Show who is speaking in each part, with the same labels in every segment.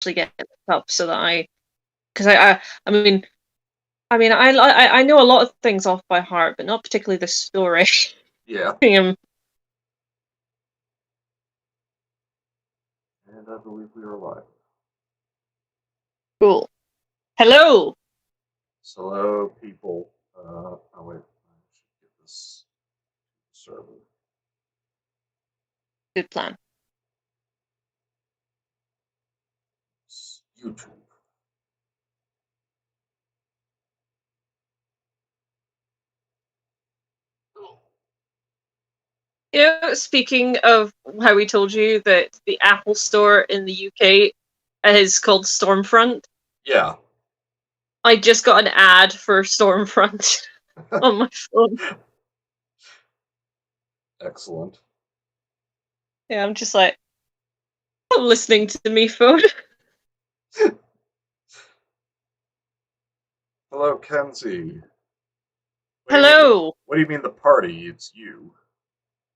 Speaker 1: actually get it up so that because I know a lot of things off by heart, but not particularly the story.
Speaker 2: Yeah.
Speaker 1: Um,
Speaker 2: And I believe we are live.
Speaker 1: cool. Hello.
Speaker 2: So, hello, people. Oh wait, I should get this server.
Speaker 1: Good plan.
Speaker 2: It's YouTube.
Speaker 1: Speaking of how we told you that the Apple Store in the UK is called Stormfront,
Speaker 2: Yeah.
Speaker 1: I just got an ad for Stormfront on my phone.
Speaker 2: Excellent.
Speaker 1: Yeah, I'm just like, I'm listening to me phone.
Speaker 2: Hello, Kenzie. What do you mean?
Speaker 1: Hello.
Speaker 2: What do you mean the party? It's you.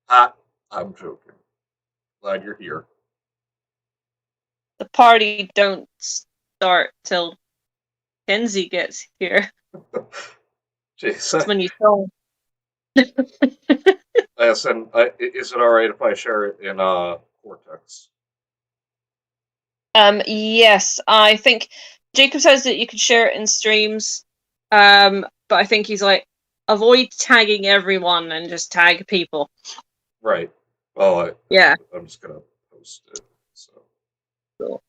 Speaker 2: Ha! I'm joking. Glad you're here.
Speaker 1: The party don't start till Kenzie gets here.
Speaker 2: Jason,
Speaker 1: That's when you saw.
Speaker 2: yes, and is it all right if I share it in Cortex?
Speaker 1: Yes, I think Jacob says that you could share it in streams. But I think he's like, avoid tagging everyone and just tag people.
Speaker 2: Right. Well,
Speaker 1: Yeah.
Speaker 2: I'm just gonna post it. So,
Speaker 1: Cool.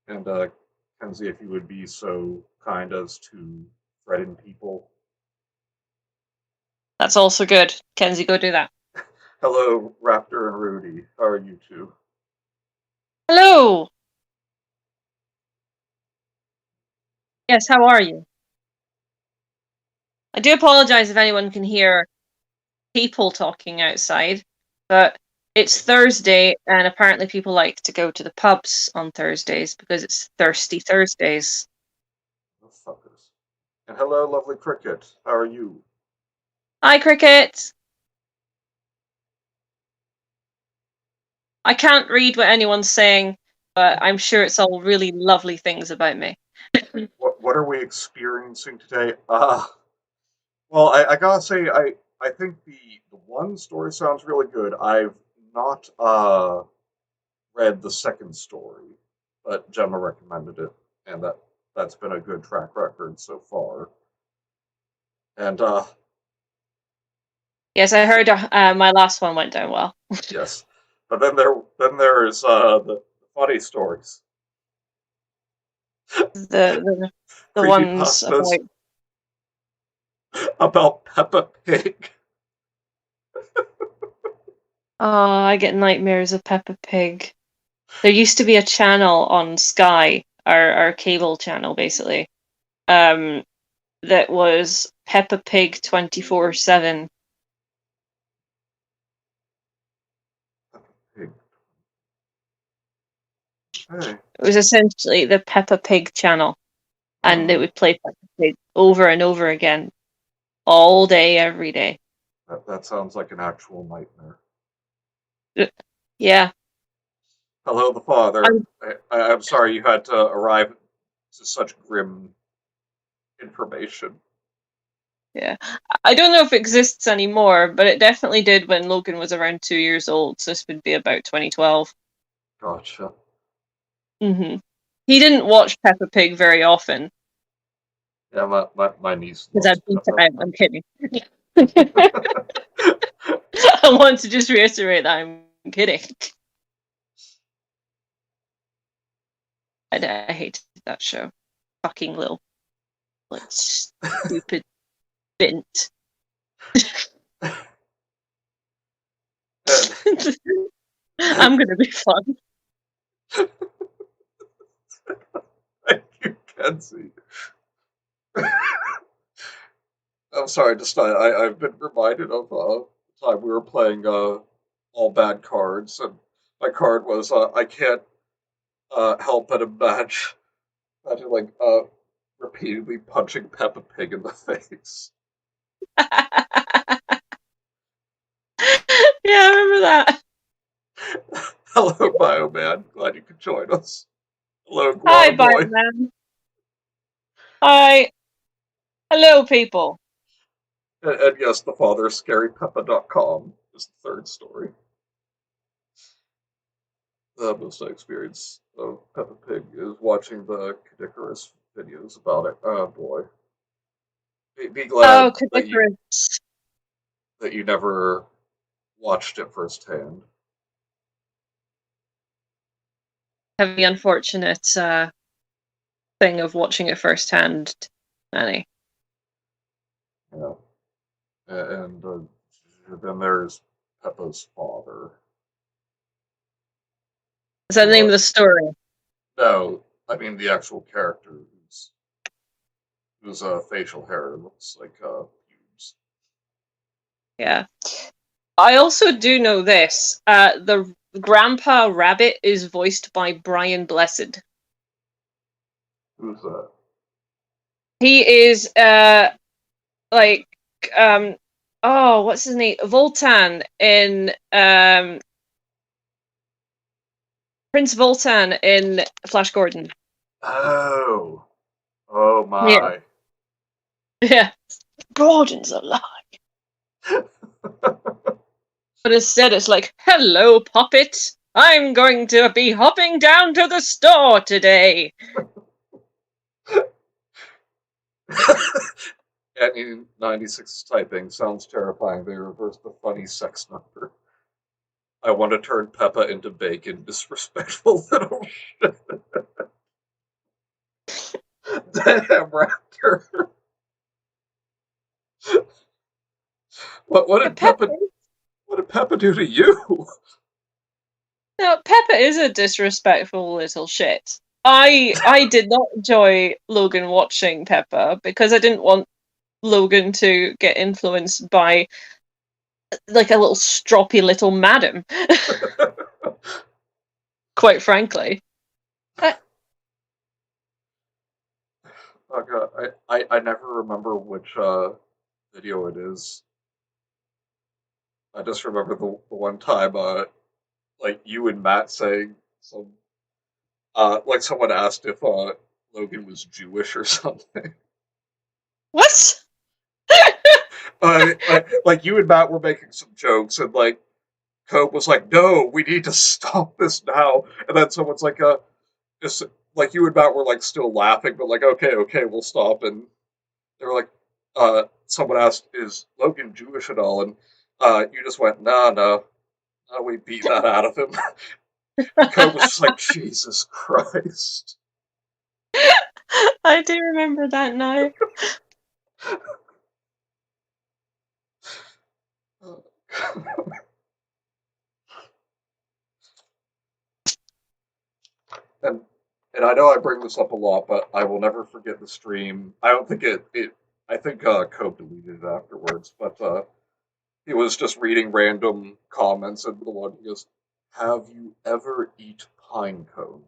Speaker 2: and Kenzie, if you would be so kind as to threaten people.
Speaker 1: That's also good. Kenzie, go do that.
Speaker 2: Hello, Raptor and Rudy. How are you two?
Speaker 1: Hello. Yes, how are you? I do apologize if anyone can hear people talking outside, but it's Thursday, and apparently people like to go to the pubs on Thursdays because it's Thirsty Thursdays.
Speaker 2: Oh, fuckers. And hello, lovely Cricket. How are you?
Speaker 1: Hi, Cricket. I can't read what anyone's saying, but I'm sure it's all really lovely things about me.
Speaker 2: What are we experiencing today? Well, I gotta say, I think the one story sounds really good. I've not read the second story, but Gemma recommended it, and that's been a good track record so far. And
Speaker 1: Yes, I heard my last one went down well.
Speaker 2: yes, but then there's the funny stories,
Speaker 1: The ones
Speaker 2: creepypastas
Speaker 1: about
Speaker 2: about Peppa Pig.
Speaker 1: I get nightmares of Peppa Pig. There used to be a channel on Sky, our cable channel, basically, um, that was Peppa Pig 24/7.
Speaker 2: Peppa Pig. Hey,
Speaker 1: It was essentially the Peppa Pig channel, and it
Speaker 2: hmm,
Speaker 1: would play Peppa Pig over and over again, all day, every day.
Speaker 2: that sounds like an actual nightmare.
Speaker 1: Yeah,
Speaker 2: Hello, the father.
Speaker 1: I'm,
Speaker 2: I'm sorry you had to arrive to such grim information.
Speaker 1: yeah. I don't know if it exists anymore, but it definitely did when Logan was around 2 years old. So this would be about 2012.
Speaker 2: Gotcha.
Speaker 1: He didn't watch Peppa Pig very often
Speaker 2: Yeah, my niece
Speaker 1: because I
Speaker 2: loves
Speaker 1: beat him
Speaker 2: Peppa.
Speaker 1: out. I'm kidding. I want to just reiterate that I'm kidding. I hated that show. Fucking little, like, stupid bint.
Speaker 2: And
Speaker 1: I'm gonna be fun.
Speaker 2: thank you, Kenzie. I'm sorry, just I've been reminded of the time we were playing all bad cards, and my card was I can't help but imagine like repeatedly punching Peppa Pig in the face.
Speaker 1: that?
Speaker 2: Hello, Bioman. Glad you could join us. Hello,
Speaker 1: Hi,
Speaker 2: Guana Boy.
Speaker 1: Bioman. Hi. Hello, people.
Speaker 2: And yes, the father of ScaryPeppa.com is the third story. The most I experience of Peppa Pig is watching the Cadicarus videos about it. Oh boy. Be glad
Speaker 1: Oh,
Speaker 2: that you never watched it firsthand.
Speaker 1: have the unfortunate thing of watching it firsthand, Annie.
Speaker 2: Yeah. And then there's Peppa's father.
Speaker 1: Is that the name of the story?
Speaker 2: No, I mean the actual character whose facial hair looks like pubes.
Speaker 1: Yeah. I also do know this. The Grandpa Rabbit is voiced by Brian Blessed.
Speaker 2: Who's that?
Speaker 1: He is like oh, what's his name? Voltan in Prince Voltan in Flash Gordon.
Speaker 2: Oh, oh
Speaker 1: Yeah.
Speaker 2: my.
Speaker 1: Yeah. Gordon's alive. But instead it's like, hello, puppet. I'm going to be hopping down to the store today.
Speaker 2: Annie96 typing sounds terrifying. They reversed the funny sex number. I want to turn Peppa into bacon. Disrespectful little shit. Damn, Raptor. What
Speaker 1: Yeah,
Speaker 2: did Peppa what did Peppa do to you?
Speaker 1: Now, Peppa is a disrespectful little shit. I did not enjoy Logan watching Peppa because I didn't want Logan to get influenced by like a little stroppy little madam. Quite frankly. Uh,
Speaker 2: Oh god, I never remember which video it is. I just remember the one time like you and Matt saying some like someone asked if Logan was Jewish or something.
Speaker 1: what?
Speaker 2: Like you and Matt were making some jokes and like Cope was like, "No, we need to stop this now." And then someone's like, just like you and Matt were like still laughing, but like, okay, we'll stop. And they were like, someone asked, "Is Logan Jewish at all?" And you just went, No, we beat that out of him." And Cope was just like, "Jesus Christ."
Speaker 1: I do remember that now.
Speaker 2: and and I know I bring this up a lot, but I will never forget the stream. I don't think it I think Cope deleted it afterwards, but he was just reading random comments, and the one he goes, "Have you ever eat pine cone?"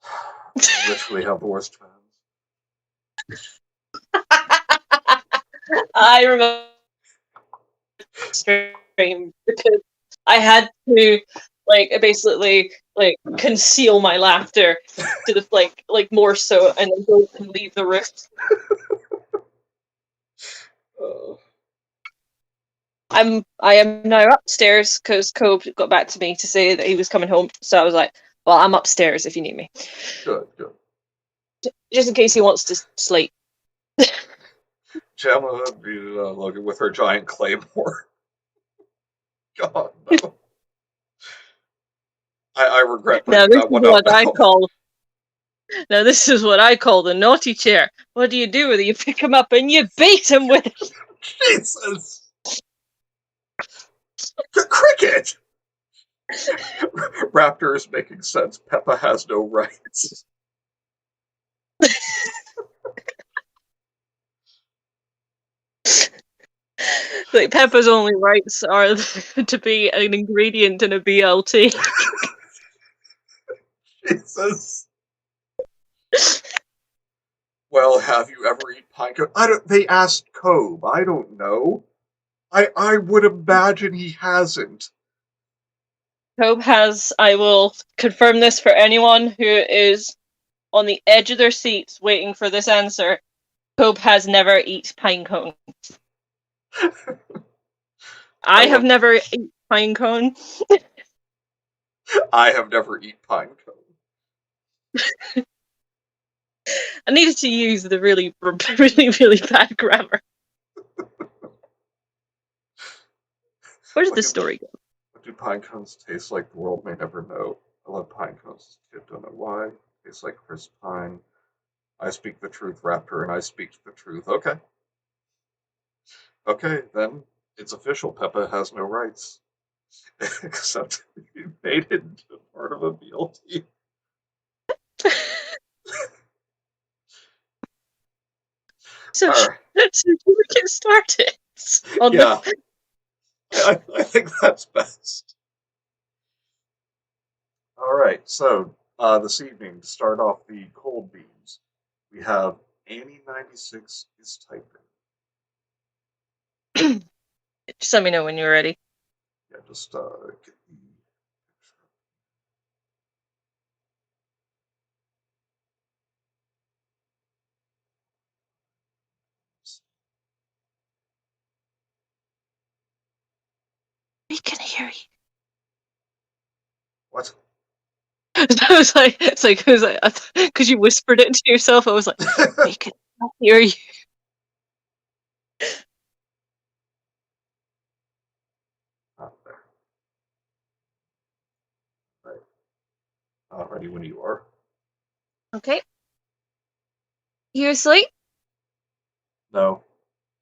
Speaker 2: I literally have the worst
Speaker 1: I remember stream because I had to like basically like conceal my laughter to the like more so and then go and leave the room.
Speaker 2: fans.
Speaker 1: I am now upstairs because Cobe got back to me to say that he was coming home. So I was like, well, I'm upstairs if you need me.
Speaker 2: Good.
Speaker 1: Just in case he wants to sleep.
Speaker 2: Gemma Logan with her giant claymore. God, no. I regret
Speaker 1: Now
Speaker 2: bringing
Speaker 1: this
Speaker 2: that
Speaker 1: is
Speaker 2: one up
Speaker 1: what I
Speaker 2: now.
Speaker 1: call now this is what I call the naughty chair. What do you do with it? You pick him up and you beat him with it.
Speaker 2: Jesus! Cricket! Raptor is making sense. Peppa has no rights.
Speaker 1: Like Peppa's only rights are to be an ingredient in a BLT.
Speaker 2: Jesus. Well, have you ever eaten pine cone? I don't. They asked Cobe. I don't know. I would imagine he hasn't.
Speaker 1: Cope has, I will confirm this for anyone who is on the edge of their seats waiting for this answer. Cope has never eaten pine cone.
Speaker 2: I
Speaker 1: I have
Speaker 2: love.
Speaker 1: never eaten pine cone.
Speaker 2: I have never eaten pine cone.
Speaker 1: I needed to use the really, really bad grammar. Where did
Speaker 2: What
Speaker 1: this
Speaker 2: do
Speaker 1: story go?
Speaker 2: what do pine cones taste like? The world may never know. I love pine cones. I don't know why. Tastes like crisp pine. I speak the truth, Raptor, and I speak the truth. Okay. Okay, then it's official. Peppa has no rights. Except you made it into part of a BLT.
Speaker 1: So,
Speaker 2: All right.
Speaker 1: so we get started on the.
Speaker 2: Yeah, I think that's best. All right. So this evening, to start off the cold beams, we have Annie96 is typing.
Speaker 1: Just let me know when you're ready.
Speaker 2: Yeah, just get the
Speaker 1: We can hear you.
Speaker 2: what?
Speaker 1: I was like, because you whispered it to yourself. I was like, we can hear you.
Speaker 2: Not there. Right. Ready when you are.
Speaker 1: Okay. You asleep?
Speaker 2: No,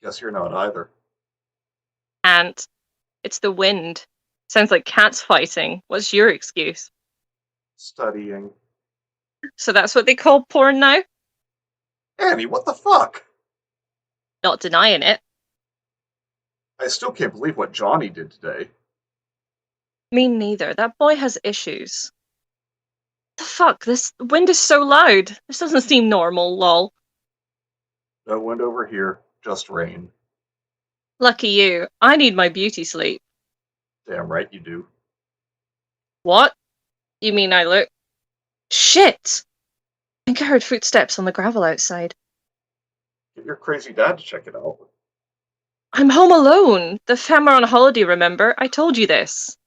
Speaker 2: guess you're not either.
Speaker 1: And it's the wind. Sounds like cats fighting. What's your excuse?
Speaker 2: Studying.
Speaker 1: So that's what they call porn now?
Speaker 2: Annie, what the fuck?
Speaker 1: Not denying it.
Speaker 2: I still can't believe what Johnny did today.
Speaker 1: Me neither. That boy has issues. The fuck? This wind is so loud. This doesn't seem normal, lol.
Speaker 2: No wind over here, just rain.
Speaker 1: Lucky you. I need my beauty sleep.
Speaker 2: Damn right you do.
Speaker 1: What? You mean I look? Shit! I think I heard footsteps on the gravel outside.
Speaker 2: Get your crazy dad to check it out.
Speaker 1: I'm home alone. The fam are on holiday, remember? I told you this.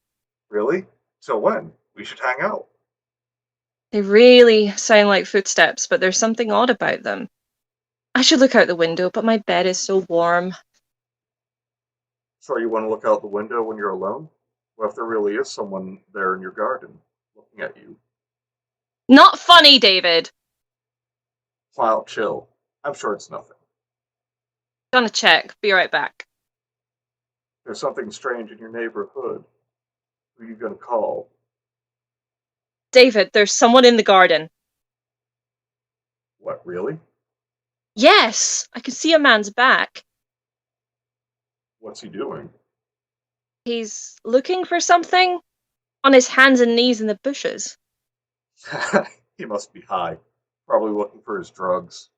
Speaker 2: Really? Till when? We should hang out.
Speaker 1: They really sound like footsteps, but there's something odd about them. I should look out the window, but my bed is so warm.
Speaker 2: Sure you want to look out the window when you're alone? What if there really is someone there in your garden, looking at you?
Speaker 1: Not funny, David!
Speaker 2: Wow, chill. I'm sure it's nothing.
Speaker 1: Gonna check. Be right back.
Speaker 2: There's something strange in your neighborhood. Who are you gonna call?
Speaker 1: David, there's someone in the garden.
Speaker 2: What, really?
Speaker 1: Yes! I can see a man's back.
Speaker 2: What's he doing?
Speaker 1: He's looking for something on his hands and knees in the bushes.
Speaker 2: He must be high. Probably looking for his drugs.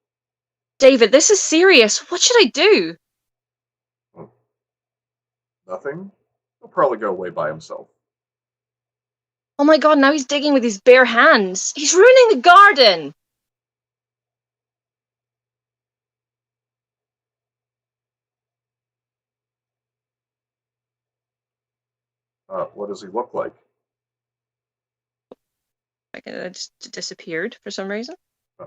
Speaker 1: David, this is serious. What should I do?
Speaker 2: Hmm, nothing? He'll probably go away by himself.
Speaker 1: Oh my god, now he's digging with his bare hands. He's ruining the garden!
Speaker 2: What does he look like?
Speaker 1: Like, it just disappeared for some reason.
Speaker 2: Uh,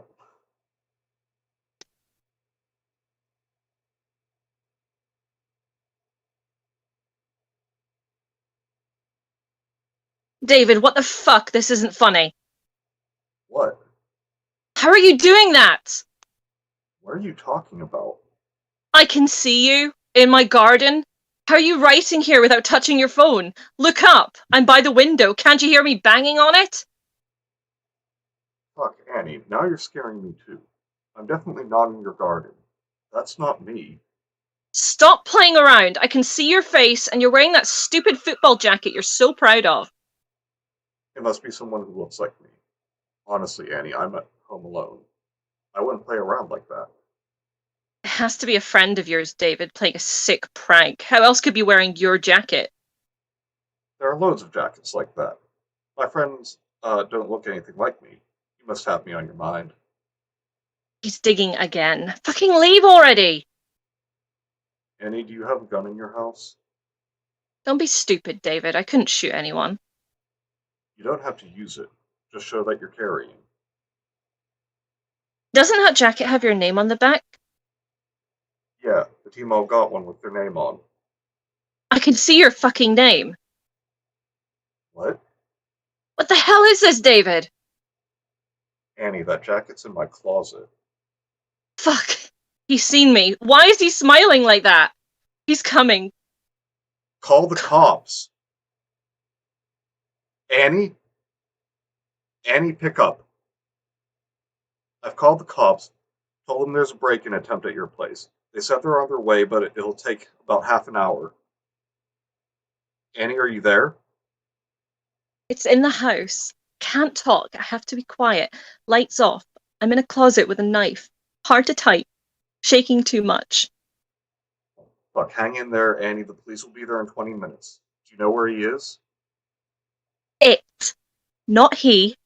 Speaker 1: David, what the fuck? This isn't funny.
Speaker 2: what?
Speaker 1: How are you doing that?
Speaker 2: What are you talking about?
Speaker 1: I can see you in my garden. How are you writing here without touching your phone? Look up. I'm by the window. Can't you hear me banging on it?
Speaker 2: Fuck, Annie, now you're scaring me too. I'm definitely not in your garden. That's not me.
Speaker 1: Stop playing around. I can see your face, and you're wearing that stupid football jacket you're so proud of.
Speaker 2: It must be someone who looks like me. Honestly, Annie, I'm at home alone. I wouldn't play around like that.
Speaker 1: It has to be a friend of yours, David, playing a sick prank. How else could be wearing your jacket?
Speaker 2: There are loads of jackets like that. My friends don't look anything like me. You must have me on your mind.
Speaker 1: He's digging again. Fucking leave already!
Speaker 2: Annie, do you have a gun in your house?
Speaker 1: Don't be stupid, David. I couldn't shoot anyone.
Speaker 2: You don't have to use it. Just show that you're carrying.
Speaker 1: Doesn't that jacket have your name on the back?
Speaker 2: Yeah, the team all got one with their name on.
Speaker 1: I can see your fucking name.
Speaker 2: What?
Speaker 1: What the hell is this, David?
Speaker 2: Annie, that jacket's in my closet.
Speaker 1: Fuck. He's seen me. Why is he smiling like that? He's coming.
Speaker 2: Call the cops. Annie? Annie, pick up. I've called the cops, told them there's a break-in attempt at your place. They said they're on their way, but it'll take about half an hour. Annie, are you there?
Speaker 1: It's in the house. Can't talk. I have to be quiet. Lights off. I'm in a closet with a knife. Hard to type. Shaking too much.
Speaker 2: Look, hang in there, Annie. The police will be there in 20 minutes. Do you know where he is?
Speaker 1: It. Not he.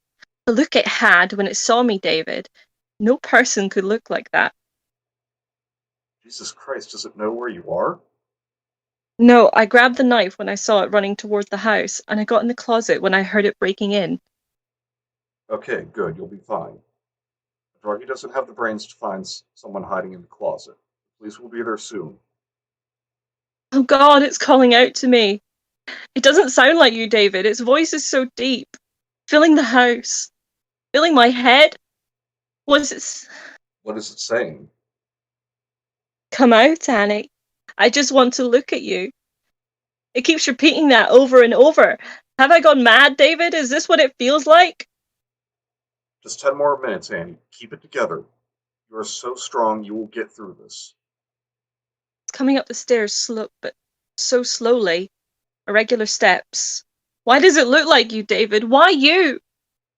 Speaker 1: The look it had when it saw me, David. No person could look like that.
Speaker 2: Jesus Christ, does it know where you are?
Speaker 1: No, I grabbed the knife when I saw it running toward the house, and I got in the closet when I heard it breaking in.
Speaker 2: Okay, good. You'll be fine. The druggie doesn't have the brains to find someone hiding in the closet. The police will be there soon.
Speaker 1: Oh God, it's calling out to me. It doesn't sound like you, David. Its voice is so deep. Filling the house. Filling my head. Was it...
Speaker 2: What is it saying?
Speaker 1: Come out, Annie. I just want to look at you. It keeps repeating that over and over. Have I gone mad, David? Is this what it feels like?
Speaker 2: Just 10 more minutes, Annie. Keep it together. You are so strong, you will get through this.
Speaker 1: It's coming up the stairs but so slowly. Irregular steps. Why does it look like you, David? Why you?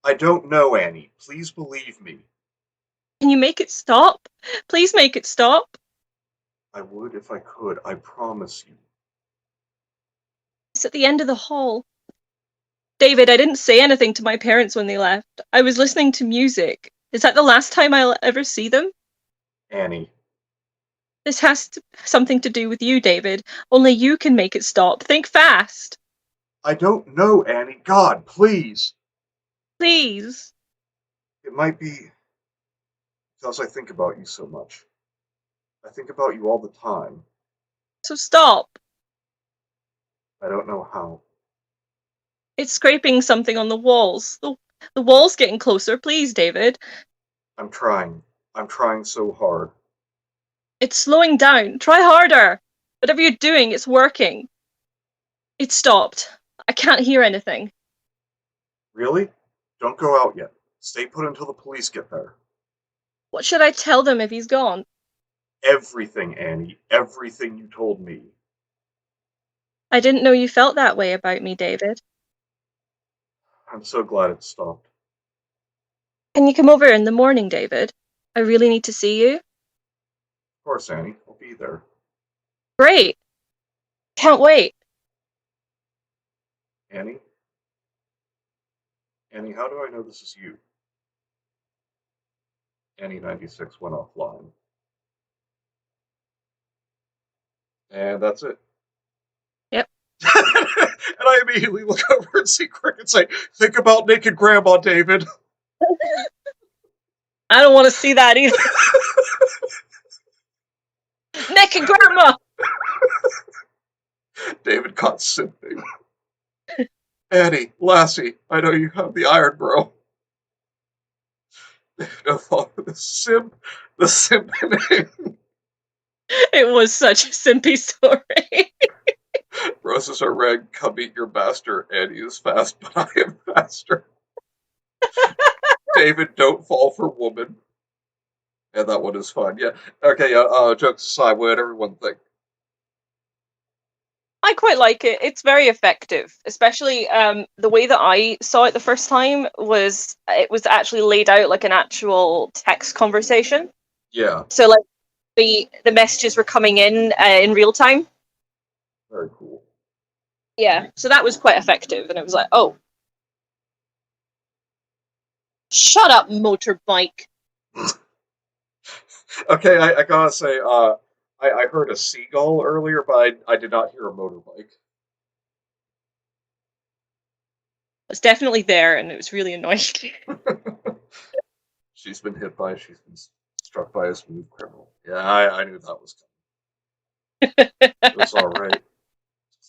Speaker 2: I don't know, Annie. Please believe me.
Speaker 1: Can you make it stop? Please make it stop.
Speaker 2: I would if I could, I promise you.
Speaker 1: It's at the end of the hall. David, I didn't say anything to my parents when they left. I was listening to music. Is that the last time I'll ever see them?
Speaker 2: Annie.
Speaker 1: This has something to do with you, David. Only you can make it stop. Think fast.
Speaker 2: I don't know, Annie. God, please.
Speaker 1: Please.
Speaker 2: It might be because I think about you so much. I think about you all the time.
Speaker 1: So stop.
Speaker 2: I don't know how.
Speaker 1: It's scraping something on the walls. The wall's getting closer. Please, David.
Speaker 2: I'm trying. I'm trying so hard.
Speaker 1: It's slowing down. Try harder. Whatever you're doing, it's working. It stopped. I can't hear anything.
Speaker 2: Really? Don't go out yet. Stay put until the police get there.
Speaker 1: What should I tell them if he's gone?
Speaker 2: Everything, Annie. Everything you told me.
Speaker 1: I didn't know you felt that way about me, David.
Speaker 2: I'm so glad it stopped.
Speaker 1: Can you come over in the morning, David? I really need to see you.
Speaker 2: Of course, Annie. I'll be there.
Speaker 1: Great. Can't wait.
Speaker 2: Annie? Annie, how do I know this is you? Annie96 went offline. And that's it.
Speaker 1: Yep.
Speaker 2: And I immediately look over and see Cricket say, think about naked grandma, David.
Speaker 1: I don't want to see that either. Naked grandma!
Speaker 2: David caught simping. Annie, Lassie, I know you have the iron, bro. No thought for the simping.
Speaker 1: It was such a simpy story.
Speaker 2: Roses are red, come eat your master. Annie is fast, but I am faster. David, don't fall for woman. And that one is fun. Yeah. Okay, jokes aside, what did everyone think?
Speaker 1: I quite like it. It's very effective, especially the way that I saw it the first time was it was actually laid out like an actual text conversation.
Speaker 2: Yeah.
Speaker 1: So like the messages were coming in real time.
Speaker 2: Very cool.
Speaker 1: Yeah, so that was quite effective, and it was like, oh, shut up, motorbike.
Speaker 2: Okay, I gotta say, I heard a seagull earlier, but I did not hear a motorbike.
Speaker 1: It's definitely there, and it was really annoying.
Speaker 2: She's been struck by a smooth criminal. Yeah, I knew that was coming. It was all right.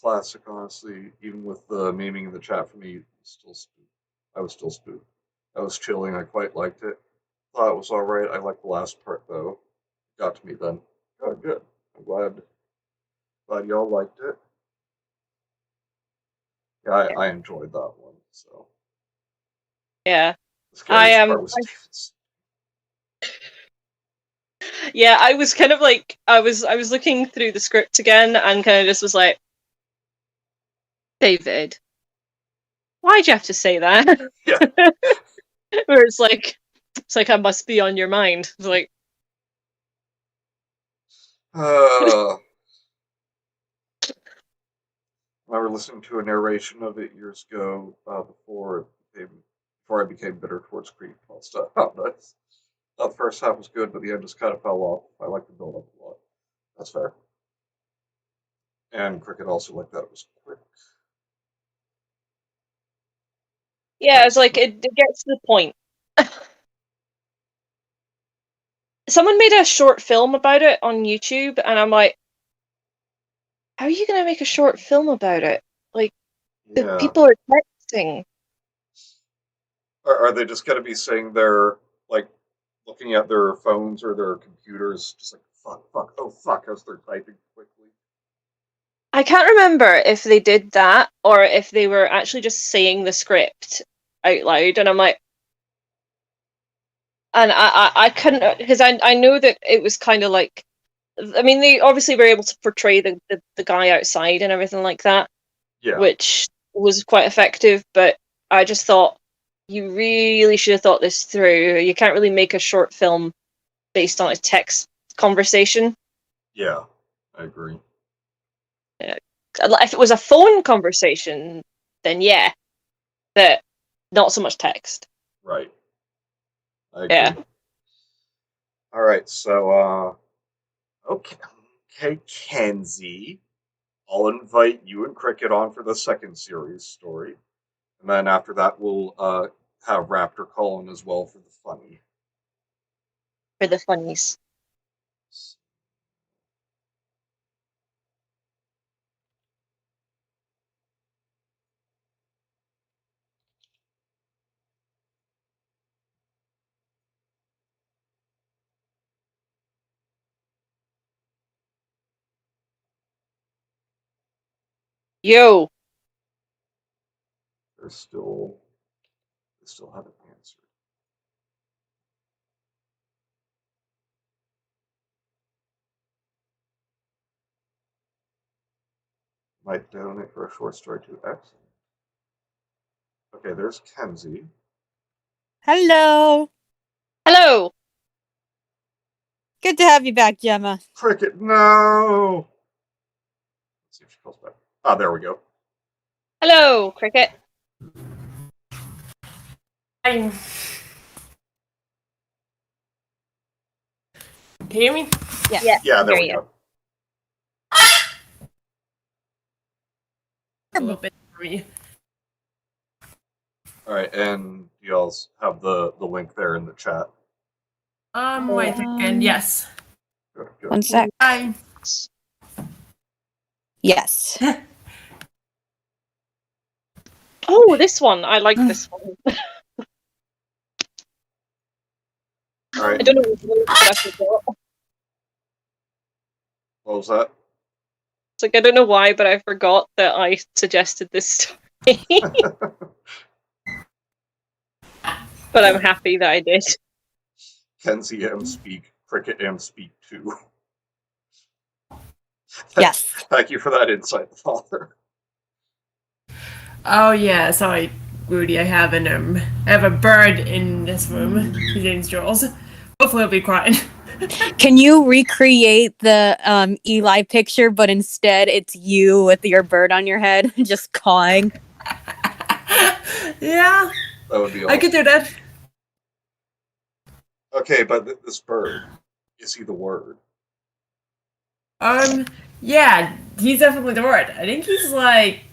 Speaker 2: Classic, honestly. Even with the memeing in the chat for me, still spooked. I was still spooked. I was chilling. I quite liked it. Thought it was all right. I liked the last part though. Got to me then. Oh, good. I'm glad y'all liked it. Yeah, I enjoyed that one. So
Speaker 1: Yeah,
Speaker 2: the
Speaker 1: I
Speaker 2: scariest part was Steven's.
Speaker 1: Yeah, I was kind of like I was looking through the script again, and kind of just was like, David, why'd you have to say that?
Speaker 2: Yeah.
Speaker 1: Where it's like I must be on your mind. It's like,
Speaker 2: I remember listening to a narration of it years ago before I became bitter towards creepypasta stuff. Oh, nice. The first half was good, but the end just kind of fell off. I like the build up a lot. That's fair. And Cricket also liked that it was quick.
Speaker 1: yeah, it's like it gets to the point. Someone made a short film about it on YouTube, and I'm like, how are you going to make a short film about it? Like, the
Speaker 2: Yeah.
Speaker 1: people are texting.
Speaker 2: Are they just going to be sitting there, like, looking at their phones or their computers, just like, fuck, oh, fuck, as they're typing quickly?
Speaker 1: I can't remember if they did that or if they were actually just saying the script out loud, and I'm like, and I couldn't, because I know that it was kind of like, I mean, they obviously were able to portray the guy outside and everything like that,
Speaker 2: Yeah.
Speaker 1: which was quite effective, but I just thought you really should have thought this through. You can't really make a short film based on a text conversation.
Speaker 2: Yeah, I agree.
Speaker 1: If it was a phone conversation, then yeah, but not so much text.
Speaker 2: Right. I agree.
Speaker 1: Yeah.
Speaker 2: All right, so, okay, Kenzie. I'll invite you and Cricket on for the second series story. And then after that, we'll have Raptor call in as well for the funny.
Speaker 1: For the funnies. Yo.
Speaker 2: They still haven't answered. Might donate for a short story to X. Okay, there's Kenzie.
Speaker 3: Hello.
Speaker 1: Hello.
Speaker 3: Good to have you back, Gemma.
Speaker 2: Cricket, no! Let's see if she calls back. Ah, there we go.
Speaker 1: Hello, Cricket.
Speaker 4: Can you hear me?
Speaker 2: Yeah, there we go.
Speaker 4: A little bit for me.
Speaker 2: All right, and you all have the link there in the chat.
Speaker 4: Wait a second. Yes.
Speaker 2: Good, good.
Speaker 3: One sec.
Speaker 4: Hi.
Speaker 3: Yes.
Speaker 1: Oh, this one. I like this one.
Speaker 2: All right.
Speaker 1: I don't know what I forgot.
Speaker 2: What was that?
Speaker 1: It's like, I don't know why, but I forgot that I suggested this story. But I'm happy that I did.
Speaker 2: Kenzie M speak, Cricket M speak too.
Speaker 3: Yes.
Speaker 2: Thank you for that insight, Father.
Speaker 4: Oh yeah, sorry, Rudy. I have a bird in this room. His name's Jules. Hopefully he'll be quiet.
Speaker 3: Can you recreate the Eli picture, but instead it's you with your bird on your head, just cawing?
Speaker 4: Yeah,
Speaker 2: That would be
Speaker 4: I could
Speaker 2: awesome.
Speaker 4: do that.
Speaker 2: Okay, but this bird, is he the word?
Speaker 4: Yeah, he's definitely the word. I think he's like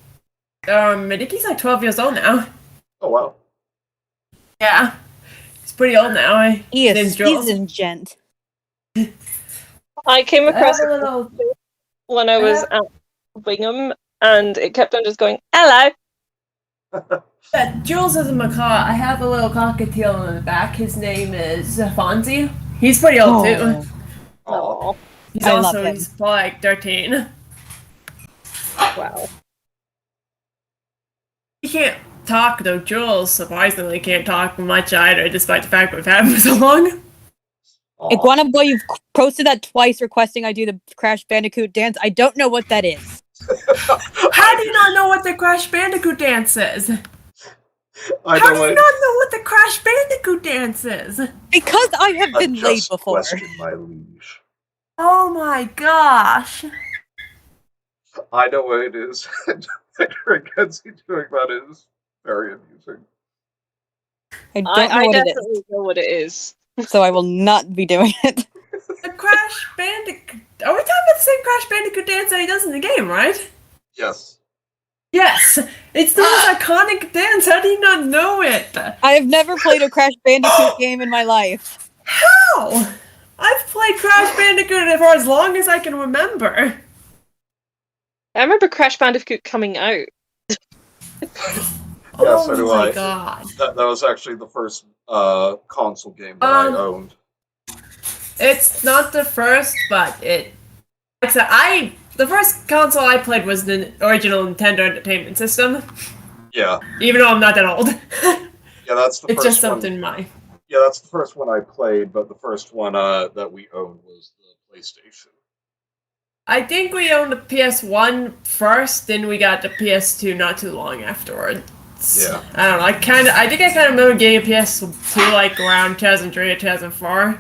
Speaker 4: 12 years old now.
Speaker 2: Oh, wow.
Speaker 4: Yeah, he's pretty old now.
Speaker 3: He
Speaker 4: His
Speaker 3: is
Speaker 4: name's Jules.
Speaker 3: seasoned gent.
Speaker 1: I came
Speaker 4: I have
Speaker 1: across
Speaker 4: a
Speaker 1: it
Speaker 4: little.
Speaker 1: when I was at Wingham, and it kept on just going, "Hello."
Speaker 4: Yeah, Jules is a macaw. I have a little cockatiel in the back. His name is Fonzie. He's pretty old too.
Speaker 3: Oh,
Speaker 2: Aw.
Speaker 1: Oh,
Speaker 3: I love him.
Speaker 4: He's like 13.
Speaker 1: wow.
Speaker 4: He can't talk though. Jules surprisingly can't talk much either, despite the fact we've had him for so long.
Speaker 2: Aw.
Speaker 3: Iguana Boy, you've posted that twice requesting I do the Crash Bandicoot dance. I don't know what that is.
Speaker 4: How do you not know what the Crash Bandicoot dance is?
Speaker 2: I
Speaker 4: How
Speaker 2: know
Speaker 4: do you
Speaker 2: I,
Speaker 4: not know what the Crash Bandicoot dance is?
Speaker 3: Because I have
Speaker 2: a
Speaker 3: been late
Speaker 2: just
Speaker 3: before.
Speaker 2: question, my liege.
Speaker 4: Oh my gosh.
Speaker 2: I know what it is. Picturing Kenzie doing that is very amusing.
Speaker 3: I don't know
Speaker 1: I
Speaker 3: what it
Speaker 1: definitely know what it is.
Speaker 3: is, so I will not be doing it.
Speaker 4: The Crash Bandicoot. Are we talking about the same Crash Bandicoot dance that he does in the game, right?
Speaker 2: Yes.
Speaker 4: Yes! It's the most iconic dance. How do you not know it?
Speaker 3: I have never played a Crash Bandicoot game in my life.
Speaker 4: How? I've played Crash Bandicoot for as long as I can remember.
Speaker 1: I remember Crash Bandicoot coming out.
Speaker 4: Oh
Speaker 2: so do
Speaker 4: my
Speaker 2: I.
Speaker 4: god.
Speaker 2: That was actually the first console game that I owned.
Speaker 4: It's not the first, but it. Like I said, the first console I played was the original Nintendo Entertainment System.
Speaker 2: Yeah.
Speaker 4: Even though I'm not that old.
Speaker 2: Yeah, that's the
Speaker 4: It's
Speaker 2: first
Speaker 4: just
Speaker 2: one.
Speaker 4: something my.
Speaker 2: Yeah, that's the first one I played, but the first one that we owned was the PlayStation.
Speaker 4: I think we owned the PS1 first, then we got the PS2 not too long afterwards.
Speaker 2: Yeah.
Speaker 4: I don't know. I think I kind of remember getting a PS2 like around 2003 or 2004.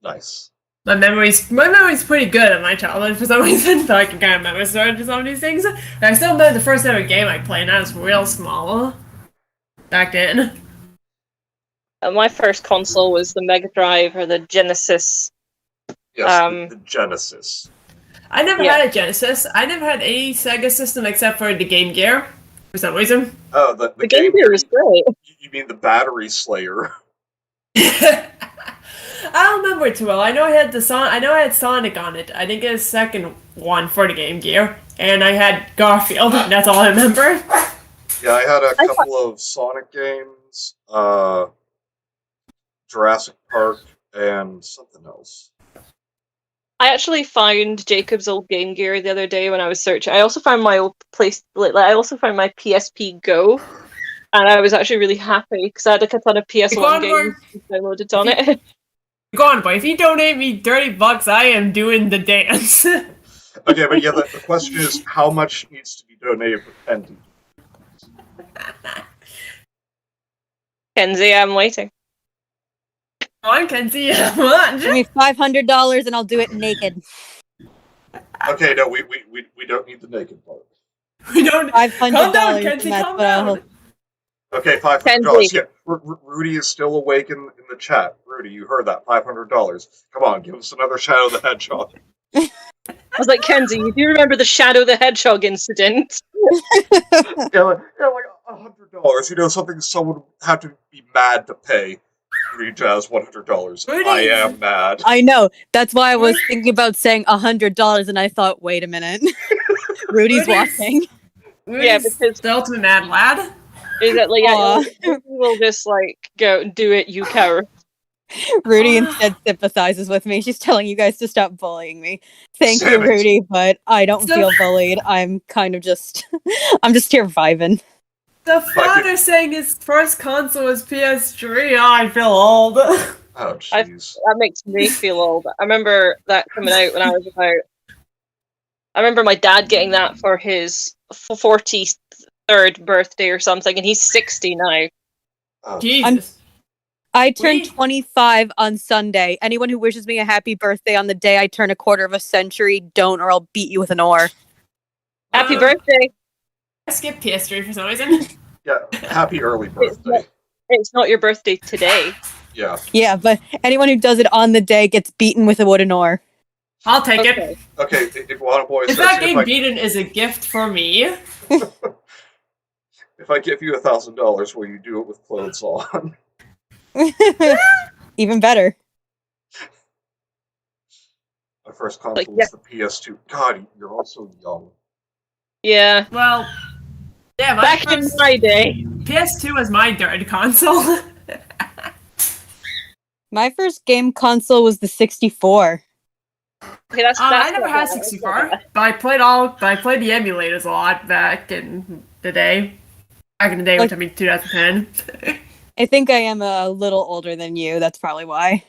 Speaker 2: Nice.
Speaker 4: My memory's pretty good of my childhood for some reason, so I can kind of remember some of these things. And I still remember the first ever game I played, and I was real small back then.
Speaker 1: My first console was the Mega Drive or the Genesis.
Speaker 2: Yes, the Genesis.
Speaker 4: I never had a Genesis. I never had any Sega system except for the Game Gear, for some reason.
Speaker 2: Oh, the
Speaker 1: Game Gear was great.
Speaker 2: You mean the Battery Slayer?
Speaker 4: I don't remember it too well. I know I had Sonic on it. I think it was the second one for the Game Gear, and I had Garfield. That's all I remember.
Speaker 2: Yeah, I had a couple of Sonic games, Jurassic Park, and something else.
Speaker 1: I actually found Jacob's old Game Gear the other day when I was searching. I also found my old I also found my PSP Go, and I was actually really happy because I had a ton of PS1 games downloaded on it.
Speaker 4: Go on, boy. If you donate me $30, I am doing the dance.
Speaker 2: Okay, but yeah, the question is, how much needs to be donated for Kenzie?
Speaker 1: Kenzie, I'm waiting.
Speaker 4: I can see how much.
Speaker 3: Give me $500 and I'll do it naked.
Speaker 2: Okay, no, we don't need the naked part.
Speaker 4: We don't.
Speaker 3: $500.
Speaker 4: Calm down, Kenzie.
Speaker 3: And that's
Speaker 4: Calm
Speaker 3: what I'll.
Speaker 4: down.
Speaker 2: Okay, $500. Yeah, Rudy is still awake in the chat. Rudy, you heard that. $500. Come on, give us another Shadow the Hedgehog.
Speaker 1: I was like, Kenzie, you do remember the Shadow the Hedgehog incident?
Speaker 2: Yeah, like $100. You know, something someone would have to be mad to pay. Rudy Jazz, $100.
Speaker 4: Rudy!
Speaker 2: I am mad.
Speaker 3: I know. That's why I was thinking about saying $100, and I thought, wait a minute. Rudy's watching.
Speaker 1: Yeah, because
Speaker 4: the ultimate mad lad.
Speaker 1: is that like
Speaker 3: Aw.
Speaker 1: we'll just like go do it, you coward.
Speaker 3: Rudy instead sympathizes with me. She's telling you guys to stop bullying me. Thank you,
Speaker 2: Damn it.
Speaker 3: Rudy, but I don't
Speaker 4: So-
Speaker 3: feel bullied. I'm kind of just, I'm just here vibing.
Speaker 4: The father saying his first console was PS3. Oh, I feel old.
Speaker 2: Oh, jeez.
Speaker 1: That makes me feel old. I remember that coming out when I was about. I remember my dad getting that for his 43rd birthday or something, and he's 60 now.
Speaker 2: Oh,
Speaker 4: Jesus.
Speaker 3: I turn
Speaker 4: We-
Speaker 3: 25 on Sunday. Anyone who wishes me a happy birthday on the day I turn a quarter of a century, don't, or I'll beat you with an oar.
Speaker 1: Happy
Speaker 4: Uh,
Speaker 1: birthday!
Speaker 4: I skipped PS3 for some reason.
Speaker 2: Yeah, happy early
Speaker 1: It's not,
Speaker 2: birthday.
Speaker 1: it's not your birthday today.
Speaker 2: Yeah.
Speaker 3: Yeah, but anyone who does it on the day gets beaten with a wooden oar.
Speaker 4: I'll take
Speaker 1: Okay.
Speaker 4: it.
Speaker 2: Okay, Iguana Boy
Speaker 4: If
Speaker 2: says
Speaker 4: that game beaten is a gift for me,
Speaker 2: if I give you $1,000, will you do it with clothes on?
Speaker 3: Even better.
Speaker 2: My first console
Speaker 1: Like,
Speaker 2: was the PS2. God, you're also young.
Speaker 1: Yeah.
Speaker 4: well, yeah, my
Speaker 1: Back in
Speaker 4: first
Speaker 1: my day.
Speaker 4: PS2 was my third console.
Speaker 3: My first game console was the 64.
Speaker 1: Okay, that's
Speaker 4: I never
Speaker 1: not
Speaker 4: had
Speaker 1: bad, that's not
Speaker 4: 64,
Speaker 1: bad.
Speaker 4: but I played the emulators a lot back in the day. Back in the day, which I mean 2010.
Speaker 3: I think I am a little older than you. That's probably why.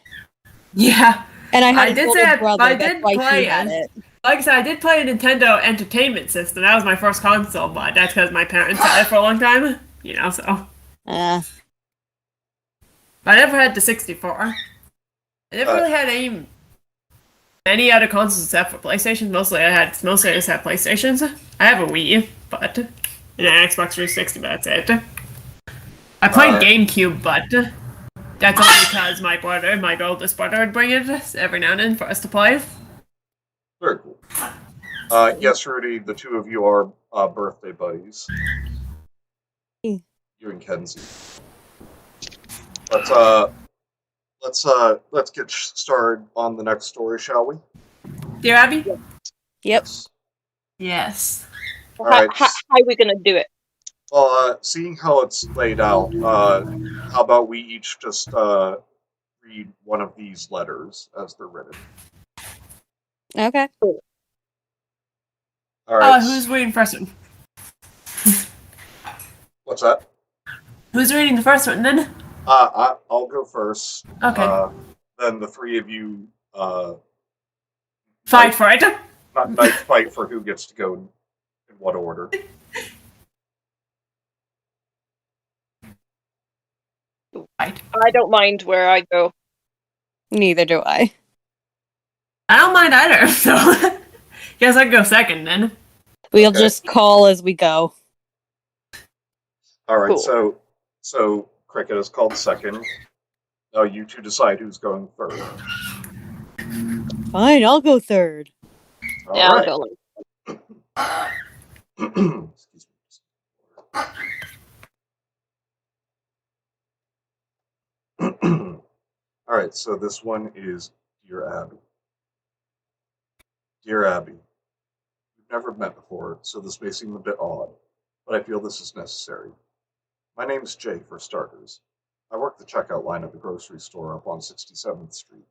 Speaker 4: Yeah,
Speaker 3: And I had
Speaker 4: I
Speaker 3: an
Speaker 4: did
Speaker 3: older
Speaker 4: say
Speaker 3: brother.
Speaker 4: I
Speaker 3: That's
Speaker 4: did
Speaker 3: why
Speaker 4: play
Speaker 3: he had
Speaker 4: it.
Speaker 3: it.
Speaker 4: Like I said, I did play a Nintendo Entertainment System. That was my first console, but that's because my parents had it for a long time. You know, so.
Speaker 3: Uh,
Speaker 4: But I never had the 64. I never really had any other consoles except for PlayStation. Mostly I just had PlayStations. I have a Wii, but and an Xbox 360, but that's it. I played GameCube, but that's only because my oldest brother, would bring it every now and then for us to play.
Speaker 2: Very cool. Yes, Rudy, the two of you are birthday buddies. You and Kenzie. Let's get started on the next story, shall we?
Speaker 4: Dear Abby?
Speaker 3: Yep.
Speaker 2: Yes.
Speaker 4: Yes.
Speaker 2: All right.
Speaker 1: How are we gonna do it?
Speaker 2: Well, seeing how it's laid out, how about we each just read one of these letters as they're written?
Speaker 3: okay.
Speaker 2: All right.
Speaker 4: Who's reading first one?
Speaker 2: What's that?
Speaker 4: Who's reading the first one then?
Speaker 2: I'll go first.
Speaker 4: Okay.
Speaker 2: Then the three of you
Speaker 4: Fight for it.
Speaker 2: not fight for who gets to go in what order.
Speaker 4: Right.
Speaker 1: I don't mind where I go.
Speaker 3: Neither do I.
Speaker 4: I don't mind either, so guess I can go second then.
Speaker 3: We'll
Speaker 2: Okay.
Speaker 3: just call as we go.
Speaker 2: All right.
Speaker 1: Cool.
Speaker 2: So Cricket is called second. Now you two decide who's going third.
Speaker 3: Fine, I'll go third.
Speaker 2: All
Speaker 1: Yeah,
Speaker 2: right.
Speaker 1: I'll go.
Speaker 2: Excuse me. All right, so this one is Dear Abby. Dear Abby, we've never met before, so this may seem a bit odd, but I feel this is necessary. My name's Jay, for starters. I work the checkout line at the grocery store up on 67th Street.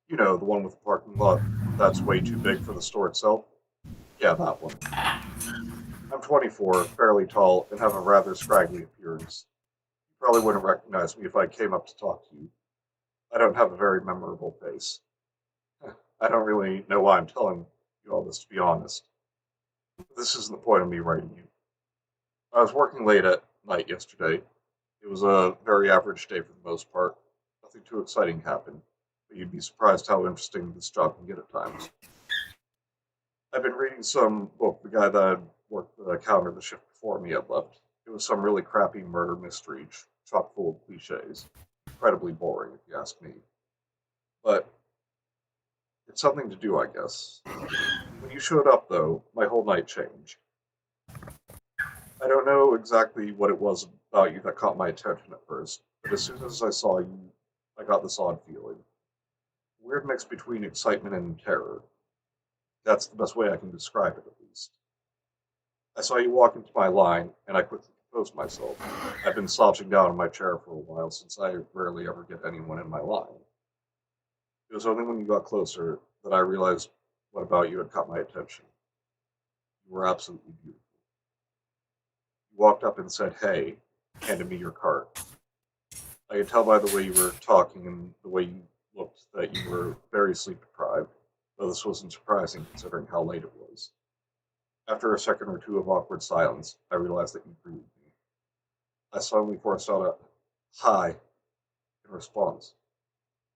Speaker 2: You know, the one with the parking lot that's way too big for the store itself? Yeah, that one. I'm 24, fairly tall, and have a rather scraggly appearance. You probably wouldn't recognize me if I came up to talk to you. I don't have a very memorable face. I don't really know why I'm telling you all this, to be honest. But this isn't the point of me writing you. I was working late at night yesterday. It was a very average day for the most part. Nothing too exciting happened, but you'd be surprised how interesting this job can get at times. I've been reading some book the guy that had worked the counter the shift before me had left. It was some really crappy murder mystery, chock full of cliches. Incredibly boring, if you ask me. But it's something to do, I guess. When you showed up, though, my whole night changed. I don't know exactly what it was about you that caught my attention at first, but as soon as I saw you, I got this odd feeling. A weird mix between excitement and terror. That's the best way I can describe it, at least. I saw you walk into my line, and I quickly composed myself. I've been slouching down in my chair for a while, since I rarely ever get anyone in my line. It was only when you got closer that I realized what about you had caught my attention. You were absolutely beautiful. You walked up and said, "Hey," handed me your card. I could tell by the way you were talking and the way you looked that you were very sleep deprived, though this wasn't surprising considering how late it was. After a second or two of awkward silence, I realized that you greeted me. I suddenly forced out a "Hi," in response.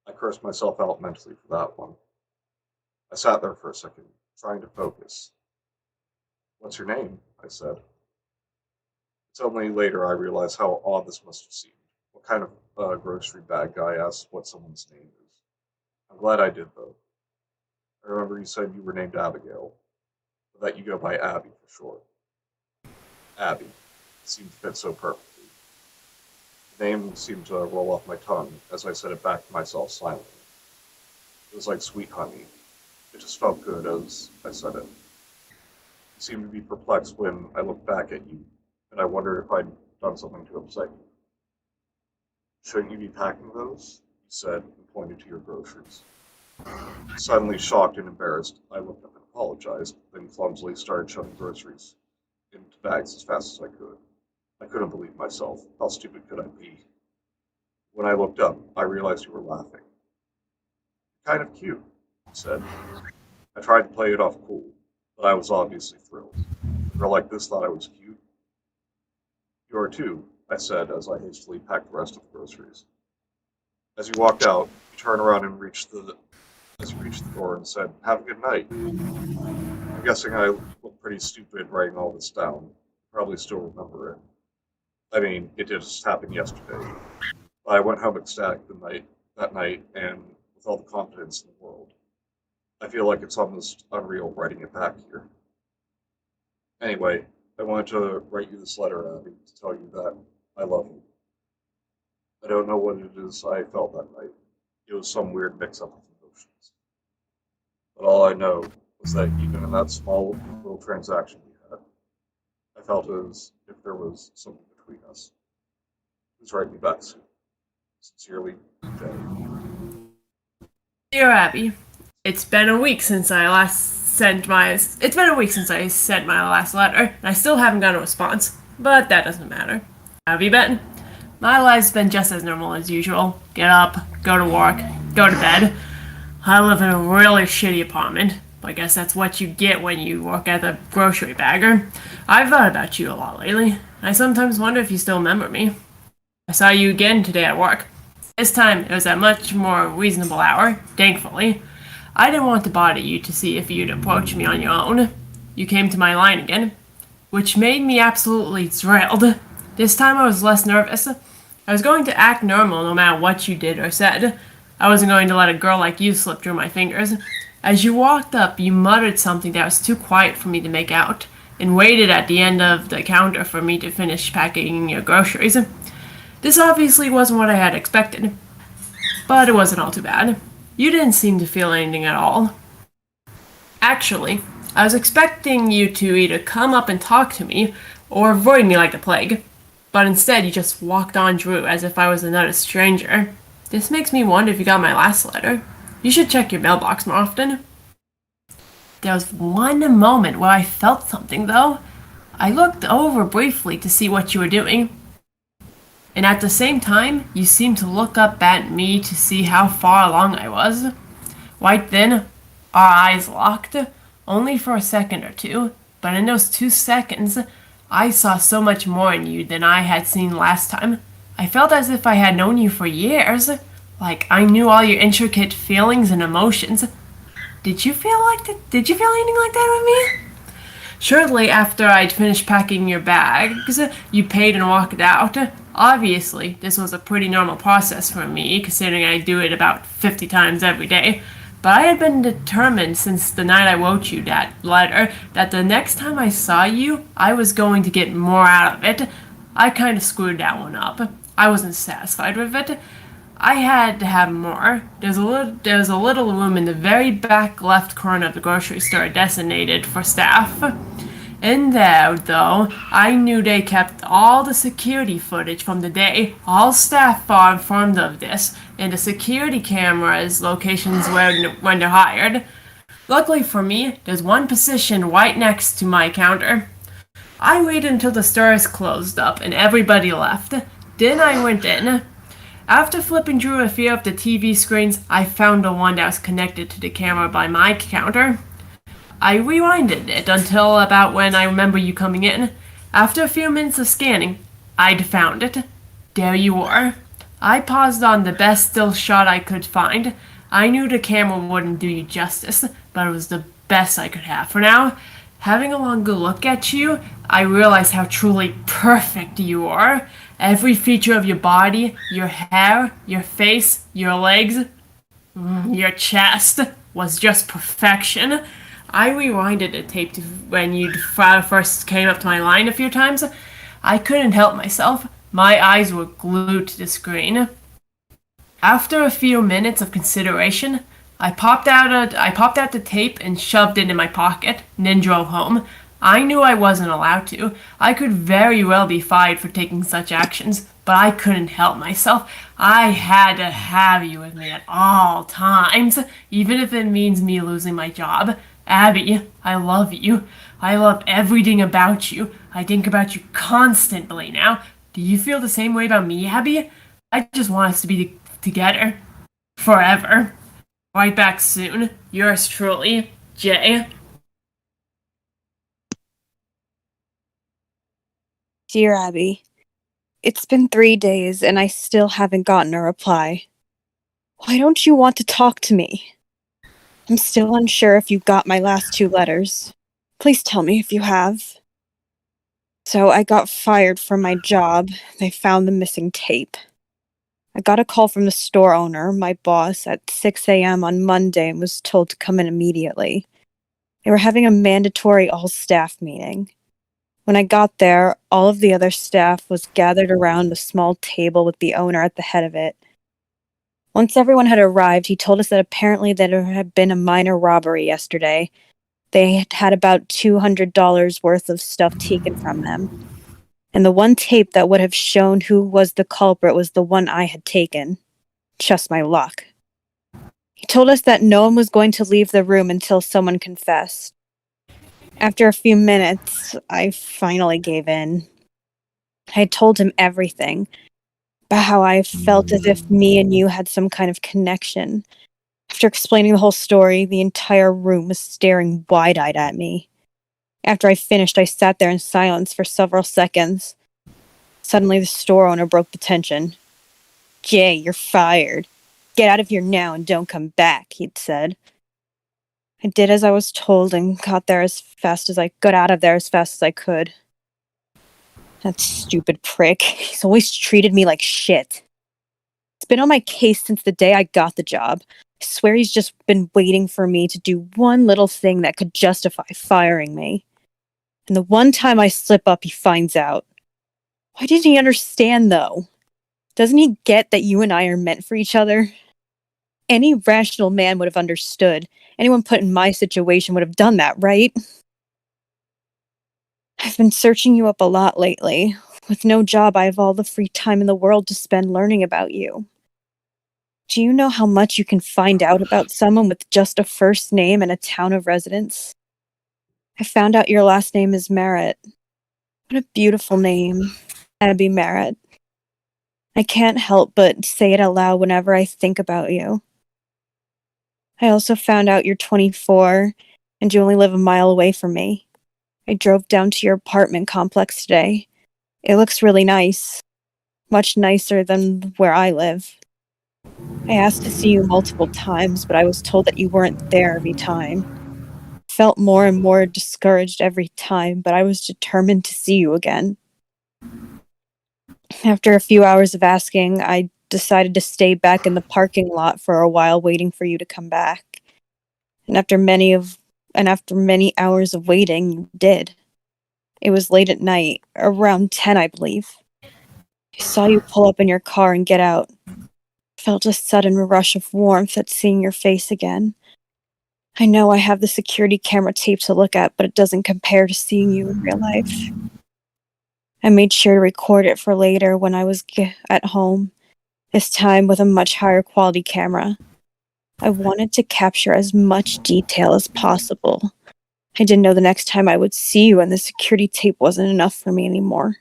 Speaker 2: I cursed myself out mentally for that one. I sat there for a second, trying to focus. What's your name? I said. It's only later I realized how odd this must have seemed. What kind of grocery bag guy asks what someone's name is? I'm glad I did, though. I remember you said you were named Abigail, but that you go by Abby for short. Abby. It seemed to fit so perfectly. The name seemed to roll off my tongue as I said it back to myself silently. It was like sweet honey. It just felt good as I said it. You seemed to be perplexed when I looked back at you, and I wondered if I'd done something to upset you. Shouldn't you be packing those? You said, and pointed to your groceries. Suddenly shocked and embarrassed, I looked up and apologized, then clumsily started shoving groceries into bags as fast as I could. I couldn't believe myself. How stupid could I be? When I looked up, I realized you were laughing. Kind of cute, you said. I tried to play it off cool, but I was obviously thrilled. A girl like this thought I was cute. You are too, I said as I hastily packed the rest of the groceries. As you walked out, you turned around and reached the door and said, "Have a good night." I'm guessing I looked pretty stupid writing all this down. You probably still remember it. I mean, it just happened yesterday. But I went home ecstatic that night and with all the confidence in the world. I feel like it's almost unreal writing it back here. Anyway, I wanted to write you this letter, Abby, to tell you that I love you. I don't know what it is I felt that night. It was some weird mix-up of emotions. But all I know was that even in that small little transaction we had, I felt as if there was something between us. Please write me back soon. Sincerely, Jay.
Speaker 4: Dear Abby, it's been a week since I sent my last letter, and I still haven't got a response, but that doesn't matter. How have you been? My life's been just as normal as usual. Get up, go to work, go to bed. I live in a really shitty apartment, but I guess that's what you get when you work at the grocery bagger. I've thought about you a lot lately, and I sometimes wonder if you still remember me. I saw you again today at work. This time, it was at a much more reasonable hour, thankfully. I didn't want to bother you to see if you'd approach me on your own. You came to my line again, which made me absolutely thrilled. This time I was less nervous. I was going to act normal no matter what you did or said. I wasn't going to let a girl like you slip through my fingers. As you walked up, you muttered something that was too quiet for me to make out, and waited at the end of the counter for me to finish packing your groceries. This obviously wasn't what I had expected, but it wasn't all too bad. You didn't seem to feel anything at all. Actually, I was expecting you to either come up and talk to me, or avoid me like the plague. But instead, you just walked on through as if I was another stranger. This makes me wonder if you got my last letter. You should check your mailbox more often. There was one moment where I felt something, though. I looked over briefly to see what you were doing. And at the same time, you seemed to look up at me to see how far along I was. Right then, our eyes locked, only for a second or two, but in those 2 seconds, I saw so much more in you than I had seen last time. I felt as if I had known you for years, like I knew all your intricate feelings and emotions. Did you feel anything like that with me? Shortly after I'd finished packing your bags, you paid and walked out. Obviously, this was a pretty normal process for me, considering I do it about 50 times every day. But I had been determined since the night I wrote you that letter that the next time I saw you, I was going to get more out of it. I kind of screwed that one up. I wasn't satisfied with it. I had to have more. There's a little room in the very back left corner of the grocery store designated for staff. In there, though, I knew they kept all the security footage from the day. All staff are informed of this, and the security cameras locations when they're hired. Luckily for me, there's one position right next to my counter. I waited until the stores closed up and everybody left. Then I went in. After flipping through a few of the TV screens, I found the one that was connected to the camera by my counter. I rewinded it until about when I remember you coming in. After a few minutes of scanning, I'd found it. There you were. I paused on the best still shot I could find. I knew the camera wouldn't do you justice, but it was the best I could have. For now, having a longer look at you, I realized how truly perfect you are. Every feature of your body, your hair, your face, your legs, your chest was just perfection. I rewinded the tape to when you first came up to my line a few times. I couldn't help myself. My eyes were glued to the screen. After a few minutes of consideration, I popped out the tape and shoved it in my pocket, and then drove home. I knew I wasn't allowed to. I could very well be fired for taking such actions, but I couldn't help myself. I had to have you with me at all times, even if it means me losing my job. Abby, I love you. I love everything about you. I think about you constantly now. Do you feel the same way about me, Abby? I just want us to be together. Forever. Right back soon. Yours truly, Jay.
Speaker 3: Dear Abby, it's been 3 days and I still haven't gotten a reply. Why don't you want to talk to me? I'm still unsure if you got my last 2 letters. Please tell me if you have. So I got fired from my job. They found the missing tape. I got a call from the store owner, my boss, at 6 a.m. on Monday and was told to come in immediately. They were having a mandatory all-staff meeting. When I got there, all of the other staff was gathered around a small table with the owner at the head of it. Once everyone had arrived, he told us that apparently there had been a minor robbery yesterday. They had had about $200 worth of stuff taken from them. And the one tape that would have shown who was the culprit was the one I had taken. Just my luck. He told us that no one was going to leave the room until someone confessed. After a few minutes, I finally gave in. I told him everything, about how I felt as if me and you had some kind of connection. After explaining the whole story, the entire room was staring wide-eyed at me. After I finished, I sat there in silence for several seconds. Suddenly, the store owner broke the tension. "Jay, you're fired. Get out of here now and don't come back," he'd said. I did as I was told and got out of there as fast as I could. That stupid prick. He's always treated me like shit. He's been on my case since the day I got the job. I swear he's just been waiting for me to do one little thing that could justify firing me. And the one time I slip up, he finds out. Why didn't he understand, though? Doesn't he get that you and I are meant for each other? Any rational man would have understood. Anyone put in my situation would have done that, right? I've been searching you up a lot lately. With no job, I have all the free time in the world to spend learning about you. Do you know how much you can find out about someone with just a first name and a town of residence? I found out your last name is Merritt. What a beautiful name. Abby Merritt. I can't help but say it out loud whenever I think about you. I also found out you're 24 and you only live a mile away from me. I drove down to your apartment complex today. It looks really nice. Much nicer than where I live. I asked to see you multiple times, but I was told that you weren't there every time. I felt more and more discouraged every time, but I was determined to see you again. After a few hours of asking, I decided to stay back in the parking lot for a while waiting for you to come back. And after many hours of waiting, you did. It was late at night, around 10, I believe. I saw you pull up in your car and get out. Felt a sudden rush of warmth at seeing your face again. I know I have the security camera tape to look at, but it doesn't compare to seeing you in real life. I made sure to record it for later when I was at home, this time with a much higher quality camera. I wanted to capture as much detail as possible. I didn't know the next time I would see you and the security tape wasn't enough for me anymore.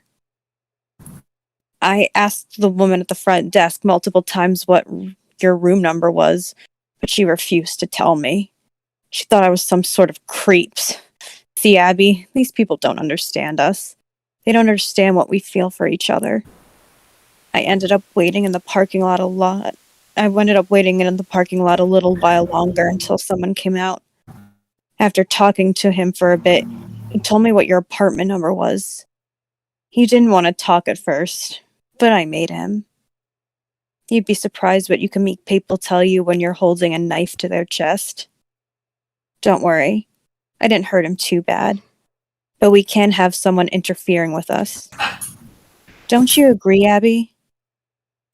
Speaker 3: I asked the woman at the front desk multiple times what your room number was, but she refused to tell me. She thought I was some sort of creeps. See, Abby, these people don't understand us. They don't understand what we feel for each other. I ended up waiting in the parking lot a lot. I ended up waiting in the parking lot a little while longer until someone came out. After talking to him for a bit, he told me what your apartment number was. He didn't want to talk at first, but I made him. You'd be surprised what you can make people tell you when you're holding a knife to their chest. Don't worry, I didn't hurt him too bad, but we can't have someone interfering with us. Don't you agree, Abby?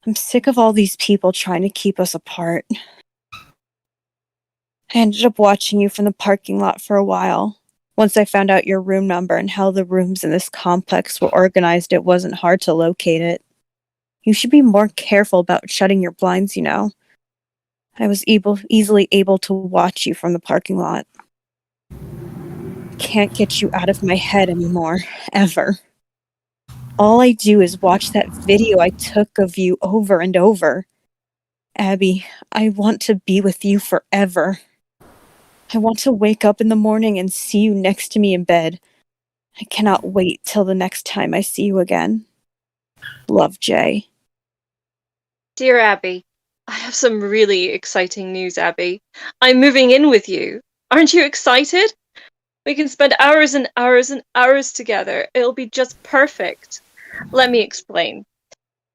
Speaker 3: I'm sick of all these people trying to keep us apart. I ended up watching you from the parking lot for a while. Once I found out your room number and how the rooms in this complex were organized, it wasn't hard to locate it. You should be more careful about shutting your blinds, you know. I was easily able to watch you from the parking lot. Can't get you out of my head anymore, ever. All I do is watch that video I took of you over and over. Abby, I want to be with you forever. I want to wake up in the morning and see you next to me in bed. I cannot wait till the next time I see you again. Love, Jay.
Speaker 1: Dear Abby, I have some really exciting news, Abby. I'm moving in with you. Aren't you excited? We can spend hours and hours and hours together. It'll be just perfect. Let me explain.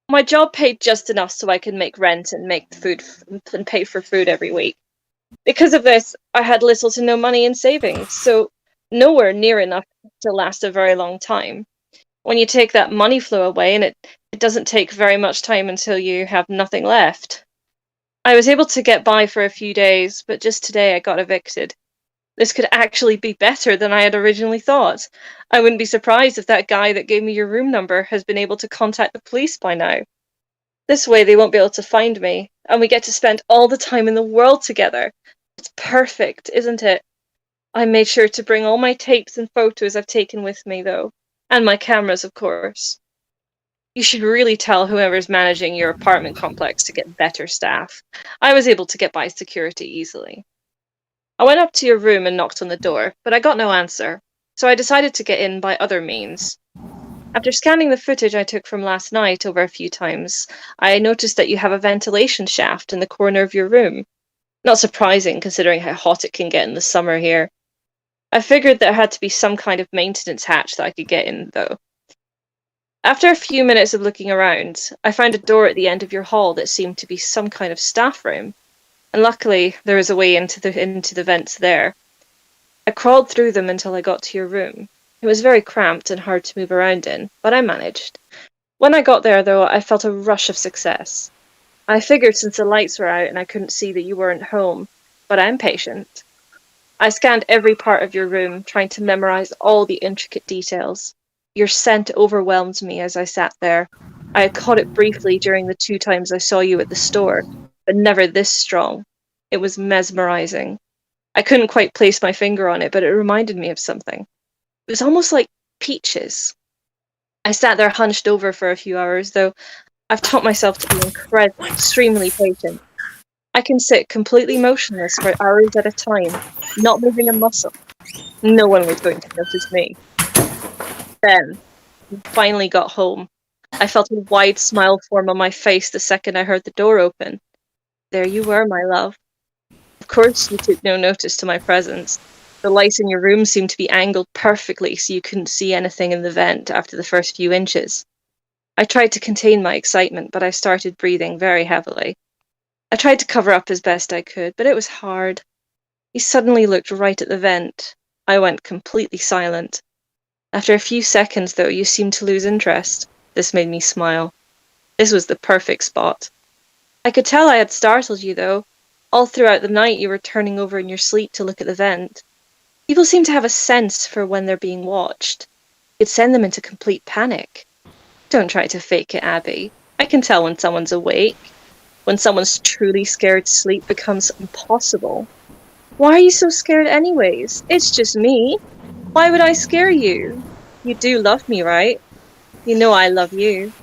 Speaker 1: My job paid just enough so I could make rent and make food and pay for food every week. Because of this, I had little to no money in savings, so nowhere near enough to last a very long time. When you take that money flow away, and it doesn't take very much time until you have nothing left. I was able to get by for a few days, but just today I got evicted. This could actually be better than I had originally thought. I wouldn't be surprised if that guy that gave me your room number has been able to contact the police by now. This way they won't be able to find me, and we get to spend all the time in the world together. It's perfect, isn't it? I made sure to bring all my tapes and photos I've taken with me, though. And my cameras, of course. You should really tell whoever's managing your apartment complex to get better staff. I was able to get by security easily. I went up to your room and knocked on the door, but I got no answer, so I decided to get in by other means. After scanning the footage I took from last night over a few times, I noticed that you have a ventilation shaft in the corner of your room. Not surprising, considering how hot it can get in the summer here. I figured there had to be some kind of maintenance hatch that I could get in, though. After a few minutes of looking around, I found a door at the end of your hall that seemed to be some kind of staff room, and luckily there was a way into the vents there. I crawled through them until I got to your room. It was very cramped and hard to move around in, but I managed. When I got there, though, I felt a rush of success. I figured since the lights were out and I couldn't see that you weren't home, but I'm patient. I scanned every part of your room, trying to memorize all the intricate details. Your scent overwhelmed me as I sat there. I had caught it briefly during the 2 times I saw you at the store, but never this strong. It was mesmerizing. I couldn't quite place my finger on it, but it reminded me of something. It was almost like peaches. I sat there hunched over for a few hours, though I've taught myself to be extremely patient. I can sit completely motionless for hours at a time, not moving a muscle. No one was going to notice me. Then, we finally got home. I felt a wide smile form on my face the second I heard the door open. There you were, my love. Of course, you took no notice to my presence. The lights in your room seemed to be angled perfectly so you couldn't see anything in the vent after the first few inches. I tried to contain my excitement, but I started breathing very heavily. I tried to cover up as best I could, but it was hard. You suddenly looked right at the vent. I went completely silent. After a few seconds, though, you seemed to lose interest. This made me smile. This was the perfect spot. I could tell I had startled you, though. All throughout the night, you were turning over in your sleep to look at the vent. People seem to have a sense for when they're being watched. It send them into complete panic. Don't try to fake it, Abby. I can tell when someone's awake. When someone's truly scared, sleep becomes impossible. Why are you so scared anyways? It's just me. Why would I scare you? You do love me, right? You know I love you.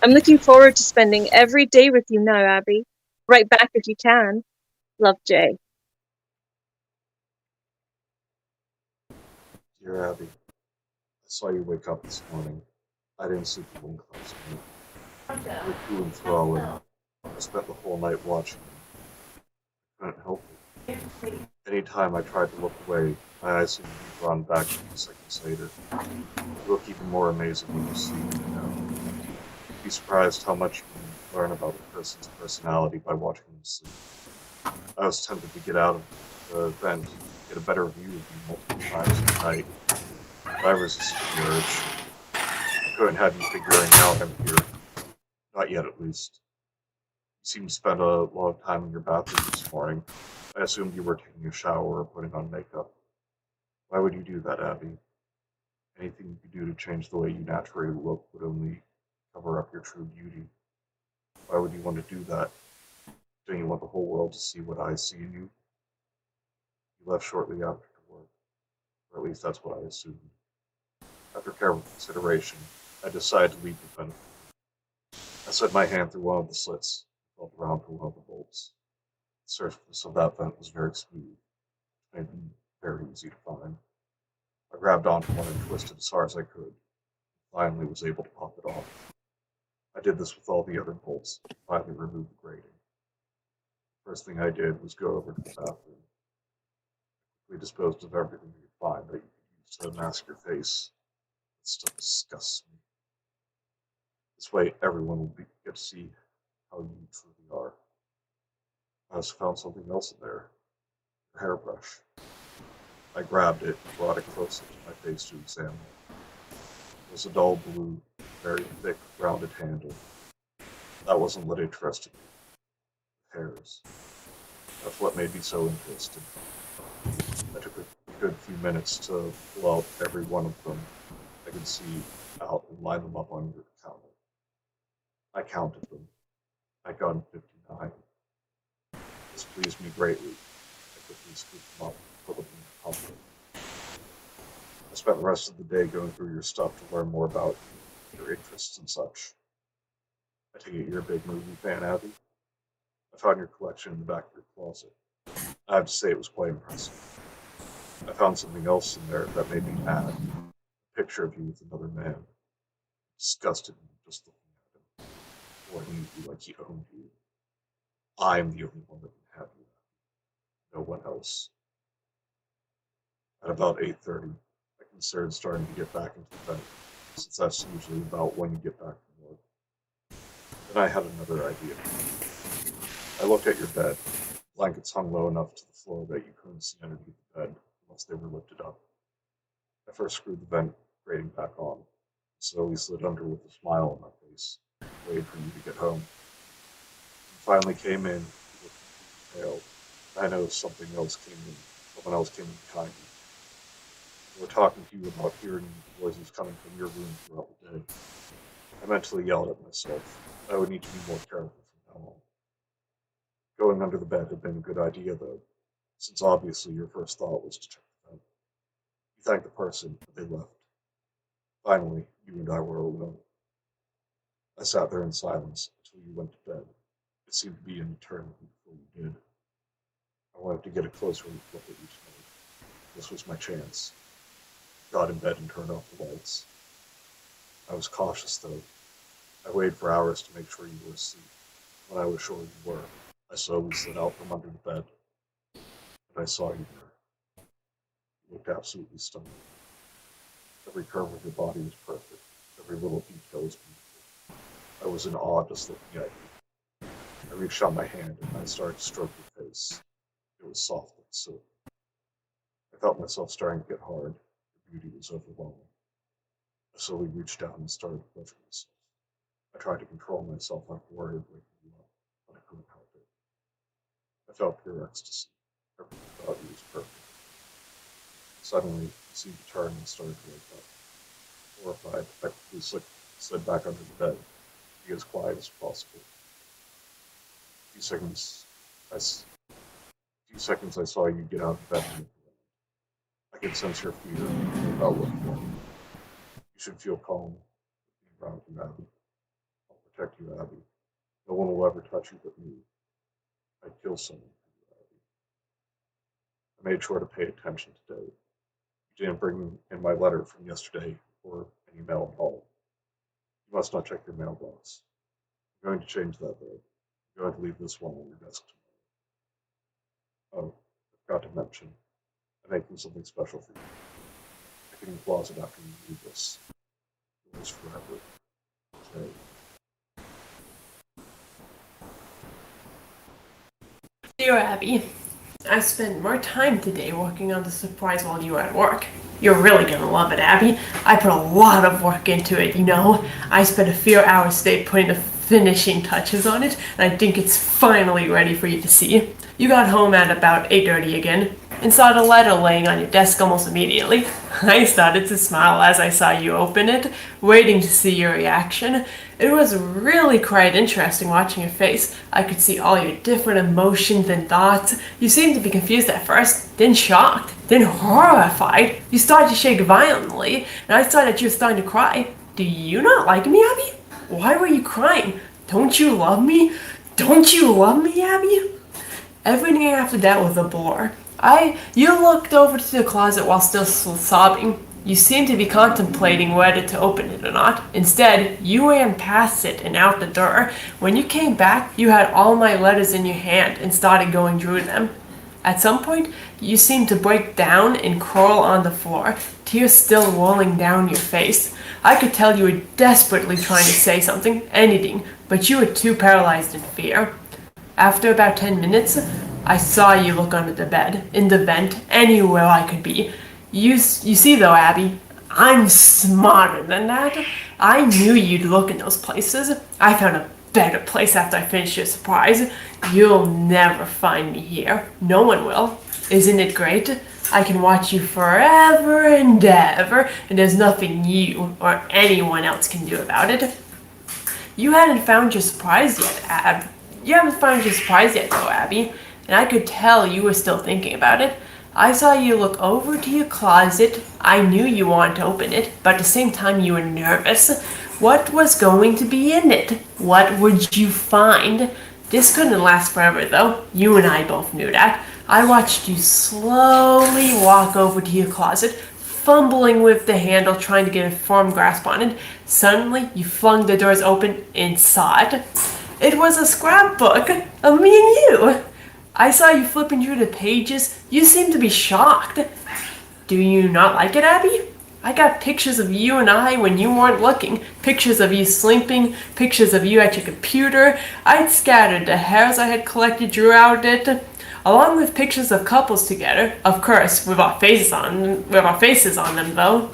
Speaker 1: I'm looking forward to spending every day with you now, Abby. Right back if you can. Love, Jay.
Speaker 2: Dear Abby, I saw you wake up this morning. I didn't sleep a wink last night. Really cool and thrilling. I spent the whole night watching you. I couldn't help it. Anytime I tried to look away, my eyes seemed to be drawn back a few seconds later. You look even more amazing when you see me now. You'd be surprised how much you can learn about a person's personality by watching them sleep. I was tempted to get out of the vent, get a better view of you multiple times in the night, but I resisted the urge. I couldn't have you figuring out I'm here. Not yet, at least. You seemed to spend a lot of time in your bathroom this morning. I assumed you were taking a shower or putting on makeup. Why would you do that, Abby? Anything you could do to change the way you naturally look would only cover up your true beauty. Why would you want to do that? Don't you want the whole world to see what I see in you? You left shortly after work, or at least that's what I assumed. After careful consideration, I decided to leave the vent. I slid my hand through one of the slits, felt around for one of the bolts. The surface of that vent was very smooth, which made them very easy to find. I grabbed onto one and twisted as hard as I could, and finally was able to pop it off. I did this with all the other bolts, and finally removed the grating. First thing I did was go over to the bathroom. We disposed of everything we could find that you could use to mask your face. It still disgusts me. This way, everyone will get to see how you truly are. I also found something else in there, a hairbrush. I grabbed it and brought it closer to my face to examine it. It was a dull blue, very thick, rounded handle. That wasn't what interested me. The hairs. That's what made me so interested. I took a good few minutes to pull out every one of them I could see out and line them up on your counter. I counted them. I got 59. This pleased me greatly. I quickly scooped them up and put them in the pocket. I spent the rest of the day going through your stuff to learn more about you, your interests and such. I take it you're a big movie fan, Abby? I found your collection in the back of your closet. I have to say it was quite impressive. I found something else in there that made me mad. A picture of you with another man. It disgusted me just looking at him. Pointing at you like he owned you. I'm the only one that can have you. No one else. At about 8:30, I considered starting to get back into the bed, since that's usually about when you get back from work. Then I had another idea. I looked at your bed. Blankets hung low enough to the floor that you couldn't see underneath the bed unless they were lifted up. I first screwed the vent grating back on, and slowly slid under with a smile on my face, waited for you to get home. You finally came in, you looked pale, and I noticed someone else came in behind you. They were talking to you about hearing voices coming from your room throughout the day. I mentally yelled at myself. I would need to be more careful from now on. Going under the bed had been a good idea, though, since obviously your first thought was to check the vent. You thanked the person, but they left. Finally, you and I were alone. I sat there in silence until you went to bed. It seemed to be an eternity before you did. I wanted to get a closer look at you tonight. This was my chance. I got in bed and turned off the lights. I was cautious, though. I waited for hours to make sure you were asleep. When I was sure you were, I slowly slid out from under the bed, and I saw you there. You looked absolutely stunning. Every curve of your body was perfect. Every little detail was beautiful. I was in awe just looking at you. I reached out my hand and I started to stroke your face. It was soft like silk. I felt myself starting to get hard. Your beauty was overwhelming. I slowly reached down and started pleasuring myself. I tried to control myself like a worry of waking you up, but I couldn't help it. I felt pure ecstasy. Everything about you was perfect. Suddenly, you seemed to turn and started to wake up. Horrified, I quickly slid back under the bed, to be as quiet as possible. A few seconds, I saw you get out of bed and look around. I could sense your fear about what you wanted. You should feel calm with me around you, Abby. I'll protect you, Abby. No one will ever touch you but me. I'd kill someone for you, Abby. I made sure to pay attention today. You didn't bring in my letter from yesterday or any mail at all. You must not check your mailbox. I'm going to change that though. I'm going to leave this one on your desk tomorrow. Oh, I forgot to mention. I'm making something special for you. Picking the closet after you read this. Yours forever. Okay.
Speaker 4: Dear Abby, I spent more time today working on the surprise while you were at work. You're really gonna love it, Abby. I put a lot of work into it, you know. I spent a few hours today putting the finishing touches on it, and I think it's finally ready for you to see. You got home at about 8:30 again, and saw the letter laying on your desk almost immediately. I started to smile as I saw you open it, waiting to see your reaction. It was really quite interesting watching your face. I could see all your different emotions and thoughts. You seemed to be confused at first, then shocked, then horrified. You started to shake violently, and I saw that you were starting to cry. Do you not like me, Abby? Why were you crying? Don't you love me? Don't you love me, Abby? Everything after that was a blur. You looked over to the closet while still sobbing. You seemed to be contemplating whether to open it or not. Instead, you ran past it and out the door. When you came back, you had all my letters in your hand and started going through them. At some point, you seemed to break down and crawl on the floor, tears still rolling down your face. I could tell you were desperately trying to say something, anything, but you were too paralyzed in fear. After about 10 minutes, I saw you look under the bed, in the vent, anywhere I could be. You see though, Abby, I'm smarter than that. I knew you'd look in those places. I found a better place after I finished your surprise. You'll never find me here. No one will. Isn't it great? I can watch you forever and ever, and there's nothing you or anyone else can do about it. You hadn't found your surprise yet, You haven't found your surprise yet, though, Abby, and I could tell you were still thinking about it. I saw you look over to your closet. I knew you wanted to open it, but at the same time you were nervous. What was going to be in it? What would you find? This couldn't last forever, though. You and I both knew that. I watched you slowly walk over to your closet, fumbling with the handle, trying to get a firm grasp on it. Suddenly, you flung the doors open and saw it. It was a scrapbook of me and you. I saw you flipping through the pages. You seemed to be shocked. Do you not like it, Abby? I got pictures of you and I when you weren't looking. Pictures of you sleeping. Pictures of you at your computer. I'd scattered the hairs I had collected throughout it, along with pictures of couples together. Of course, with our faces on them, though.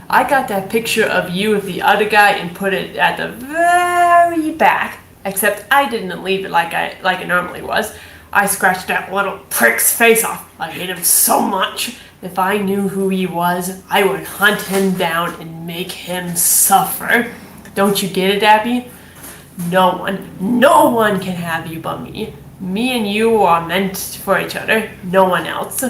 Speaker 4: I got that picture of you with the other guy and put it at the very back. Except I didn't leave it like it normally was. I scratched that little prick's face off. I hate him so much. If I knew who he was, I would hunt him down and make him suffer. Don't you get it, Abby? No one can have you but me. Me and you are meant for each other, no one else.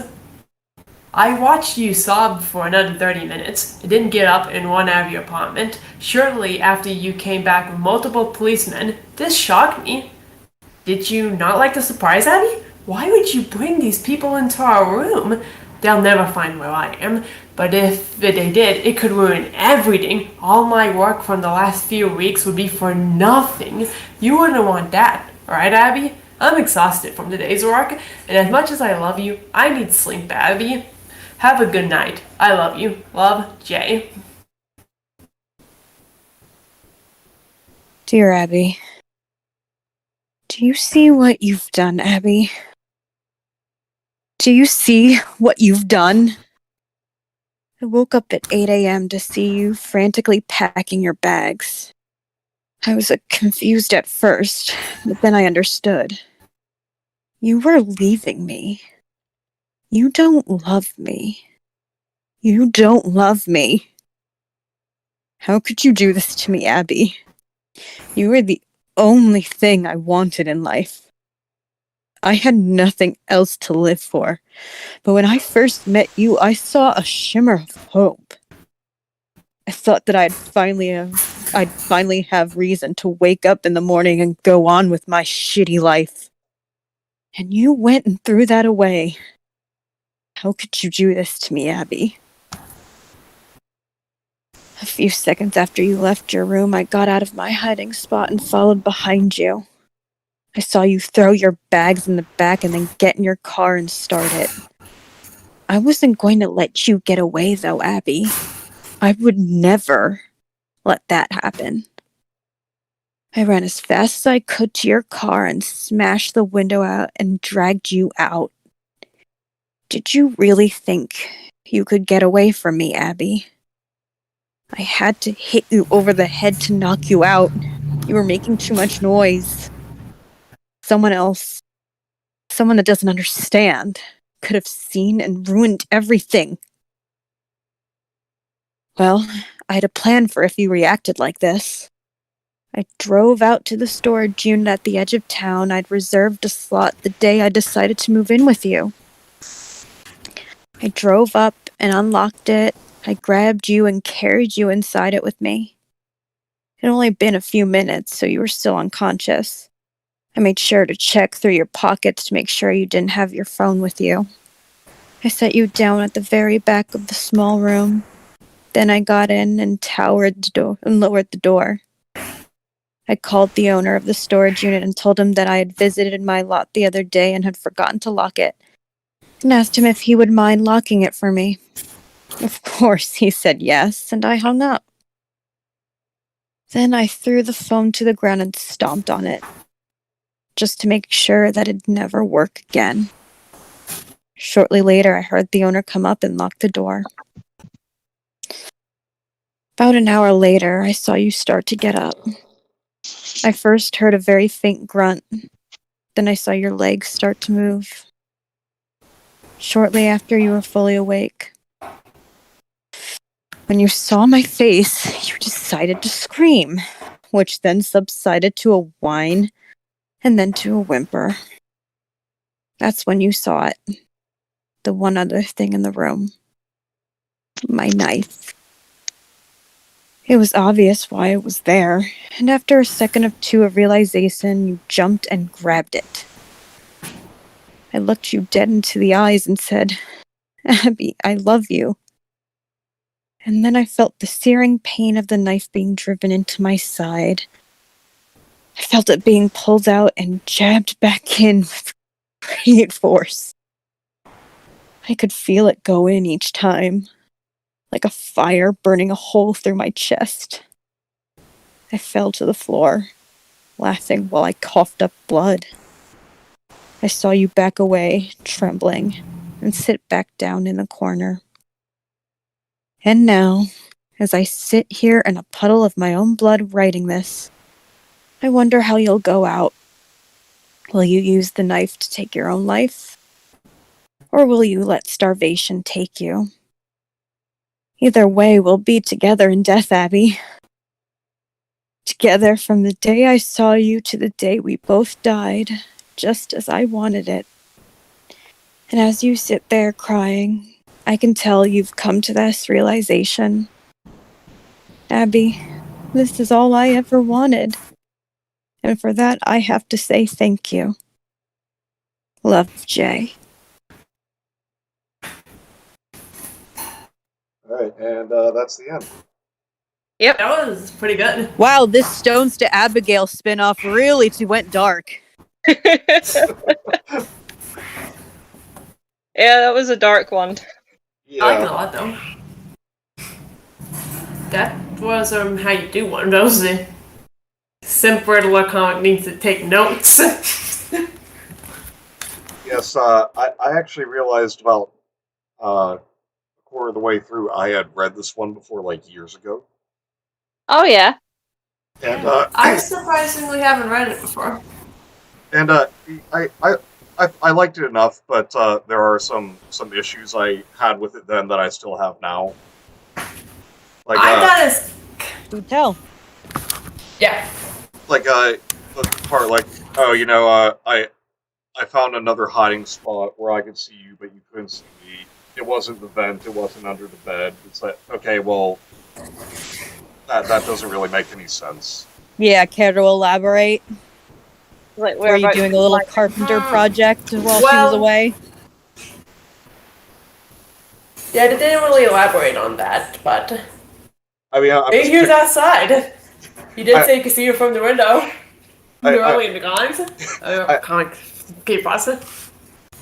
Speaker 4: I watched you sob for another 30 minutes, then get up and run out of your apartment. Shortly after you came back with multiple policemen. This shocked me. Did you not like the surprise, Abby? Why would you bring these people into our room? They'll never find where I am, but if they did, it could ruin everything. All my work from the last few weeks would be for nothing. You wouldn't want that, right, Abby? I'm exhausted from the day's work, and as much as I love you, I need sleep, Abby. Have a good night. I love you. Love, Jay.
Speaker 3: Dear Abby, do you see what you've done, Abby? Do you see what you've done? I woke up at 8 a.m. to see you frantically packing your bags. I was confused at first, but then I understood. You were leaving me. You don't love me. You don't love me. How could you do this to me, Abby? You were the only thing I wanted in life. I had nothing else to live for. But when I first met you, I saw a shimmer of hope. I thought that I'd finally have reason to wake up in the morning and go on with my shitty life. And you went and threw that away. How could you do this to me, Abby? A few seconds after you left your room, I got out of my hiding spot and followed behind you. I saw you throw your bags in the back and then get in your car and start it. I wasn't going to let you get away, though, Abby. I would never let that happen. I ran as fast as I could to your car and smashed the window out and dragged you out. Did you really think you could get away from me, Abby? I had to hit you over the head to knock you out. You were making too much noise. Someone else, someone that doesn't understand, could have seen and ruined everything. Well, I had a plan for if you reacted like this. I drove out to the storage unit at the edge of town. I'd reserved a slot the day I decided to move in with you. I drove up and unlocked it. I grabbed you and carried you inside it with me. It had only been a few minutes, so you were still unconscious. I made sure to check through your pockets to make sure you didn't have your phone with you. I set you down at the very back of the small room. Then I got in and lowered the door. I called the owner of the storage unit and told him that I had visited my lot the other day and had forgotten to lock it, and asked him if he would mind locking it for me. Of course, he said yes, and I hung up. Then I threw the phone to the ground and stomped on it, just to make sure that it'd never work again. Shortly later, I heard the owner come up and lock the door. About an hour later, I saw you start to get up. I first heard a very faint grunt. Then I saw your legs start to move. Shortly after, you were fully awake. When you saw my face, you decided to scream, which then subsided to a whine and then to a whimper. That's when you saw it. The one other thing in the room. My knife. It was obvious why it was there, and after a second or two of realization, you jumped and grabbed it. I looked you dead into the eyes and said, "Abby, I love you." And then I felt the searing pain of the knife being driven into my side. I felt it being pulled out and jabbed back in with great force. I could feel it go in each time, like a fire burning a hole through my chest. I fell to the floor, laughing while I coughed up blood. I saw you back away, trembling, and sit back down in the corner. And now, as I sit here in a puddle of my own blood writing this, I wonder how you'll go out. Will you use the knife to take your own life? Or will you let starvation take you? Either way, we'll be together in death, Abby. Together from the day I saw you to the day we both died, just as I wanted it. And as you sit there crying, I can tell you've come to this realization. Abby, this is all I ever wanted. And for that, I have to say thank you. Love, Jay.
Speaker 2: All right, and that's the end.
Speaker 1: Yep.
Speaker 4: That was pretty good.
Speaker 3: Wow, this Stones to Abigail spinoff really went dark.
Speaker 1: Yeah, that was a dark one.
Speaker 2: Yeah.
Speaker 4: I like it a lot, though. That was how you do one of those. The simple little comic needs to take notes.
Speaker 2: Yes, I actually realized about a quarter of the way through I had read this one before, like years ago.
Speaker 1: Oh yeah.
Speaker 2: And
Speaker 4: I surprisingly haven't read it before.
Speaker 2: and I liked it enough, but there are some issues I had with it then that I still have now. Like
Speaker 4: I thought it's...
Speaker 3: Do tell.
Speaker 4: Yeah.
Speaker 2: like the part like, oh, you know, I found another hiding spot where I could see you, but you couldn't see me. It wasn't the vent. It wasn't under the bed. It's like, okay, well, that doesn't really make any sense.
Speaker 3: Yeah, care to elaborate?
Speaker 1: Like,
Speaker 3: Were you doing a little carpenter project while she was away?
Speaker 4: Yeah, they didn't really elaborate on that, but
Speaker 2: I mean, I'm
Speaker 4: Maybe
Speaker 2: just
Speaker 4: he was outside. He did say he could see you from the window. Early in the comics. Comic. Okay, pasta.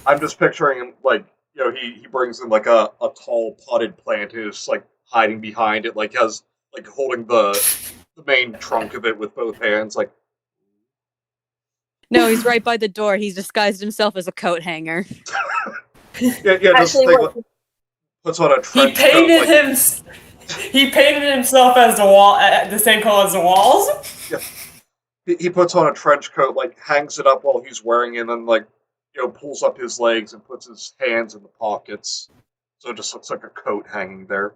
Speaker 2: I'm just picturing him like, he brings in like a tall potted plant and is just like hiding behind it, like has like holding the main trunk of it with both hands, like.
Speaker 3: No, he's right by the door. He's disguised himself as a coat hanger.
Speaker 2: Yeah, just
Speaker 1: Actually,
Speaker 2: like, puts on a
Speaker 4: He
Speaker 2: trench coat.
Speaker 4: He painted himself as the wall, the same color as the walls.
Speaker 2: Yeah, he puts on a trench coat, like hangs it up while he's wearing it, and then like, pulls up his legs and puts his hands in the pockets, so it just looks like a coat hanging there.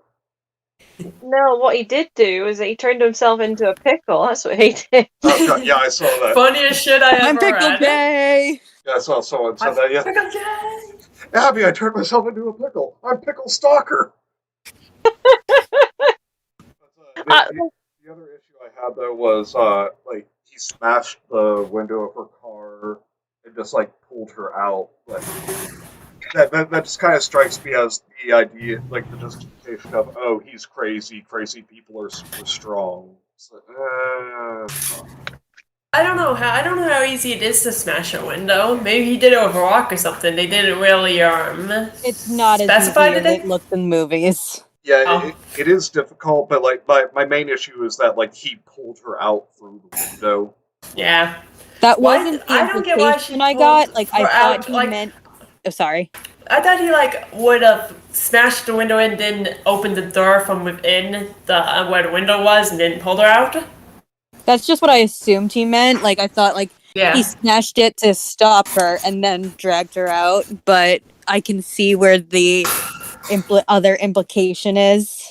Speaker 1: no, what he did do is that he turned himself into a pickle. That's what he did.
Speaker 2: Oh god, yeah, I saw that.
Speaker 4: Funniest shit I ever
Speaker 3: I'm Pickle
Speaker 4: read.
Speaker 3: J!
Speaker 2: Yeah, I saw someone said that. Yeah,
Speaker 4: Pickle J!
Speaker 2: Abby, I turned myself into a pickle. I'm Pickle Stalker. The other issue I had though was like he smashed the window of her car and just like pulled her out. Like that just kind of strikes me as the idea, like the justification of, oh, he's crazy. Crazy people are super strong. So,
Speaker 4: I don't know how easy it is to smash a window. Maybe he did it with a rock or something. They didn't really
Speaker 3: It's not as
Speaker 4: specify,
Speaker 3: easy
Speaker 4: did
Speaker 3: as
Speaker 4: they?
Speaker 3: it looks in movies.
Speaker 2: Yeah,
Speaker 4: Oh.
Speaker 2: it is difficult, but like my main issue is that like he pulled her out through the window.
Speaker 4: Yeah.
Speaker 3: That
Speaker 4: Why-
Speaker 3: wasn't the
Speaker 4: I don't get why she
Speaker 3: implication I
Speaker 4: pulled
Speaker 3: got. Like, I
Speaker 4: her
Speaker 3: thought
Speaker 4: out,
Speaker 3: he
Speaker 4: like-
Speaker 3: meant... Oh, sorry.
Speaker 4: I thought he would have smashed the window and then opened the door from within the where the window was and then pulled her out.
Speaker 3: That's just what I assumed he meant. Like, I thought, like,
Speaker 4: Yeah.
Speaker 3: he smashed it to stop her and then dragged her out. But I can see where the other implication is.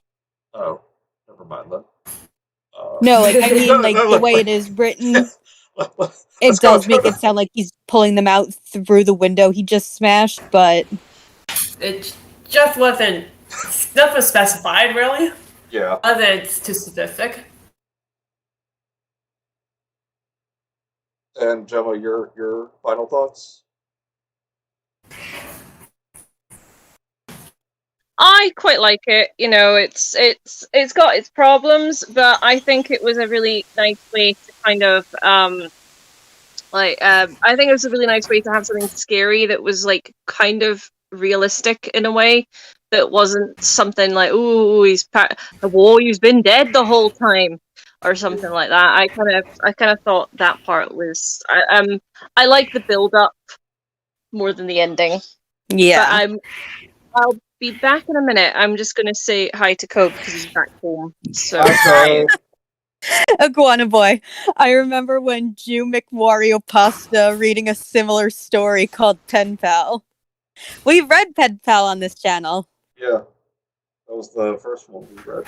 Speaker 2: Oh, never mind then.
Speaker 3: No, like, I mean, like, the way it is written, it does make it sound like he's pulling them out through the window he just smashed, but...
Speaker 4: It just wasn't nothing specified really.
Speaker 2: Yeah.
Speaker 4: Other than it's too specific.
Speaker 2: And Gemma, your final thoughts?
Speaker 1: I quite like it. You know, it's got its problems, but I think it was a really nice way to kind of I think it was a really nice way to have something scary that was like kind of realistic in a way, that wasn't something like, ooh, he's been dead the whole time or something like that. I kind of thought that part was I like the build up more than the ending.
Speaker 3: Yeah.
Speaker 1: But I'll be back in a minute. I'm just gonna say hi to Cope because he's back home. So
Speaker 2: Okay.
Speaker 3: Iguana Boy. I remember when Jew McWario Pasta reading a similar story called Pen Pal. We've read Pen Pal on this channel.
Speaker 2: Yeah. That was the first one we read.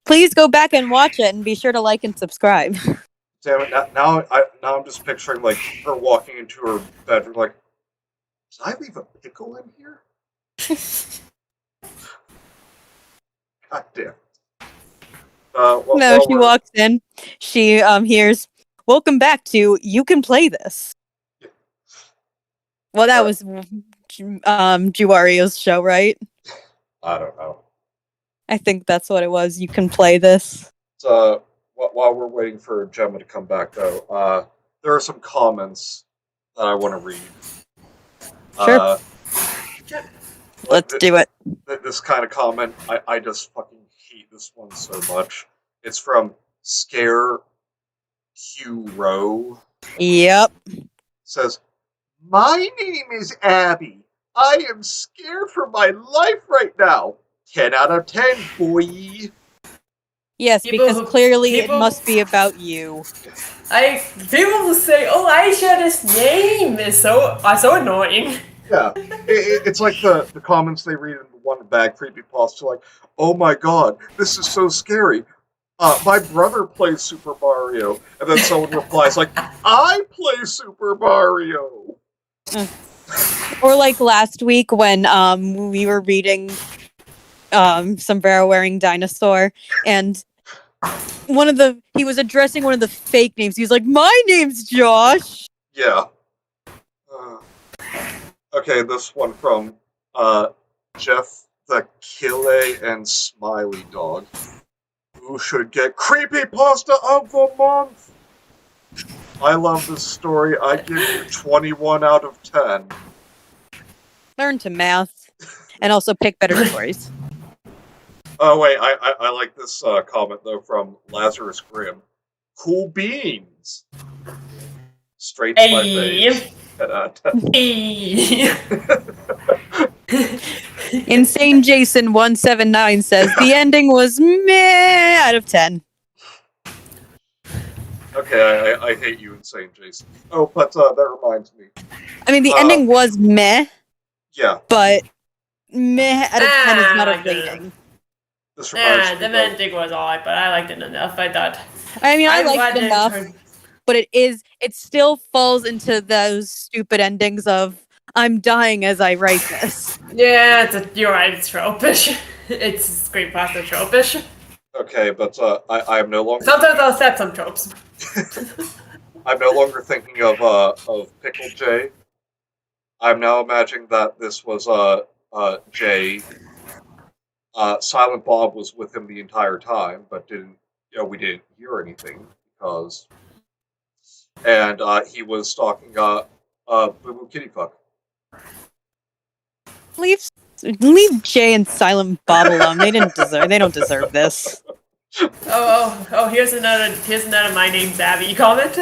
Speaker 3: Please go back and watch it and be sure to like and subscribe.
Speaker 2: Damn it! Now I'm just picturing like her walking into her bedroom, like, did I leave a pickle in here? God damn.
Speaker 3: No, she walks in. She hears, "Welcome back to You Can Play This." Well, that was Juwario's show, right?
Speaker 2: I don't know.
Speaker 3: I think that's what it was. You Can Play This.
Speaker 2: So while we're waiting for Gemma to come back, though, there are some comments that I want to read.
Speaker 3: Sure. Let's do it.
Speaker 2: This kind of comment, I just fucking hate this one so much. It's from Scare Q Row.
Speaker 3: Yep.
Speaker 2: Says, "My name is Abby. I am scared for my life right now. 10 out of 10, boy."
Speaker 3: Yes,
Speaker 4: People
Speaker 3: because
Speaker 4: who-
Speaker 3: clearly
Speaker 4: people-
Speaker 3: it must be about you.
Speaker 4: People will say, "Oh, Aisha, this name is so annoying."
Speaker 2: Yeah, it's like the comments they read in the one bag creepypasta, like, "Oh my god, this is so scary. My brother plays Super Mario," and then someone replies like, "I play Super Mario."
Speaker 3: Or like last week when we were reading Sombrero Wearing Dinosaur, and he was addressing one of the fake names. He was like, "My name's Josh."
Speaker 2: Yeah. Okay, this one from Jeff the Kille and Smiley Dog, Who should get creepypasta of the month? I love this story. I give you 21 out of 10.
Speaker 3: Learn to math. And also pick better stories.
Speaker 2: Oh, wait, I like this comment, though, from Lazarus Grimm. Cool beans! Straight to my face. 10 out of 10.
Speaker 4: Hey.
Speaker 3: Insane Jason 179 says the ending was meh out of 10.
Speaker 2: Okay, I hate you, Insane Jason. Oh, but that reminds me.
Speaker 3: I mean, the ending was meh,
Speaker 2: Yeah.
Speaker 3: but meh out of 10 is not a
Speaker 4: like
Speaker 3: rating.
Speaker 2: This reminds me,
Speaker 4: the
Speaker 2: though.
Speaker 4: ending was alright, but I liked it enough. I thought.
Speaker 3: I mean, I
Speaker 4: I'm glad
Speaker 3: liked it
Speaker 4: they
Speaker 3: enough,
Speaker 4: turned-
Speaker 3: but it still falls into those stupid endings of I'm dying as I write this.
Speaker 4: Yeah, you're right. It's tropish. It's creepypasta tropish.
Speaker 2: Okay, but I am no longer.
Speaker 4: Sometimes I'll set some tropes.
Speaker 2: I'm no longer thinking of Pickle J. I'm now imagining that this was Jay. Silent Bob was with him the entire time, but we didn't hear anything because. And he was stalking Boo Boo Kitty Fuck.
Speaker 3: Leave Jay and Silent Bob alone. They don't deserve this.
Speaker 4: Oh! Here's another my name's Abby comment.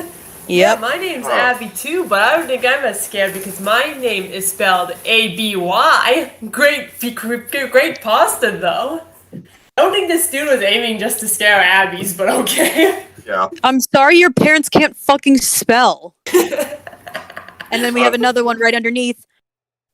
Speaker 4: Yeah,
Speaker 3: Yep.
Speaker 4: my name's Abby too, but I don't think I'm as scared because my name is spelled A-B-Y. Great pasta though. I don't think this dude was aiming just to scare Abby's, but okay.
Speaker 2: Yeah.
Speaker 3: I'm sorry your parents can't fucking spell. And then we have another one right underneath.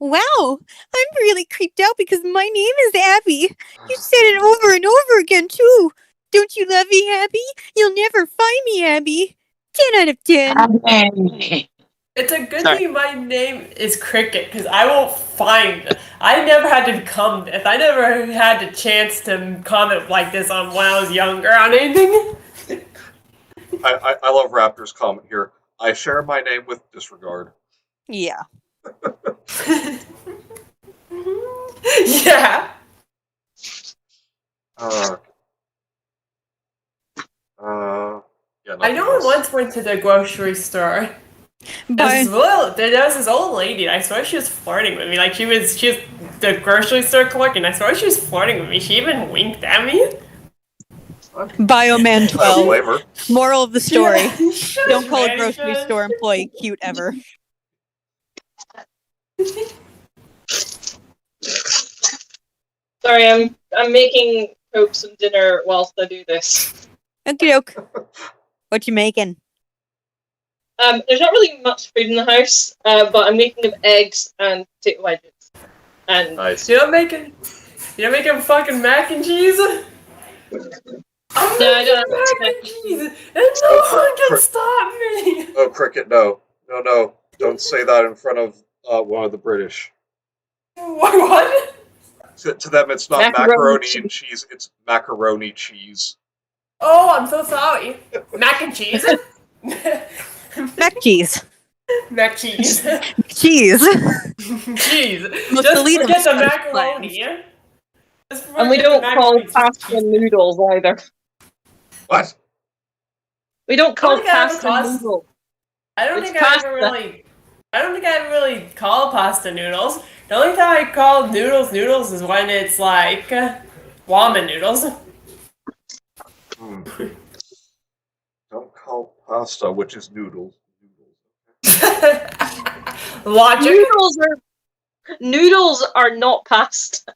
Speaker 3: Wow, I'm really creeped out because my name is Abby. You said it over and over again, too. Don't you love me, Abby? You'll never find me, Abby. 10 out of 10.
Speaker 4: It's a good thing my name is Cricket, because I won't find it. I never had to comment. If I never had the chance to comment like this on when I was younger on anything.
Speaker 2: I love Raptor's comment here. I share my name with disregard.
Speaker 3: Yeah.
Speaker 4: Yeah.
Speaker 2: Yeah.
Speaker 4: I know I once went to the grocery store.
Speaker 3: But
Speaker 4: There was this old lady, and I swear she was flirting with me. Like, she was the grocery store clerk, and I swear she was flirting with me. She even winked at me.
Speaker 3: Bioman
Speaker 2: I
Speaker 3: 12.
Speaker 2: blame her.
Speaker 3: Moral of the story.
Speaker 4: Yeah.
Speaker 3: Don't call a grocery store employee cute ever.
Speaker 1: Sorry, I'm making Hope some dinner whilst I do this.
Speaker 3: Okie doke. What you making?
Speaker 1: There's not really much food in the house, but I'm making them eggs and potato wedges. And
Speaker 2: Nice.
Speaker 4: You're making fucking mac and cheese? I'm
Speaker 1: No, I
Speaker 4: making
Speaker 1: don't
Speaker 4: mac
Speaker 1: have
Speaker 4: and cheese, and no one can stop me!
Speaker 2: Oh, Cricket, no. No. Don't say that in front of one of the British.
Speaker 4: What?
Speaker 2: To them, it's not macaroni and cheese, it's macaroni cheese.
Speaker 4: Oh, I'm so sorry. Mac and cheese?
Speaker 3: Mac cheese.
Speaker 4: Mac cheese.
Speaker 3: Cheese.
Speaker 4: Cheese.
Speaker 3: Most
Speaker 4: Just
Speaker 3: elite of
Speaker 4: forget the
Speaker 3: Scottish
Speaker 4: macaroni.
Speaker 1: and we don't call pasta noodles either.
Speaker 2: What?
Speaker 1: We don't call
Speaker 4: think I ever
Speaker 1: pasta
Speaker 4: caused-
Speaker 1: noodles.
Speaker 4: I don't
Speaker 1: It's
Speaker 4: think I ever really call pasta noodles. The only time I call noodles is when it's like ramen noodles.
Speaker 2: Don't call pasta, which is noodles.
Speaker 4: Logic.
Speaker 1: Noodles are not pasta.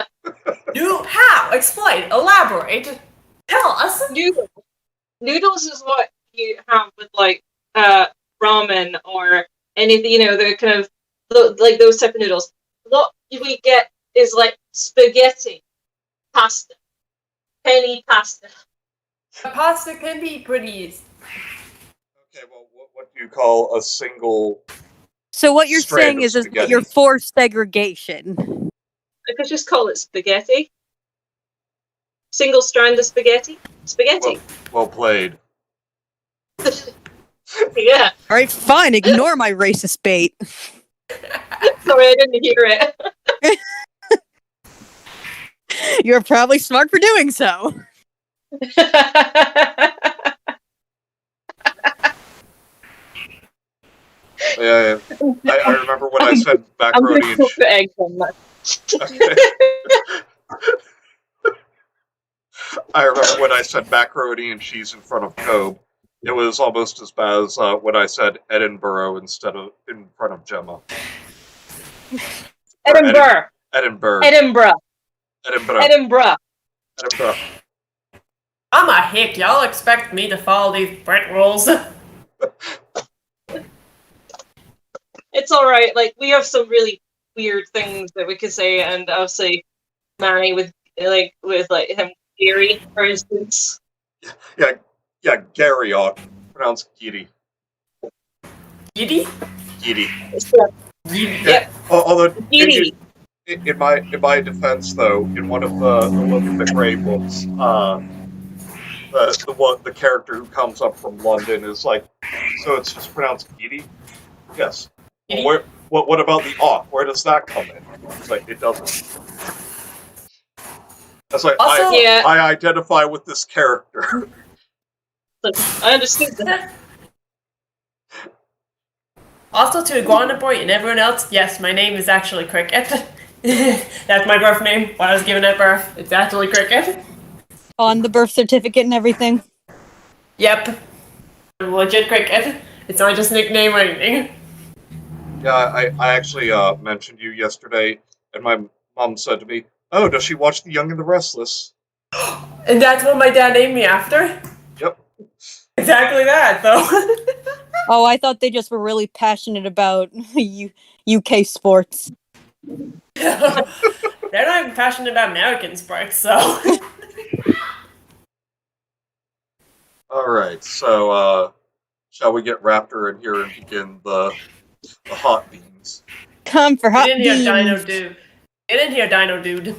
Speaker 4: How? Explain. Elaborate. Tell us.
Speaker 1: Noodles is what you have with like ramen or anything, the kind of like those type of noodles. What we get is like spaghetti, pasta, penny pasta.
Speaker 4: Pasta can be pretty easy.
Speaker 2: Okay, well, what do you call a single...
Speaker 3: So what you're
Speaker 2: strand
Speaker 3: saying
Speaker 2: of
Speaker 3: is that
Speaker 2: spaghetti?
Speaker 3: you're for segregation.
Speaker 1: I could just call it spaghetti. Single strand of spaghetti. Spaghetti.
Speaker 2: Well played.
Speaker 1: Yeah.
Speaker 3: Alright, fine, ignore my racist bait.
Speaker 1: Sorry, I didn't hear it.
Speaker 3: You're probably smart for doing so.
Speaker 2: Yeah, I remember when I said
Speaker 1: I'm going
Speaker 2: macaroni
Speaker 1: to
Speaker 2: and
Speaker 1: put the eggs on that.
Speaker 2: Okay. I remember when I said macaroni and cheese in front of Cobe. It was almost as bad as when I said Edinburgh instead of in front of Gemma. Or
Speaker 1: Edinburgh.
Speaker 2: Edinburgh.
Speaker 1: Edinburgh.
Speaker 2: Edinburgh.
Speaker 1: Edinburgh.
Speaker 2: Edinburgh.
Speaker 4: I'm a hick. Y'all expect me to follow these Brent rules?
Speaker 1: It's all right. Like we have some really weird things that we could say, and obviously Manny with him Gary, for instance.
Speaker 2: Yeah, Gary, pronounced Giddy.
Speaker 4: Giddy?
Speaker 2: Giddy.
Speaker 4: Giddy.
Speaker 1: Yep.
Speaker 2: Although
Speaker 1: Giddy.
Speaker 2: in my defense, though, in one of the Logan McRae books, the character who comes up from London is like, so it's just pronounced Giddy? Yes.
Speaker 4: Giddy?
Speaker 2: Well, what about the awk? Where does that come in? It's like, it doesn't. That's like,
Speaker 4: Also,
Speaker 2: I identify with this character.
Speaker 1: I understood that.
Speaker 4: Also, to Iguana Boy and everyone else, yes, my name is actually Cricket. That's my birth name when I was given at birth. It's actually Cricket.
Speaker 3: On the birth certificate and everything.
Speaker 4: Yep. I'm legit Cricket. It's not just a nickname or anything.
Speaker 2: Yeah, I actually mentioned you yesterday, and my mom said to me, "Oh, does she watch The Young and the Restless?"
Speaker 4: And that's what my dad named me after?
Speaker 2: Yep.
Speaker 4: Exactly that, though.
Speaker 3: Oh, I thought they just were really passionate about UK sports.
Speaker 4: They're not even passionate about American sports, so.
Speaker 2: Alright, so, shall we get Raptor in here and begin the hot beans?
Speaker 3: Come for hot
Speaker 4: Get in here,
Speaker 3: beans.
Speaker 4: Dino Dude. Get in here, Dino Dude.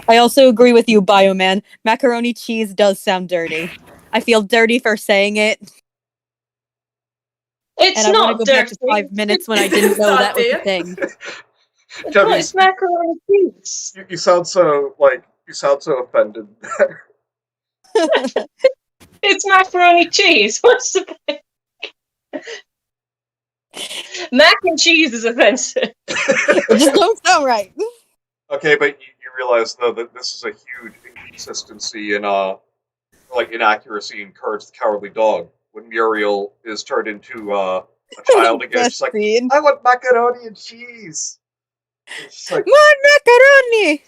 Speaker 3: I also agree with you, Bioman. Macaroni cheese does sound dirty. I feel dirty for saying it.
Speaker 1: It's
Speaker 3: And I want
Speaker 1: not
Speaker 3: to go back
Speaker 1: dirty.
Speaker 3: to 5 minutes when I didn't know that was a thing.
Speaker 2: Debbie,
Speaker 1: It's macaroni cheese.
Speaker 2: you sound so, offended.
Speaker 1: It's macaroni cheese. What's the mac and cheese is offensive.
Speaker 3: It just don't sound right.
Speaker 2: Okay, but you realize, though, that this is a huge inconsistency in, inaccuracy in Courage the Cowardly Dog. When Muriel is turned into, a child again, she's like,
Speaker 3: Breastfeed.
Speaker 2: I want macaroni and cheese! And she's like,
Speaker 3: More macaroni!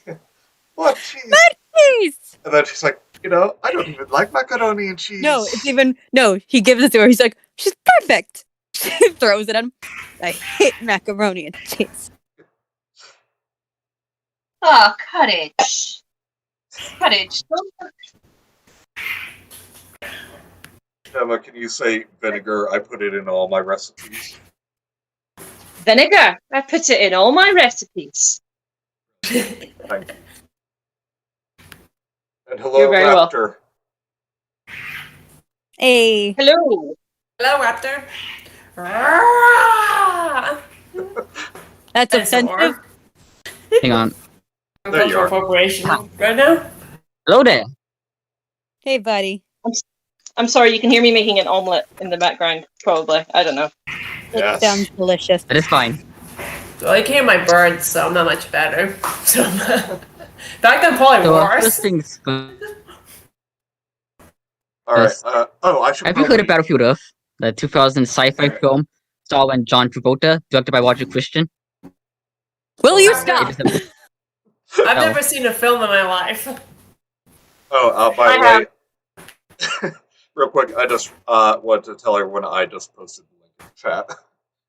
Speaker 2: what cheese?
Speaker 3: Cheese!
Speaker 2: And then she's like, I don't even like macaroni and cheese.
Speaker 3: No, he gives it to her. He's like, she's perfect. She throws it at him. I hate macaroni and cheese.
Speaker 1: Oh, cottage. Cottage.
Speaker 2: Emma, can you say vinegar? I put it in all my recipes.
Speaker 1: Vinegar. I put it in all my recipes.
Speaker 2: Thank you. And hello,
Speaker 1: You're very
Speaker 2: Raptor.
Speaker 3: Hey.
Speaker 1: Hello.
Speaker 4: Hello, Raptor.
Speaker 3: That's offensive.
Speaker 5: Hang on.
Speaker 2: There you are.
Speaker 4: Corporation right now.
Speaker 5: Hello there.
Speaker 3: Hey, buddy.
Speaker 1: I'm sorry, you can hear me making an omelette in the background, probably. I don't know.
Speaker 3: It
Speaker 2: Yes.
Speaker 3: sounds delicious.
Speaker 5: That is fine.
Speaker 4: Well, I can't hear my birds, so I'm not much better. So, in fact, I'm probably
Speaker 5: So,
Speaker 4: worse.
Speaker 5: first things
Speaker 2: Alright,
Speaker 5: Yes.
Speaker 2: I should
Speaker 5: have you heard of Battlefield Earth? The 2000 sci-fi film starring John Travolta, directed by Roger Christian?
Speaker 3: Will you
Speaker 2: Yeah.
Speaker 3: stop?
Speaker 5: It is a-
Speaker 4: I've
Speaker 5: No.
Speaker 4: never seen a film in my life.
Speaker 2: by the
Speaker 1: I
Speaker 2: way, real quick, I just wanted to tell everyone I just posted the link in the chat.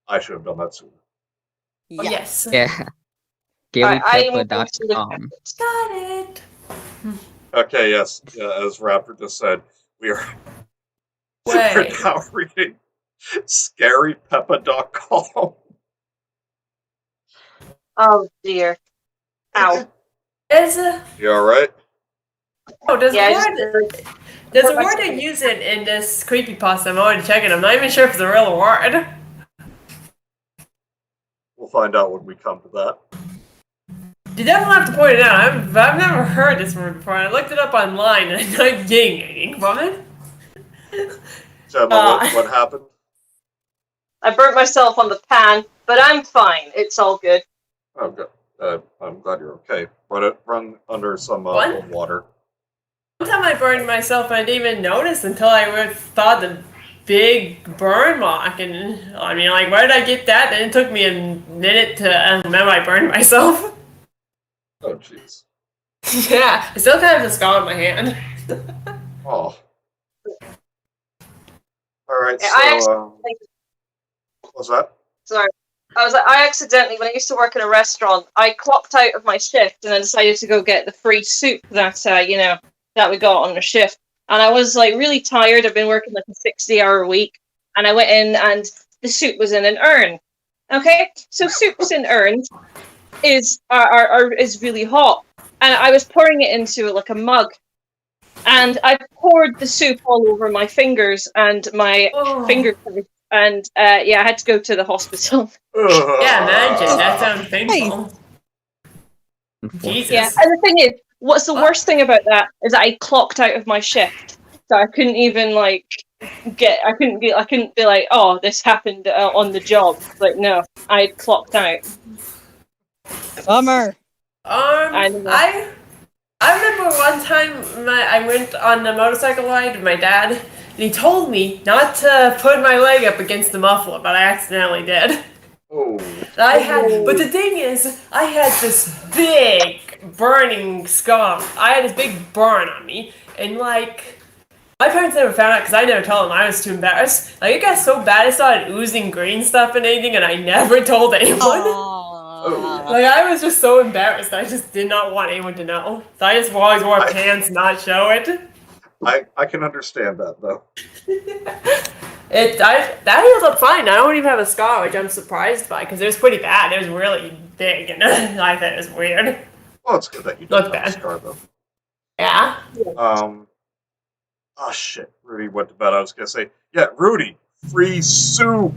Speaker 2: I should have done that sooner.
Speaker 4: Oh, yes.
Speaker 5: Yeah.
Speaker 1: I am
Speaker 5: GaryPepper.com.
Speaker 4: Got it.
Speaker 2: Okay, yes, as Raptor just said, we're
Speaker 4: Wait.
Speaker 2: now reading scarypeppa.com.
Speaker 1: Oh, dear. Ow.
Speaker 4: Is
Speaker 2: You alright?
Speaker 4: does
Speaker 1: Yeah,
Speaker 4: the word they use it in this creepypasta? I'm already checking. I'm not even sure if it's a real word.
Speaker 2: We'll find out when we come to that.
Speaker 4: You definitely have to point it out. I've never heard this word before. I looked it up online and I'm not getting anything from it.
Speaker 2: Gemma, what happened?
Speaker 1: I burnt myself on the pan, but I'm fine. It's all good.
Speaker 2: Oh, good. I'm glad you're okay. Run under some
Speaker 4: What?
Speaker 2: cold water.
Speaker 4: One time I burned myself and I didn't even notice until I thought the big burn mark. And I mean, like, where did I get that? And it took me a minute to remember I burned myself.
Speaker 2: Oh, jeez.
Speaker 4: Yeah, I still kind of have a scar on my hand.
Speaker 2: Oh. All right.
Speaker 1: Yeah,
Speaker 2: So, what's that?
Speaker 1: Sorry. I accidentally, when I used to work in a restaurant, I clocked out of my shift and I decided to go get the free soup that, that we got on the shift. And I was, like, really tired. I've been working, like, a 60-hour week. And I went in and the soup was in an urn. Okay? So soups in urns is really hot. And I was pouring it into, like, a mug. And I poured the soup all over my fingers and my fingertips. And I had to go to the hospital.
Speaker 4: Yeah, imagine. That sounds painful. Jesus.
Speaker 1: Yeah, and the thing is, what's the worst thing about that is that I clocked out of my shift, so I couldn't even I couldn't be like, oh, this happened on the job. Like, no, I clocked out.
Speaker 3: Bummer.
Speaker 1: I
Speaker 4: remember one time I went on a motorcycle ride with my dad, and he told me not to put my leg up against the muffler, but I accidentally did.
Speaker 2: Oh.
Speaker 4: But the thing is, I had this big burning scar. I had this big burn on me, and my parents never found out because I never told them. I was too embarrassed. Like, it got so bad, I started oozing green stuff and anything, and I never told anyone. Like, I was just so embarrassed. I just did not want anyone to know. So I just always wore pants, not show it.
Speaker 2: I can understand that, though.
Speaker 4: That healed up fine. I don't even have a scar, which I'm surprised by, because it was pretty bad. It was really big, and I thought it was weird.
Speaker 2: Well, it's good that you don't have a scar, though.
Speaker 4: Yeah.
Speaker 2: Oh, shit. Rudy went to bed. I was going to say, yeah, Rudy, free soup.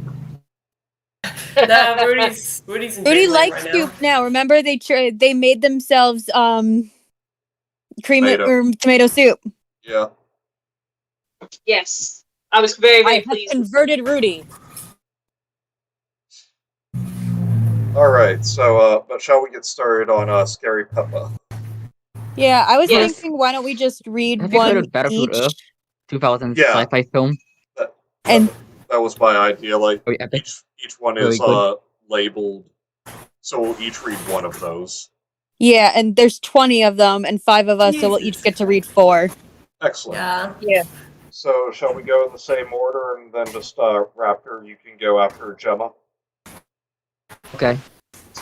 Speaker 4: No, Rudy's in
Speaker 3: Rudy
Speaker 4: jail
Speaker 3: likes
Speaker 4: right
Speaker 3: soup now. Remember, they made themselves tomato soup.
Speaker 2: Yeah.
Speaker 1: Yes, I was very, very
Speaker 3: I have
Speaker 1: pleased.
Speaker 3: converted Rudy.
Speaker 2: All right. So, but shall we get started on Scary Peppa?
Speaker 3: Yeah, I was
Speaker 1: Yes.
Speaker 3: thinking, why don't we just read
Speaker 5: Have you heard
Speaker 3: one
Speaker 5: of Battlefield
Speaker 3: each?
Speaker 5: Earth? 2000
Speaker 2: Yeah.
Speaker 5: sci-fi film.
Speaker 3: And
Speaker 2: That was my idea. Like,
Speaker 5: Very epic.
Speaker 2: each one
Speaker 5: Very
Speaker 2: is
Speaker 5: good.
Speaker 2: labeled, so we'll each read one of those.
Speaker 3: yeah, and there's 20 of them, and 5 of us, so we'll each get to read 4.
Speaker 2: Excellent.
Speaker 4: Yeah.
Speaker 2: So, shall we go in the same order, and then just Raptor, you can go after Gemma?
Speaker 5: Okay.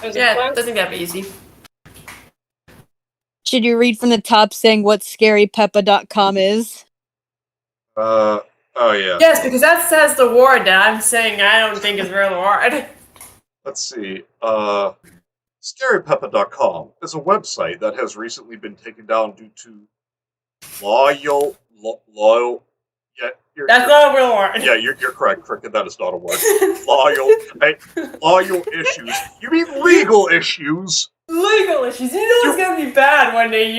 Speaker 4: Yeah, I think that'd be easy.
Speaker 3: Should you read from the top saying what scarypeppa.com is?
Speaker 2: Oh yeah.
Speaker 4: Yes, because that says the word that I'm saying I don't think is real word.
Speaker 2: Let's see. ScaryPeppa.com is a website that has recently been taken down due to loyal. Yeah,
Speaker 4: That's not a real word.
Speaker 2: Yeah, you're correct, Cricket. That is not a word. Loyal issues. You mean legal issues?
Speaker 4: Legal issues. You know it's gonna be bad when they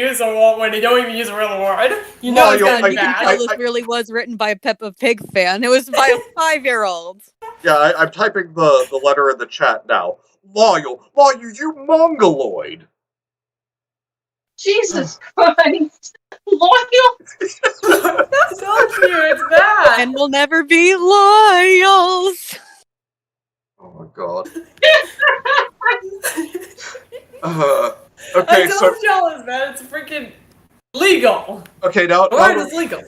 Speaker 4: don't even use a real word. You know it's gonna be
Speaker 3: You can
Speaker 4: bad.
Speaker 3: tell this really was written by a Peppa Pig fan. It was by a 5-year-old.
Speaker 2: Yeah, I'm typing the letter in the chat now. Loyal, you mongoloid.
Speaker 1: Jesus Christ, loyal.
Speaker 4: Don't you? It's bad.
Speaker 3: And we'll never be loyals.
Speaker 2: Oh my god. Okay,
Speaker 4: I
Speaker 2: so
Speaker 4: told y'all it's bad. It's freaking legal.
Speaker 2: okay now
Speaker 4: Word is legal.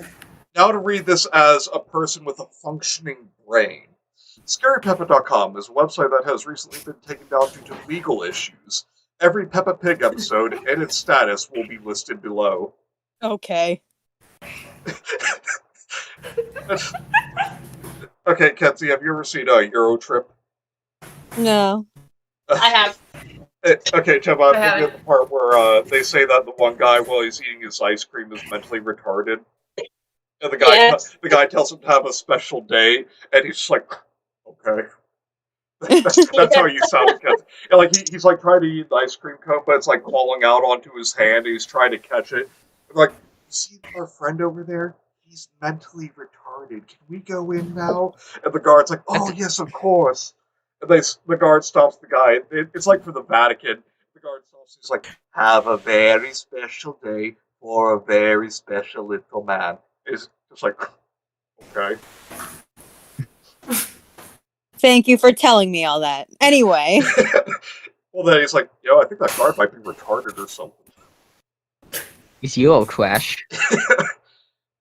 Speaker 2: Now to read this as a person with a functioning brain. ScaryPeppa.com is a website that has recently been taken down due to legal issues. Every Peppa Pig episode and its status will be listed below.
Speaker 3: Okay.
Speaker 2: Okay, Kenzie, have you ever seen a Euro Trip?
Speaker 3: No.
Speaker 1: I have.
Speaker 2: Okay, Gemma, I'm thinking of the part where they say that the one guy, while he's eating his ice cream, is mentally retarded. And the guy tells him to have a special day, and he's just like, okay. That's how you sound. And like he's like trying to eat the ice cream cone, but it's like crawling out onto his hand. And he's trying to catch it. And like, you see our friend over there? He's mentally retarded. Can we go in now? And the guard's like, oh yes, of course. And the guard stops the guy. It's like for the Vatican. The guard stops. He's like, have a very special day for a very special little man. It's just like, okay.
Speaker 3: Thank you for telling me all that. Anyway.
Speaker 2: Well, then he's like, yo, I think that guard might be retarded or something.
Speaker 5: It's Euro trash.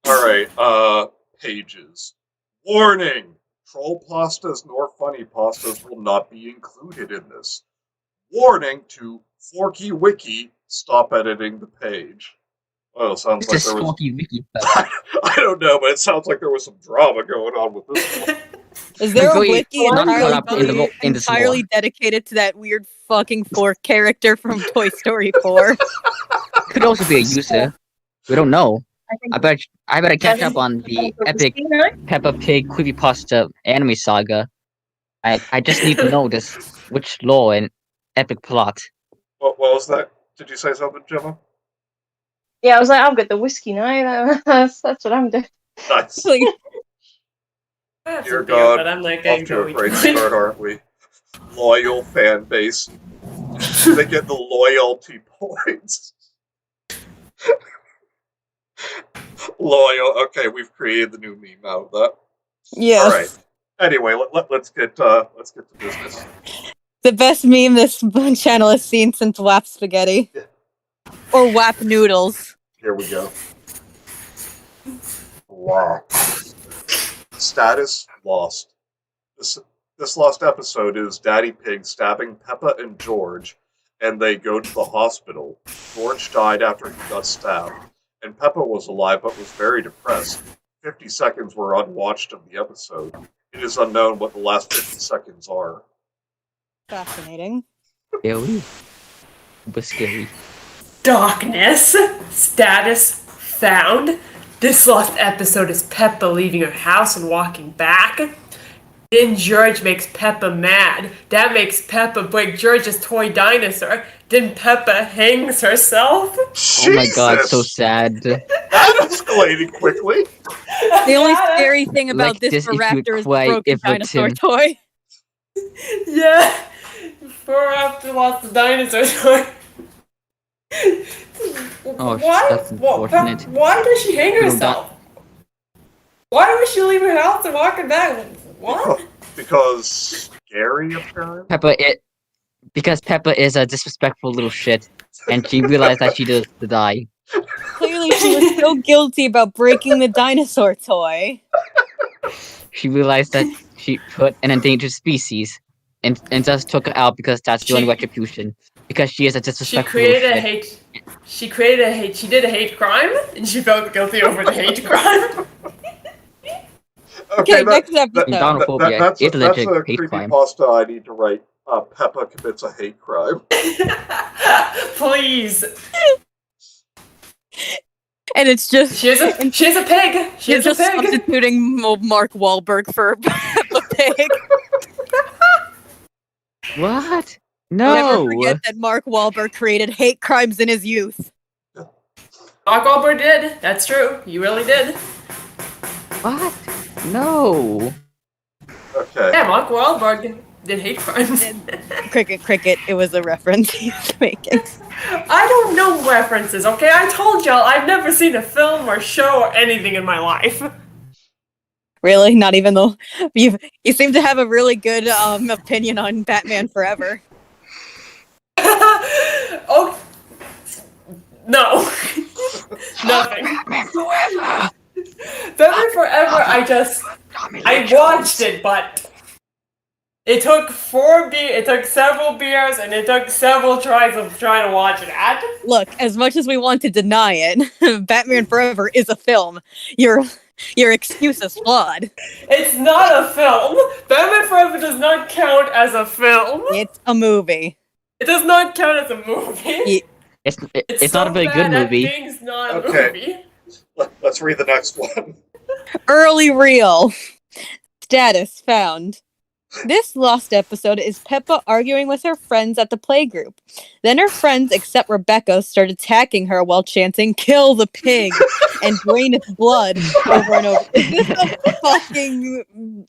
Speaker 2: Alright, pages. Warning! Troll pastas nor funny pastas will not be included in this. Warning to Forky Wiki, stop editing the page. Oh, sounds
Speaker 5: It's
Speaker 2: like
Speaker 5: just
Speaker 2: there was...
Speaker 5: Smoky Wiki.
Speaker 2: I don't know, but it sounds like there was some drama going on with this one.
Speaker 3: Is there a
Speaker 5: Completely
Speaker 3: wiki
Speaker 5: not caught
Speaker 3: entirely,
Speaker 5: up in this
Speaker 3: entirely
Speaker 5: lore.
Speaker 3: dedicated to that weird fucking fork character from Toy Story 4?
Speaker 5: Could also be a user. We don't know.
Speaker 1: I think
Speaker 5: I better catch up on the epic Peppa Pig creepypasta anime saga. I just need to know which lore and epic plot.
Speaker 2: What was that? Did you say something, Gemma?
Speaker 1: Yeah, I was like, I've got the whiskey now. That's what I'm doing.
Speaker 2: Nice.
Speaker 3: Like,
Speaker 4: I have
Speaker 2: Dear
Speaker 4: some beer,
Speaker 2: God,
Speaker 4: but I'm not
Speaker 2: off
Speaker 4: going
Speaker 2: to a
Speaker 4: to
Speaker 2: great
Speaker 4: eat.
Speaker 2: start, aren't we? Loyal fan base. They get the loyalty points. Loyal. Okay, we've created the new meme out of that.
Speaker 3: yes.
Speaker 2: All right. Anyway, let's get to business.
Speaker 3: The best meme this channel has seen since WAP Spaghetti.
Speaker 2: Yeah.
Speaker 3: Or WAP Noodles.
Speaker 2: Here we go. Wow. Status lost. This lost episode is Daddy Pig stabbing Peppa and George, and they go to the hospital. George died after he got stabbed, and Peppa was alive but was very depressed. 50 seconds were unwatched of the episode. It is unknown what the last 50 seconds are.
Speaker 3: Fascinating.
Speaker 5: Scary. Super scary.
Speaker 4: Darkness. Status found. This lost episode is Peppa leaving her house and walking back. Then George makes Peppa mad. That makes Peppa break George's toy dinosaur. Then Peppa hangs herself.
Speaker 5: Oh my god, so
Speaker 2: Jesus!
Speaker 5: sad.
Speaker 2: That escalated quickly.
Speaker 3: The only scary thing about
Speaker 5: Like
Speaker 3: this
Speaker 5: this
Speaker 3: for
Speaker 5: if you
Speaker 3: Raptor is the
Speaker 5: quite
Speaker 3: broken
Speaker 5: if
Speaker 3: dinosaur
Speaker 5: Tim-
Speaker 3: toy.
Speaker 4: Yeah. Before after lost the dinosaur toy.
Speaker 5: Oh,
Speaker 4: Why?
Speaker 5: that's unfortunate.
Speaker 4: Why does she hang
Speaker 5: don't
Speaker 4: herself? Why would she leave her house and walk back? What?
Speaker 2: Because scary, apparently.
Speaker 5: Because Peppa is a disrespectful little shit, and she realized that she deserves to die.
Speaker 3: Clearly, she was so guilty about breaking the dinosaur toy.
Speaker 5: She realized that she put an endangered species, and just took her out because that's the only retribution. Because she is a
Speaker 4: She
Speaker 5: disrespectful little
Speaker 4: created a
Speaker 5: shit.
Speaker 4: hate. She created a hate. She did a hate crime, and she felt guilty over the hate crime.
Speaker 3: Okay, next episode.
Speaker 5: Xenophobia
Speaker 2: that's
Speaker 5: is a legit
Speaker 2: a
Speaker 5: hate crime.
Speaker 2: creepypasta I need to write. Peppa commits a hate crime.
Speaker 4: Please.
Speaker 3: And it's just
Speaker 4: She's a pig. She's
Speaker 3: you're
Speaker 4: a
Speaker 3: just
Speaker 4: pig.
Speaker 3: substituting Mark Wahlberg for Peppa Pig.
Speaker 5: What?
Speaker 3: Never
Speaker 5: No!
Speaker 3: forget that Mark Wahlberg created hate crimes in his youth.
Speaker 4: Mark Wahlberg did. That's true. You really did.
Speaker 5: What? No!
Speaker 2: Okay.
Speaker 4: Yeah, Mark Wahlberg did hate crimes.
Speaker 3: Cricket, it was a reference he's making.
Speaker 4: I don't know references, okay? I told y'all I've never seen a film or show or anything in my life.
Speaker 3: Really? Not even though you seem to have a really good opinion on Batman Forever.
Speaker 4: Oh, no. Nothing. Batman Forever, I watched it, but it took it took several beers, and it took several tries of trying to watch it.
Speaker 3: Look, as much as we want to deny it, Batman Forever is a film. Your excuse is flawed.
Speaker 4: It's not a film. Batman Forever does not count as a film.
Speaker 3: It's a movie.
Speaker 4: It does not count as a movie.
Speaker 5: It's not a very good movie.
Speaker 4: Thing's not a
Speaker 2: Okay.
Speaker 4: movie.
Speaker 2: Let's read the next one.
Speaker 3: Early reel. Status found. This lost episode is Peppa arguing with her friends at the playgroup. Then her friends, except Rebecca, start attacking her while chanting, "Kill the pig," and drain its blood over and over. Is this a fucking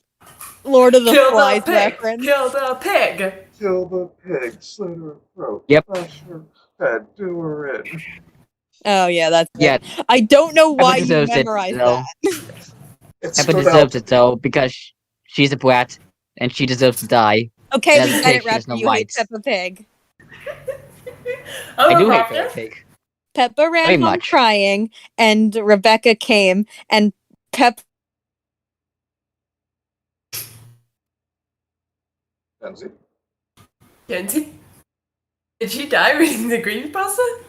Speaker 3: Lord of the
Speaker 4: Kill
Speaker 3: Flies
Speaker 4: the pig!
Speaker 3: reference?
Speaker 4: Kill the pig!
Speaker 2: Kill the pig, slit her throat,
Speaker 5: Yep.
Speaker 2: slash her head, do her in.
Speaker 3: Oh yeah, that's it.
Speaker 5: Yeah,
Speaker 3: I don't know why you
Speaker 5: deserves it,
Speaker 3: memorized
Speaker 5: though.
Speaker 3: that.
Speaker 2: It
Speaker 5: Peppa
Speaker 2: stood
Speaker 5: deserves
Speaker 2: out.
Speaker 5: it though, because she's a brat, and she deserves to die.
Speaker 3: Okay,
Speaker 5: As
Speaker 3: we
Speaker 5: a
Speaker 3: get
Speaker 5: pig,
Speaker 3: it,
Speaker 5: she has
Speaker 3: Raptor.
Speaker 5: no
Speaker 3: You hate
Speaker 5: rights.
Speaker 3: Peppa Pig.
Speaker 5: I
Speaker 4: I'm
Speaker 5: do
Speaker 4: a
Speaker 5: hate
Speaker 4: Raptor.
Speaker 5: Peppa Pig.
Speaker 3: Peppa ran
Speaker 5: Very
Speaker 3: home
Speaker 5: much.
Speaker 3: crying, and Rebecca came, and Peppa.
Speaker 2: Kenzie?
Speaker 4: Kenzie? Did she die reading the green pasta?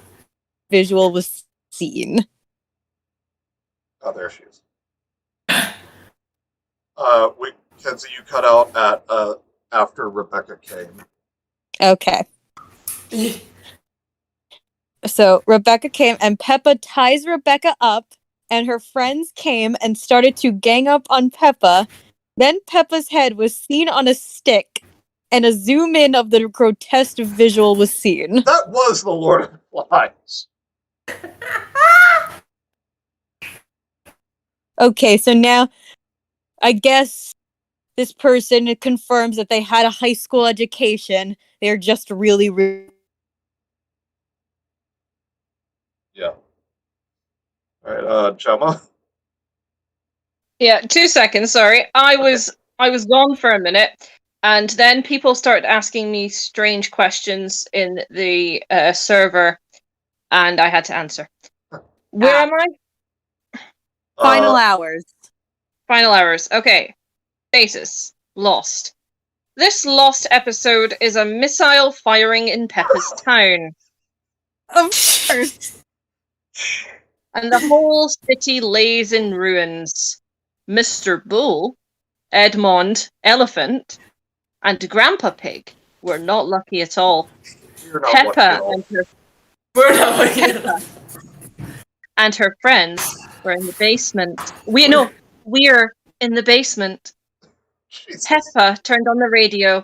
Speaker 3: Visual was seen.
Speaker 2: Oh, there she is. Kenzie, you cut out at after Rebecca came.
Speaker 3: Okay. So Rebecca came, and Peppa ties Rebecca up, and her friends came and started to gang up on Peppa. Then Peppa's head was seen on a stick, and a zoom in of the grotesque visual was seen.
Speaker 2: That was the Lord of the Flies.
Speaker 3: Okay, so now I guess this person confirms that they had a high school education. They're just really
Speaker 2: Yeah. Alright, Gemma?
Speaker 1: Yeah, 2 seconds. Sorry, I was gone for a minute, and then people started asking me strange questions in the server, and I had to answer. Where am I?
Speaker 3: final hours.
Speaker 1: Final hours. Okay. Basis. Lost. This lost episode is a missile firing in Peppa's town,
Speaker 3: Of course.
Speaker 1: and the whole city lays in ruins. Mr. Bull, Edmond, Elephant, and Grandpa Pig were not lucky at all.
Speaker 2: You're not
Speaker 1: Peppa
Speaker 2: lucky at all.
Speaker 1: and her,
Speaker 4: We're not looking at
Speaker 1: Peppa and her friends were in the basement. We're in the basement.
Speaker 2: Jesus.
Speaker 1: Peppa turned on the radio,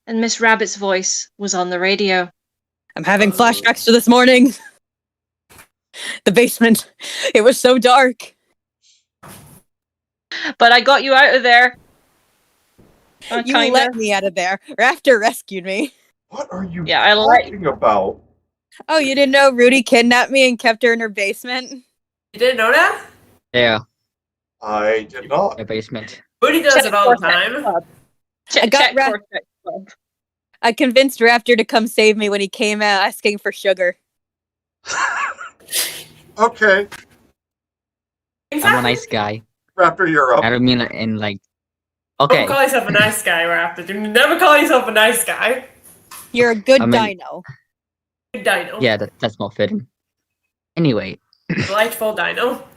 Speaker 1: and Miss Rabbit's voice was on the radio.
Speaker 3: I'm having flashbacks to this morning. The basement. It was so dark.
Speaker 1: But I got you out of there.
Speaker 3: You
Speaker 1: Kinda.
Speaker 3: let me out of there. Raptor rescued me.
Speaker 2: What are you
Speaker 1: Yeah, I let
Speaker 2: talking about?
Speaker 3: Oh, you didn't know Rudy kidnapped me and kept her in her basement?
Speaker 4: You didn't know that?
Speaker 5: Yeah,
Speaker 2: I did not.
Speaker 5: my basement.
Speaker 4: Booty does
Speaker 1: Check
Speaker 4: it all the
Speaker 1: Cortex
Speaker 4: time.
Speaker 1: Club.
Speaker 3: I got
Speaker 1: Check
Speaker 3: ra-
Speaker 1: Cortex Club.
Speaker 3: I convinced Raptor to come save me when he came out asking for sugar.
Speaker 2: Okay,
Speaker 5: I'm a nice guy.
Speaker 2: Raptor, you're up.
Speaker 5: I don't mean it in like.
Speaker 4: Don't
Speaker 5: Okay,
Speaker 4: call yourself a nice guy, Raptor. You never call yourself a nice guy.
Speaker 3: You're a good
Speaker 5: I mean-
Speaker 3: dino.
Speaker 4: Big dino.
Speaker 5: yeah, that's more fitting. Anyway,
Speaker 4: Delightful dino.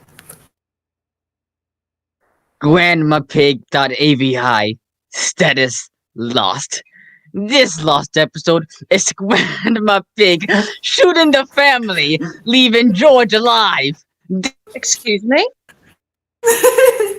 Speaker 5: GrandmaPig.avi status lost. This lost episode is Grandma Pig shooting the family, leaving George alive.
Speaker 1: Excuse me?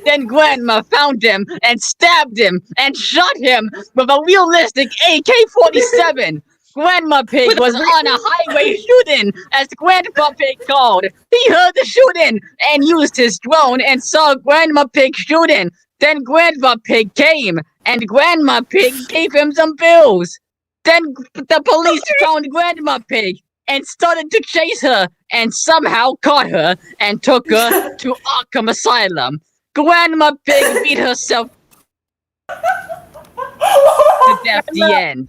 Speaker 5: Then Grandma found him and stabbed him and shot him with a realistic AK-47. Grandma Pig was on a highway shooting as Grandpa Pig called. He heard the shooting and used his drone and saw Grandma Pig shooting. Then Grandpa Pig came and Grandma Pig gave him some pills. Then the police found Grandma Pig and started to chase her and somehow caught her and took her to Arkham Asylum. Grandma Pig beat herself to death. The end.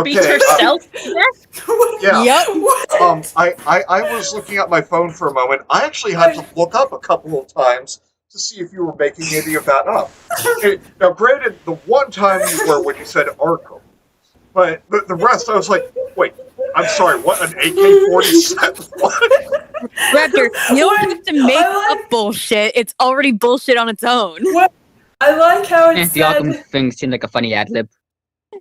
Speaker 1: Beat
Speaker 2: Okay,
Speaker 1: herself?
Speaker 2: yeah.
Speaker 3: Yup.
Speaker 2: I was looking at my phone for a moment. I actually had to look up a couple of times to see if you were making any of that up. Now, granted, the one time you were when you said Arkham, but the rest I was like, wait, I'm sorry, what, an AK-47? What?
Speaker 3: Raptor, you don't
Speaker 4: What?
Speaker 3: have to make
Speaker 4: I like-
Speaker 3: up bullshit. It's already bullshit on its own.
Speaker 4: I like how it
Speaker 5: The Arkham
Speaker 4: said
Speaker 5: thing seemed like a funny ad lib.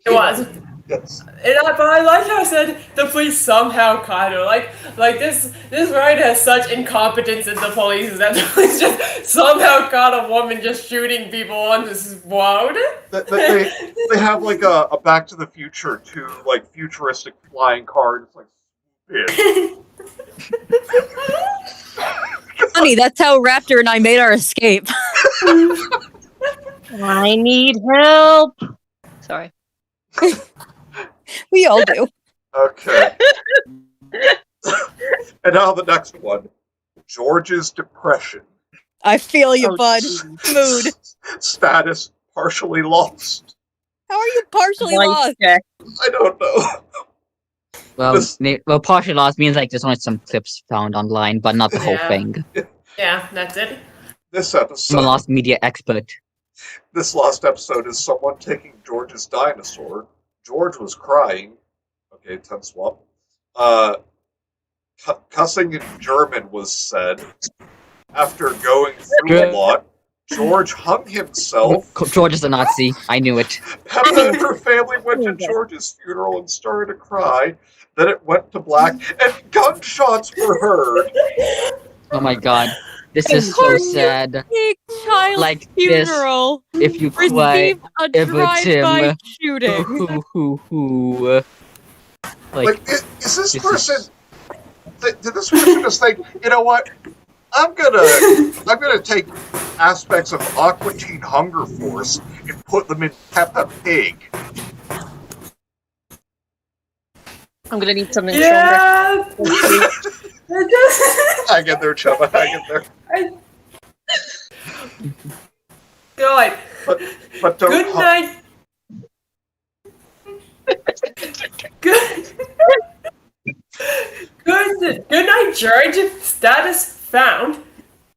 Speaker 4: it was.
Speaker 2: Yes.
Speaker 4: But I like how I said the police somehow caught her. Like this writer has such incompetence in the police that the police just somehow caught a woman just shooting people on this road.
Speaker 2: They have like a Back to the Future 2 like futuristic flying car. It's like, yeah.
Speaker 3: Honey, that's how Raptor and I made our escape.
Speaker 1: I need help. Sorry.
Speaker 3: We all do.
Speaker 2: Okay. And now the next one. George's depression.
Speaker 3: I feel you,
Speaker 1: Oh,
Speaker 3: bud.
Speaker 1: geez.
Speaker 3: Mood.
Speaker 2: Status partially lost.
Speaker 3: How are you partially
Speaker 1: Life
Speaker 3: lost?
Speaker 1: check.
Speaker 2: I don't know.
Speaker 5: Well, partial loss means like there's only some clips found online, but not the whole
Speaker 4: Yeah.
Speaker 5: thing.
Speaker 4: Yeah, that's it.
Speaker 2: This
Speaker 5: I'm a
Speaker 2: episode,
Speaker 5: lost media expert.
Speaker 2: this last episode is someone taking George's dinosaur. George was crying. Okay, 10 swap. Cussing in German was said. After going through a lot, George hung himself.
Speaker 5: George is a Nazi. I knew it.
Speaker 2: Peppa and her family went to George's funeral and started to cry. Then it went to black, and gunshots were heard.
Speaker 5: Oh my god. This is so sad.
Speaker 3: Big child
Speaker 5: Like
Speaker 3: funeral.
Speaker 5: this, if you cry,
Speaker 3: Received a
Speaker 5: ever
Speaker 3: drive-by
Speaker 5: Tim.
Speaker 3: shooting.
Speaker 2: Like, is this
Speaker 5: this
Speaker 2: person?
Speaker 5: is-
Speaker 2: Did this person just think, you know what? I'm gonna take aspects of Aqua Teen Hunger Force and put them in Peppa Pig.
Speaker 1: I'm gonna need something stronger.
Speaker 4: Yeah.
Speaker 2: I get there, Chubba. I get there.
Speaker 4: God.
Speaker 2: But don't.
Speaker 4: Good night. Good night, George. Status found.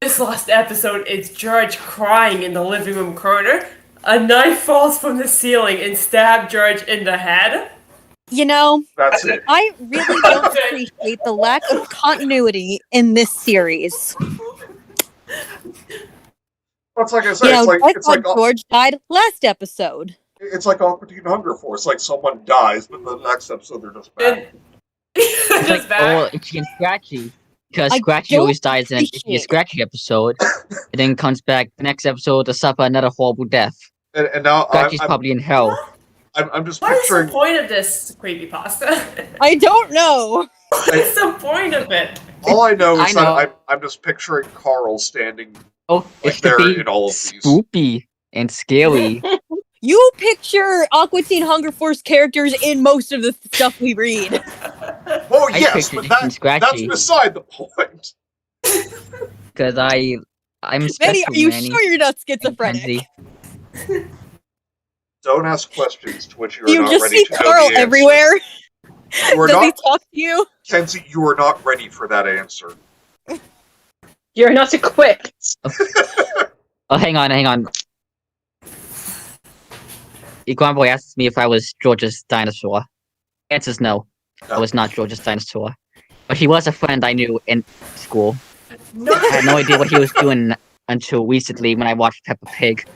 Speaker 4: This last episode is George crying in the living room corner. A knife falls from the ceiling and stabs George in the head.
Speaker 3: You know,
Speaker 2: That's it.
Speaker 3: I really don't appreciate the lack of continuity in this series.
Speaker 2: It's like I said.
Speaker 3: You know,
Speaker 2: It's like
Speaker 3: George died last episode.
Speaker 2: it's like Aqua Teen Hunger Force. Like someone dies, but the next episode they're just back.
Speaker 5: It's
Speaker 4: Just
Speaker 5: like, oh,
Speaker 4: back.
Speaker 5: it's Scratchy. Because
Speaker 3: I
Speaker 5: Scratchy
Speaker 3: don't
Speaker 5: always dies in a
Speaker 3: appreciate it.
Speaker 5: Scratchy episode, and then comes back the next episode to suffer another horrible death.
Speaker 2: And now
Speaker 5: Scratchy's probably in hell.
Speaker 2: I'm just
Speaker 4: What is the
Speaker 2: picturing.
Speaker 4: point of this creepypasta?
Speaker 3: I don't know.
Speaker 4: What is the point of it?
Speaker 2: All I know is
Speaker 5: I know.
Speaker 2: that I'm just picturing Carl standing.
Speaker 5: Oh,
Speaker 2: Like
Speaker 5: it's
Speaker 2: they're
Speaker 5: to be
Speaker 2: in all of these.
Speaker 5: spoopy and scary.
Speaker 3: You picture Aqua Teen Hunger Force characters in most of the stuff we read.
Speaker 2: Oh
Speaker 5: I
Speaker 2: yes,
Speaker 5: pictured
Speaker 2: but
Speaker 5: it in Scratchy.
Speaker 2: that's beside the point.
Speaker 5: Because I'm special,
Speaker 3: Manny, are you
Speaker 5: Manny.
Speaker 3: sure you're not
Speaker 5: and
Speaker 3: schizophrenic?
Speaker 5: Kenzie.
Speaker 2: Don't ask questions to which you are
Speaker 3: You
Speaker 2: not
Speaker 3: just
Speaker 2: ready
Speaker 3: see
Speaker 2: to know
Speaker 3: Carl
Speaker 2: the answer.
Speaker 3: everywhere.
Speaker 2: You are
Speaker 3: Does he
Speaker 2: not,
Speaker 3: talk to you?
Speaker 2: Kenzie. You are not ready for that answer.
Speaker 1: You're not equipped.
Speaker 5: Oh, hang on. Iguan Boy asked me if I was George's dinosaur. Answer's no. I was not George's dinosaur. But he was a friend I knew in school. I had no idea what he was doing until recently when I watched Peppa Pig.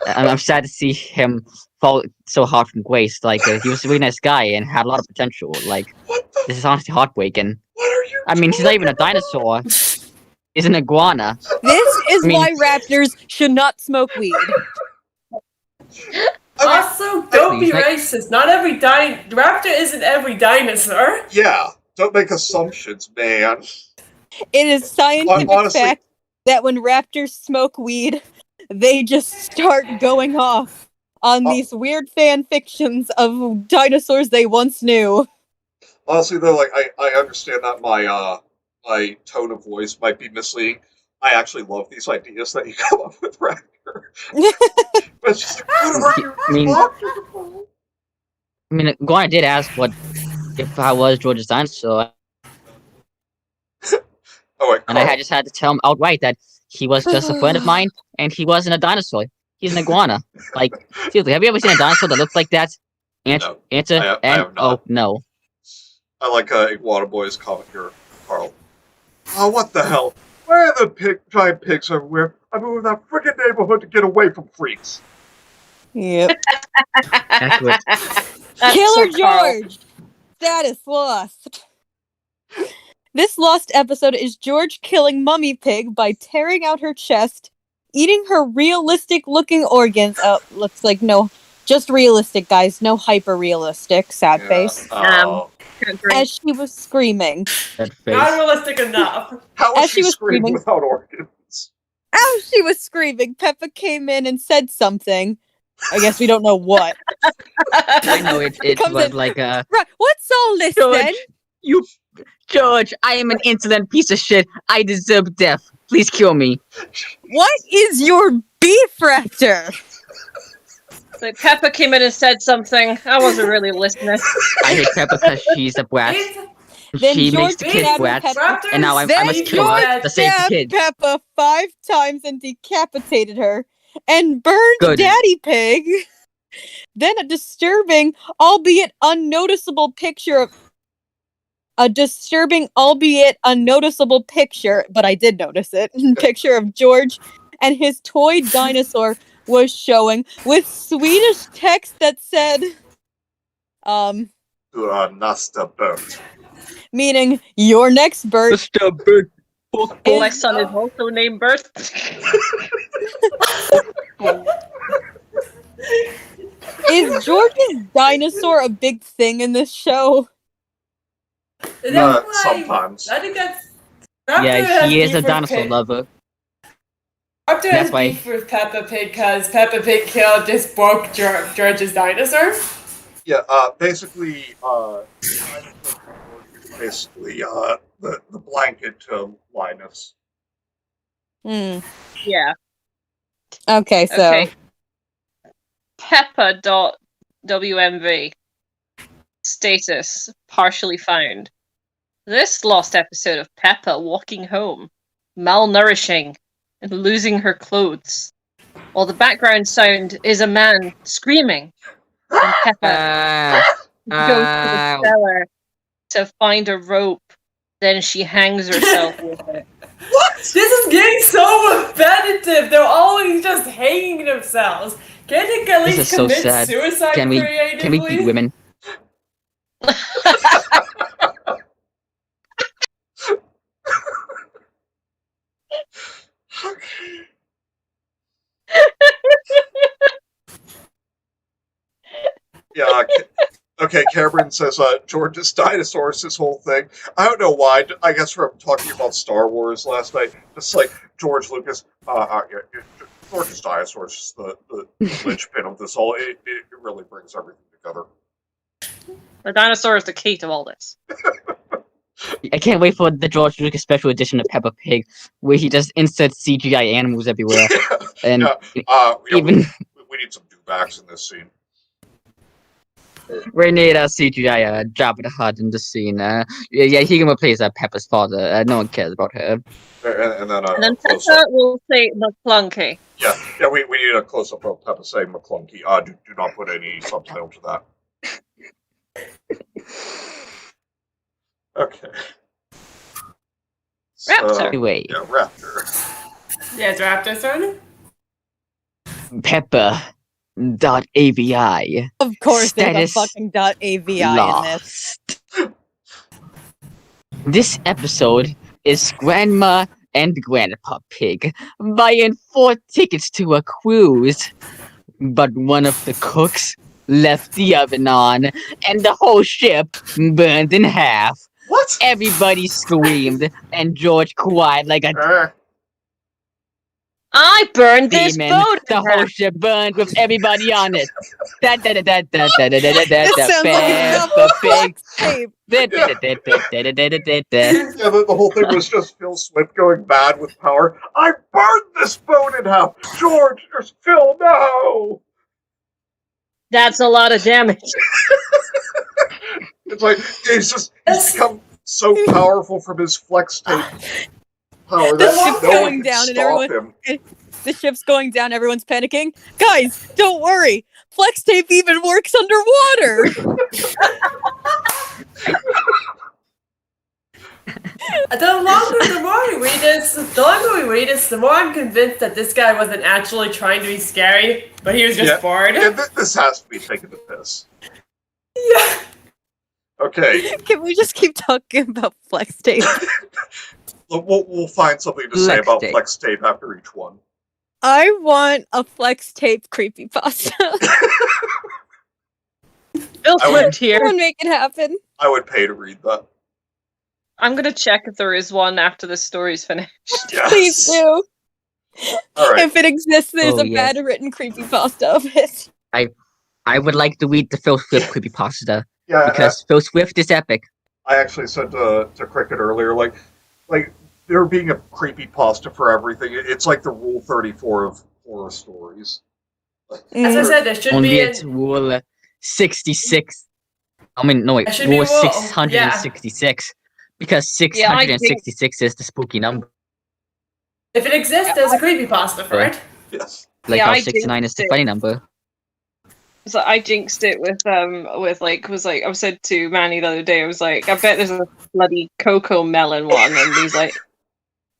Speaker 5: I'm sad to see him fall so hard from grace. Like, he was a really nice guy and had a lot of potential. Like,
Speaker 2: What the?
Speaker 5: this is honestly heartbreaking.
Speaker 2: What are you?
Speaker 5: I mean, he's not even a dinosaur. He's an iguana.
Speaker 3: This is
Speaker 5: I mean-
Speaker 3: why raptors should not smoke weed.
Speaker 4: Also, don't be
Speaker 5: Please, like-
Speaker 4: racist. Not every raptor isn't every dinosaur.
Speaker 2: Yeah. Don't make assumptions, man.
Speaker 3: It is scientific
Speaker 2: Honestly-
Speaker 3: fact that when raptors smoke weed, they just start going off on
Speaker 2: Oh.
Speaker 3: these weird fan fictions of dinosaurs they once knew.
Speaker 2: Honestly, though, like I understand that my tone of voice might be misleading. I actually love these ideas that you come up with, Raptor. But it's just like, what are you
Speaker 5: I mean-
Speaker 2: talking about?
Speaker 5: I mean, Iguana did ask what if I was George's dinosaur,
Speaker 2: Oh wait,
Speaker 5: and I just had to tell him outright that he was just a friend of mine, and he wasn't a dinosaur. He's an iguana. Like, seriously, have you ever seen a dinosaur that looks like that?
Speaker 2: No,
Speaker 5: Answer,
Speaker 2: I
Speaker 5: and
Speaker 2: have not.
Speaker 5: oh no.
Speaker 2: I like Iguana Boy's comment here, Carl. Oh, what the hell? Why are the giant pigs everywhere? I moved that freaking neighborhood to get away from freaks.
Speaker 3: Yep.
Speaker 5: Accurate.
Speaker 1: That's
Speaker 3: Killer
Speaker 1: so Carl.
Speaker 3: George! Status lost. This lost episode is George killing Mummy Pig by tearing out her chest, eating her realistic-looking organs. Oh, looks like no... Just realistic, guys. No hyper-realistic. Sad face.
Speaker 2: Oh.
Speaker 3: As she was screaming.
Speaker 5: That
Speaker 4: Not
Speaker 5: face.
Speaker 4: realistic enough.
Speaker 2: How was
Speaker 3: As
Speaker 2: she
Speaker 3: she was
Speaker 2: screaming
Speaker 3: screaming.
Speaker 2: without organs?
Speaker 3: As she was screaming, Peppa came in and said something. I guess we don't know what.
Speaker 5: I know it
Speaker 3: Comes
Speaker 5: was
Speaker 3: in-
Speaker 5: like
Speaker 3: Right, what's all this then?
Speaker 5: George, I am an insolent piece of shit. I deserve death. Please kill me.
Speaker 3: What is your beef raptor?
Speaker 1: So Peppa came in and said something. I wasn't really listening.
Speaker 5: I hate Peppa because she's a brat.
Speaker 3: Then
Speaker 5: She
Speaker 3: George
Speaker 5: makes the kids
Speaker 3: stabbed
Speaker 5: brats,
Speaker 3: Peppa.
Speaker 5: and now I
Speaker 3: Then
Speaker 5: must kill
Speaker 3: George
Speaker 5: her to save the
Speaker 3: stabbed
Speaker 5: kids.
Speaker 3: Peppa 5 times and decapitated her, and burned
Speaker 5: Good.
Speaker 3: Daddy Pig. Then a disturbing, albeit unnoticeable picture of... A disturbing, albeit unnoticeable picture, but I did notice it, picture of George and his toy dinosaur was showing, with Swedish text that said,
Speaker 2: Nasta Bert.
Speaker 3: meaning, your next bird
Speaker 5: Mr. Bird.
Speaker 1: My son is also named Bert.
Speaker 3: Is George's dinosaur a big thing in this show?
Speaker 2: Sometimes.
Speaker 4: I think that's.
Speaker 5: Yeah, he is a dinosaur lover.
Speaker 4: Raptor
Speaker 5: That's
Speaker 4: has
Speaker 5: why-
Speaker 4: beef with Peppa Pig because Peppa Pig killed this broke George's dinosaur.
Speaker 2: Yeah, basically, basically, the blanket to Linus.
Speaker 1: Yeah.
Speaker 3: Okay, so
Speaker 1: Okay. Peppa.wmv. Status partially found. This lost episode of Peppa walking home, malnourishing, and losing her clothes. While the background sound is a man screaming. And Peppa goes to the cellar to find a rope. Then she hangs herself with it.
Speaker 4: What? This is getting so repetitive. They're always just hanging themselves. Can't they at
Speaker 5: This
Speaker 4: least
Speaker 5: is so
Speaker 4: commit
Speaker 5: sad.
Speaker 4: suicide
Speaker 5: Can we
Speaker 4: creatively?
Speaker 5: beat women?
Speaker 2: Yeah. Okay, Cameron says George's dinosaurs, this whole thing. I don't know why. I guess from talking about Star Wars last night, just like George Lucas, George's dinosaurs is the linchpin of this all. It really brings everything together.
Speaker 1: The dinosaur is the key to all this.
Speaker 5: I can't wait for the George Lucas special edition of Peppa Pig, where he just inserts CGI animals everywhere. And even
Speaker 2: we need some dewbacks in this scene.
Speaker 5: we need a CGI Jabba the Hutt in the scene. Yeah, he can replace Peppa's father. No one cares about her.
Speaker 2: And then
Speaker 1: And then
Speaker 2: close
Speaker 1: Peppa
Speaker 2: up.
Speaker 1: will say McClunky.
Speaker 2: Yeah, we need a close up of Peppa saying McClunky. Do not put any subtitle to that. Okay.
Speaker 1: Raptor.
Speaker 5: Anyway,
Speaker 2: Yeah, Raptor.
Speaker 4: Yeah, it's Raptor son.
Speaker 5: Peppa.avi.
Speaker 3: of course there's
Speaker 5: Status
Speaker 3: a fucking .avi in this.
Speaker 5: lost. This episode is Grandma and Grandpa Pig buying 4 tickets to a cruise. But one of the cooks left the oven on, and the whole ship burned in half.
Speaker 2: What?
Speaker 5: Everybody screamed, and George cried like a
Speaker 1: I burned this
Speaker 5: demon.
Speaker 1: boat.
Speaker 5: The whole ship burned with everybody on it.
Speaker 3: This sounds like a
Speaker 5: Peppa Pig.
Speaker 3: tape.
Speaker 2: Yeah, the whole thing was just Phil Swift going bad with power. I burned this boat in half! George, there's Phil, no!
Speaker 1: That's a lot of damage.
Speaker 2: It's like, he's become so powerful from his flex tape power
Speaker 3: The
Speaker 2: that
Speaker 3: ship's
Speaker 2: no one
Speaker 3: going
Speaker 2: can
Speaker 3: down and
Speaker 2: stop
Speaker 3: everyone-
Speaker 2: him.
Speaker 3: The ship's going down, everyone's panicking. Guys, don't worry. Flex tape even works underwater.
Speaker 4: The longer we read this, the more I'm convinced that this guy wasn't actually trying to be scary, but he was just bored.
Speaker 2: Yeah, this has to be taking the piss.
Speaker 4: Yeah.
Speaker 2: Okay.
Speaker 3: Can we just keep talking about flex tape?
Speaker 2: We'll find something to say about flex tape after each one.
Speaker 3: I want a flex tape creepypasta.
Speaker 1: Phil Swift here.
Speaker 3: Someone make it happen.
Speaker 2: I would pay to read that.
Speaker 1: I'm gonna check if there is one after the story's finished.
Speaker 2: Yes.
Speaker 3: Please do.
Speaker 2: All right.
Speaker 3: If it exists, there's a bad written creepypasta of it.
Speaker 5: I would like to read the Phil Swift creepypasta.
Speaker 2: Yeah,
Speaker 5: because Phil Swift is epic.
Speaker 2: I actually said to Cricket earlier, like there being a creepypasta for everything. It's like the Rule 34 of horror stories.
Speaker 4: As I said, there should
Speaker 5: only
Speaker 4: be
Speaker 5: it's Rule 66. I mean, no wait,
Speaker 4: There should be
Speaker 5: Rule
Speaker 4: a rule,
Speaker 5: 666. Because 666 is the spooky number.
Speaker 4: If it exists, there's a creepypasta for it.
Speaker 2: Yes.
Speaker 5: Like how 69 is the funny number.
Speaker 1: So I jinxed it with I said to Manny the other day, I was like, I bet there's a bloody cocoa melon one, and he's like,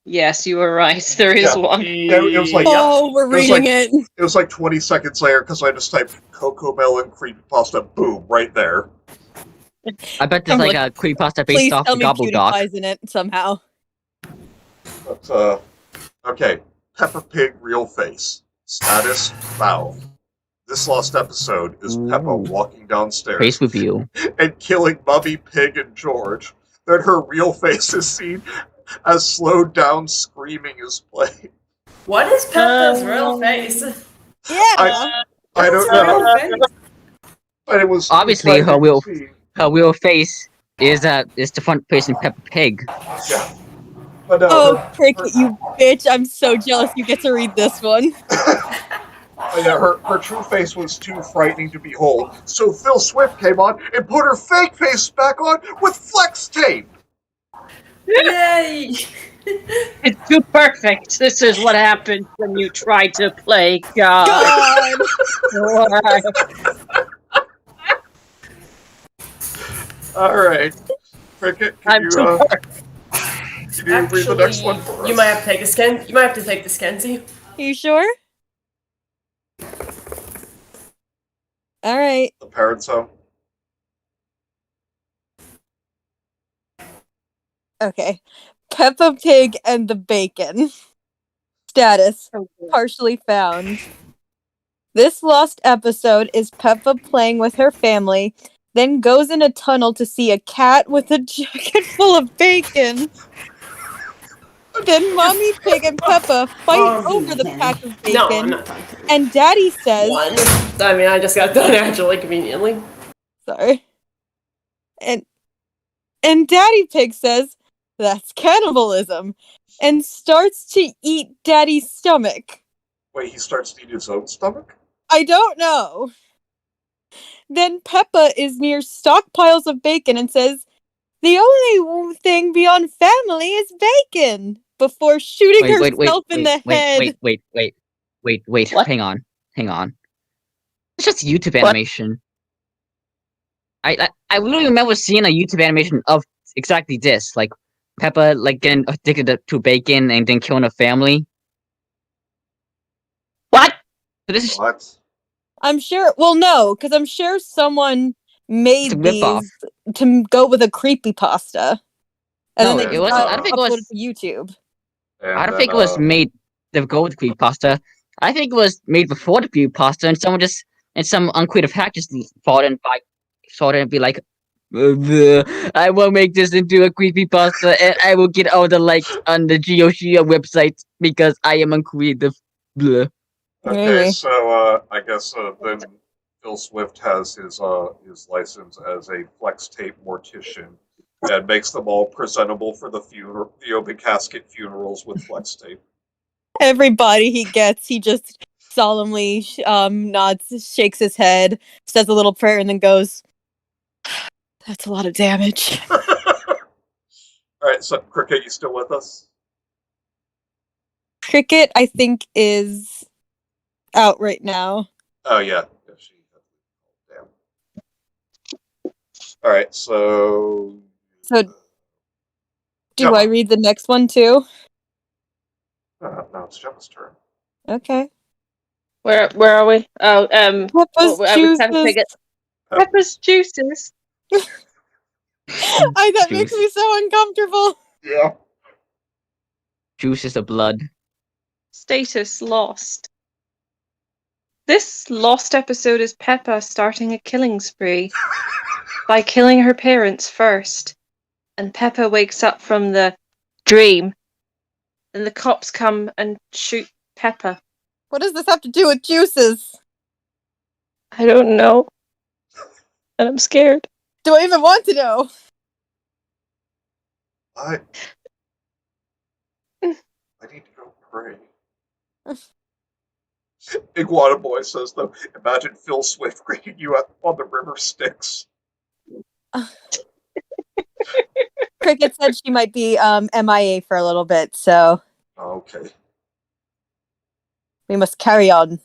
Speaker 1: yes, you were right, there is one.
Speaker 2: Yeah, it was like,
Speaker 3: we're reading it.
Speaker 2: It was like 20 seconds later because I just typed cocoa melon creepypasta, boom, right there.
Speaker 5: I bet there's like a creepypasta based off the Gobble Dog.
Speaker 3: PewDiePie's in it somehow.
Speaker 2: But, okay. Peppa Pig real face. Status found. This last episode is Peppa walking downstairs
Speaker 5: Face review.
Speaker 2: and killing Mummy Pig and George. Then her real face is seen as slowed down screaming is played.
Speaker 4: What is Peppa's real face?
Speaker 3: Yeah.
Speaker 2: I don't know. But it was
Speaker 5: obviously her real face is the front face in Peppa Pig.
Speaker 2: Yeah. But,
Speaker 3: Cricket, you bitch! I'm so jealous you get to read this one.
Speaker 2: Yeah, her true face was too frightening to behold, so Phil Swift came on and put her fake face back on with flex tape.
Speaker 4: Yay!
Speaker 1: It's too perfect. This is what happens when you try to play God.
Speaker 2: All right, Cricket, can you read the next one for us?
Speaker 4: You might have to take a scan. You might have to take the Skenzie.
Speaker 3: You sure? All right.
Speaker 2: The Parents' Home.
Speaker 3: Okay. Peppa Pig and the Bacon. Status. Partially found. This lost episode is Peppa playing with her family, then goes in a tunnel to see a cat with a jacket full of bacon. Then Mommy Pig and Peppa fight over the pack of bacon.
Speaker 4: No, I'm not talking.
Speaker 3: And Daddy says...
Speaker 4: I just got done actually conveniently.
Speaker 3: Sorry. And Daddy Pig says, that's cannibalism, and starts to eat Daddy's stomach.
Speaker 2: Wait, he starts to eat his own stomach?
Speaker 3: I don't know. Then Peppa is near stockpiles of bacon and says, the only thing beyond family is bacon, before shooting herself in the head.
Speaker 5: Wait.
Speaker 1: What?
Speaker 5: Hang on. It's just YouTube animation. I really remember seeing a YouTube animation of exactly this, like Peppa like getting addicted to bacon and then killing her family.
Speaker 1: What?
Speaker 5: So this is
Speaker 2: What?
Speaker 3: I'm sure, well no, because I'm sure someone made
Speaker 5: rip-off.
Speaker 3: these to go with a creepypasta. And
Speaker 5: No,
Speaker 3: then they
Speaker 5: it wasn't. I don't think it
Speaker 3: uploaded
Speaker 5: was.
Speaker 3: to YouTube.
Speaker 2: And
Speaker 5: I don't think it was made to go with creepypasta. I think it was made before the creepypasta, and some uncreative hack just thought and be like, I will make this into a creepypasta, and I will get all the likes on the Geoshia website because I am uncreative. Blah.
Speaker 2: Okay,
Speaker 3: Really?
Speaker 2: so I guess then Phil Swift has his license as a flex tape mortician and makes them all presentable for the open casket funerals with flex tape.
Speaker 3: Everybody he gets, he just solemnly nods, shakes his head, says a little prayer, and then goes, that's a lot of damage.
Speaker 2: All right, so Cricket, you still with us?
Speaker 3: Cricket, I think, is out right now.
Speaker 2: Oh yeah. Damn. All right, so
Speaker 3: So, Do I read the next one too?
Speaker 2: No, it's Gemma's turn.
Speaker 3: Okay.
Speaker 1: Where are we? Oh,
Speaker 3: Peppa's
Speaker 1: I was trying to
Speaker 3: juices.
Speaker 1: figure. Peppa's juices.
Speaker 3: That makes me so uncomfortable.
Speaker 2: Yeah.
Speaker 5: Juices of blood.
Speaker 1: Status lost. This lost episode is Peppa starting a killing spree by killing her parents first. And Peppa wakes up from the dream. Then the cops come and shoot Peppa.
Speaker 3: What does this have to do with juices?
Speaker 1: I don't know. And I'm scared.
Speaker 3: Do I even want to know?
Speaker 2: I need to go pray. Iguana Boy says, though, imagine Phil Swift greeting you on the river Styx.
Speaker 3: Cricket said she might be MIA for a little bit, so
Speaker 2: Okay,
Speaker 3: we must carry on.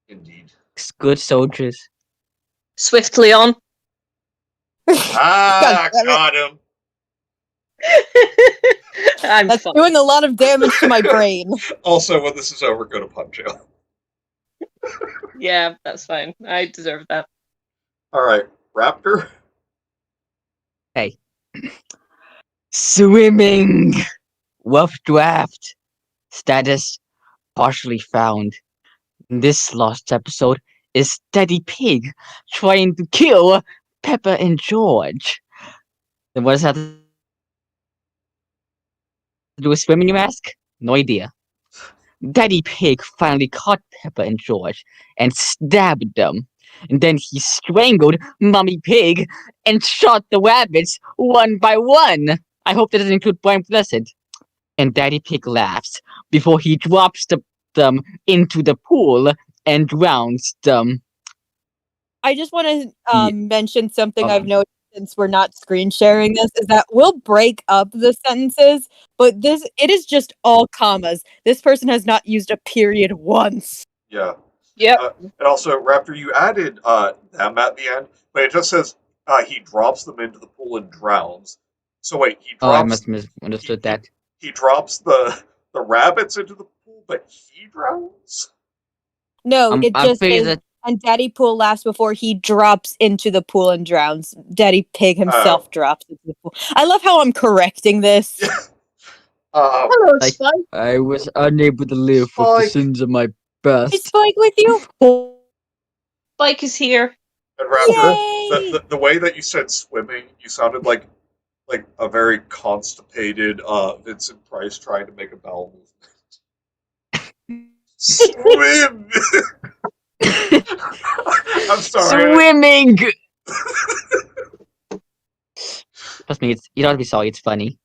Speaker 2: indeed.
Speaker 5: Good soldiers.
Speaker 1: Swiftly on.
Speaker 2: Ah,
Speaker 3: God damn it.
Speaker 2: got him.
Speaker 1: I'm
Speaker 3: That's
Speaker 1: fine.
Speaker 3: doing a lot of damage to my brain.
Speaker 2: Also, when this is over, go to pub jail.
Speaker 1: Yeah, that's fine. I deserve that.
Speaker 2: All right, Raptor.
Speaker 5: Hey. Swimming! Rough draft. Status partially found. This lost episode is Daddy Pig trying to kill Peppa and George. Then what does that have to do with swimming, you ask? No idea. Daddy Pig finally caught Peppa and George and stabbed them. And then he strangled Mummy Pig and shot the rabbits one by one. I hope that doesn't include Brian Blessed. And Daddy Pig laughs before he drops them into the pool and drowns them.
Speaker 3: I just want to
Speaker 5: Yeah.
Speaker 3: mention something I've noticed since we're not screen sharing this is that we'll break up the sentences, but it is just all commas. This person has not used a period once.
Speaker 2: Yeah.
Speaker 1: Yep.
Speaker 2: And also, Raptor, you added them at the end, but it just says he drops them into the pool and drowns. So wait, he
Speaker 5: Oh, I
Speaker 2: drops
Speaker 5: must have misunderstood that.
Speaker 2: he drops the rabbits into the pool, but he drowns?
Speaker 3: No, it
Speaker 5: I'm
Speaker 3: just
Speaker 5: pretty
Speaker 3: says,
Speaker 5: that
Speaker 3: and Daddy Pool laughs before he drops into the pool and drowns. Daddy Pig himself drops into the pool. I love how I'm correcting this.
Speaker 1: Hello,
Speaker 5: Like-
Speaker 1: Spike.
Speaker 5: I was unable to live with the
Speaker 2: Spike.
Speaker 5: sins of my
Speaker 3: Is
Speaker 5: past.
Speaker 3: Spike with you?
Speaker 1: Spike is here.
Speaker 2: And Raptor,
Speaker 3: Yay!
Speaker 2: the way that you said swimming, you sounded like a very constipated Vincent Price trying to make a bowel movement. Swim! I'm sorry.
Speaker 5: Swimming! Trust me, you don't have to be sorry, it's funny.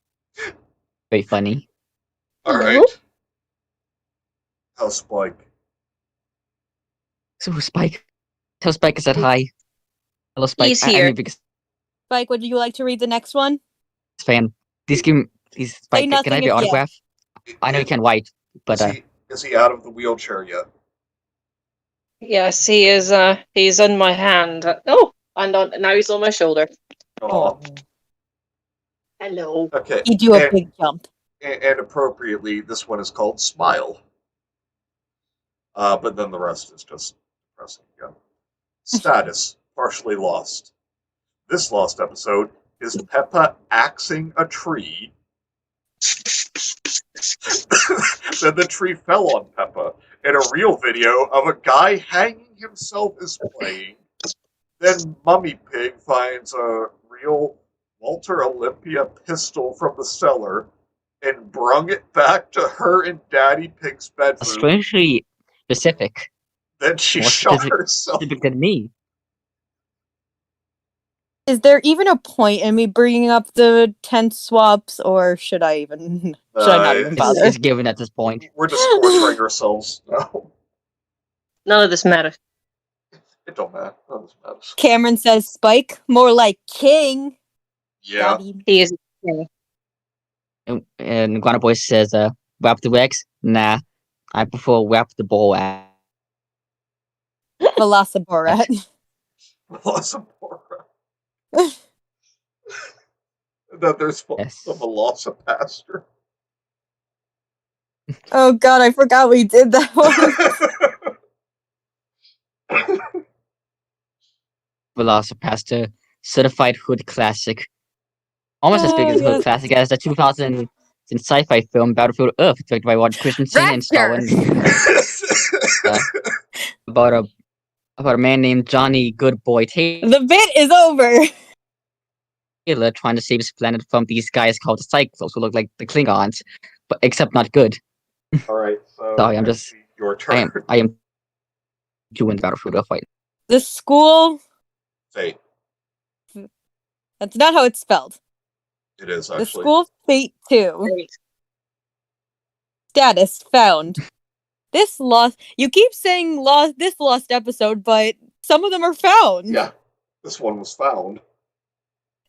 Speaker 5: Very funny.
Speaker 2: All
Speaker 1: Hello?
Speaker 2: right. How's Spike?
Speaker 5: So Spike. Tell Spike I said hi. Hello Spike.
Speaker 1: He's
Speaker 5: I'm
Speaker 1: here.
Speaker 5: your biggest
Speaker 3: Spike, would you like to read the next one?
Speaker 5: fan. Please Spike, can I
Speaker 3: nothing
Speaker 5: have your
Speaker 3: if yes.
Speaker 5: autograph? I know you can't write, but
Speaker 2: Is he out of the wheelchair yet?
Speaker 1: Yes, he is. He's on my hand. Oh, and now he's on my shoulder.
Speaker 2: Aw.
Speaker 1: Hello.
Speaker 2: Okay.
Speaker 3: You do a
Speaker 2: and,
Speaker 3: big jump.
Speaker 2: and appropriately, this one is called Smile. But then the rest is just depressing again. Status partially lost. This lost episode is Peppa axing a tree. Then the tree fell on Peppa, and a real video of a guy hanging himself is playing. Then Mummy Pig finds a real Walter Olympia pistol from the cellar and brung it back to her and Daddy Pig's bedroom.
Speaker 5: strangely specific.
Speaker 2: Then she
Speaker 5: More
Speaker 2: shot
Speaker 5: specific-
Speaker 2: herself.
Speaker 5: Specific than me.
Speaker 3: Is there even a point in me bringing up the tent swaps, or should I not even
Speaker 2: it's-
Speaker 3: bother?
Speaker 5: It's given at this point.
Speaker 2: We're just torturing ourselves. No,
Speaker 1: None of this matters.
Speaker 2: it don't matter. None of this matters.
Speaker 3: Cameron says Spike, more like King.
Speaker 2: Yeah.
Speaker 3: Daddy.
Speaker 1: He is.
Speaker 5: And Iguana Boy says, wrap the Rex? Nah. I prefer wrap the ball at.
Speaker 3: Velociborat.
Speaker 2: Velocipora. That there's
Speaker 5: Yes.
Speaker 2: the Velocipaster.
Speaker 3: Oh god, I forgot we did that one.
Speaker 5: Velocipaster, certified hood classic. Almost as big as hood
Speaker 3: yes.
Speaker 5: classic as the 2000 sci-fi film Battlefield Earth, directed by Rod Christensen and starring about a man named Johnny Goodboy
Speaker 3: The bit is over.
Speaker 5: Taylor trying to save his planet from these guys called the Cyclops, who look like the Klingons, but except not good.
Speaker 2: All right, so
Speaker 5: Sorry, I'm just
Speaker 2: your turn.
Speaker 5: I am doing the Battlefield Earth fight.
Speaker 3: The school.
Speaker 2: Fate.
Speaker 3: That's not how it's spelled.
Speaker 2: It is
Speaker 3: The
Speaker 2: actually.
Speaker 3: school Fate 2.
Speaker 1: Great.
Speaker 3: Status found. This lost. You keep saying lost. This lost episode, but some of them are found.
Speaker 2: Yeah, this one was found.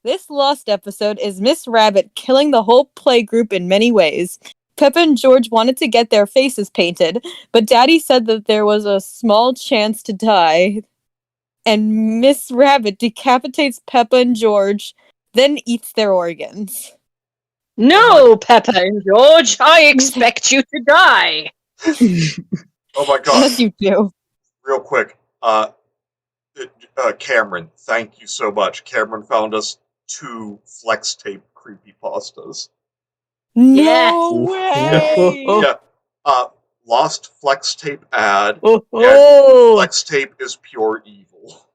Speaker 3: This lost episode is Miss Rabbit killing the whole playgroup in many ways. Peppa and George wanted to get their faces painted, but Daddy said that there was a small chance to die. And Miss Rabbit decapitates Peppa and George, then eats their organs.
Speaker 1: No, Peppa and George, I expect you to die.
Speaker 2: Oh my god!
Speaker 3: Yes, you do.
Speaker 2: Real quick, Cameron, thank you so much. Cameron found us 2 flex tape creepypastas.
Speaker 3: No
Speaker 1: Yes.
Speaker 3: way!
Speaker 2: Yeah. Lost flex tape ad.
Speaker 5: Oh,
Speaker 2: Flex tape is pure evil.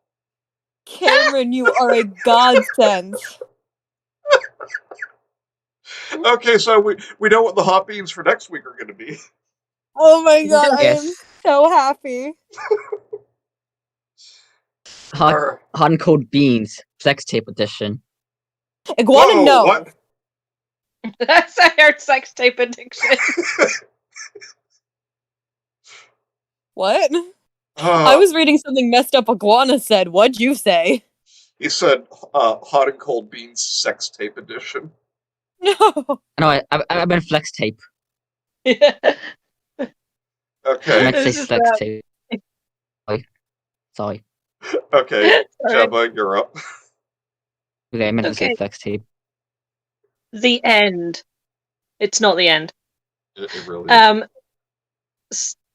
Speaker 3: Cameron, you are a godsend.
Speaker 2: Okay, so we know what the hot beans for next week are going to be.
Speaker 3: Oh my god, I am
Speaker 5: yes.
Speaker 3: so happy.
Speaker 5: Hot and cold beans, flex tape edition.
Speaker 3: Iguana,
Speaker 2: Whoa,
Speaker 3: no.
Speaker 2: what?
Speaker 1: That's a hair sex tape addiction.
Speaker 3: What? I was reading something messed up Iguana said. What'd you say?
Speaker 2: He said hot and cold beans sex tape edition.
Speaker 3: No.
Speaker 5: No, I meant flex tape.
Speaker 1: Yeah.
Speaker 5: I
Speaker 2: Okay,
Speaker 5: meant to say
Speaker 1: This is
Speaker 5: flex
Speaker 1: bad.
Speaker 5: tape. Sorry.
Speaker 2: okay,
Speaker 1: Sorry.
Speaker 2: Gemma, you're up.
Speaker 5: Okay, I meant to say
Speaker 1: Okay.
Speaker 5: flex tape.
Speaker 1: The end. It's not the end.
Speaker 2: It really is.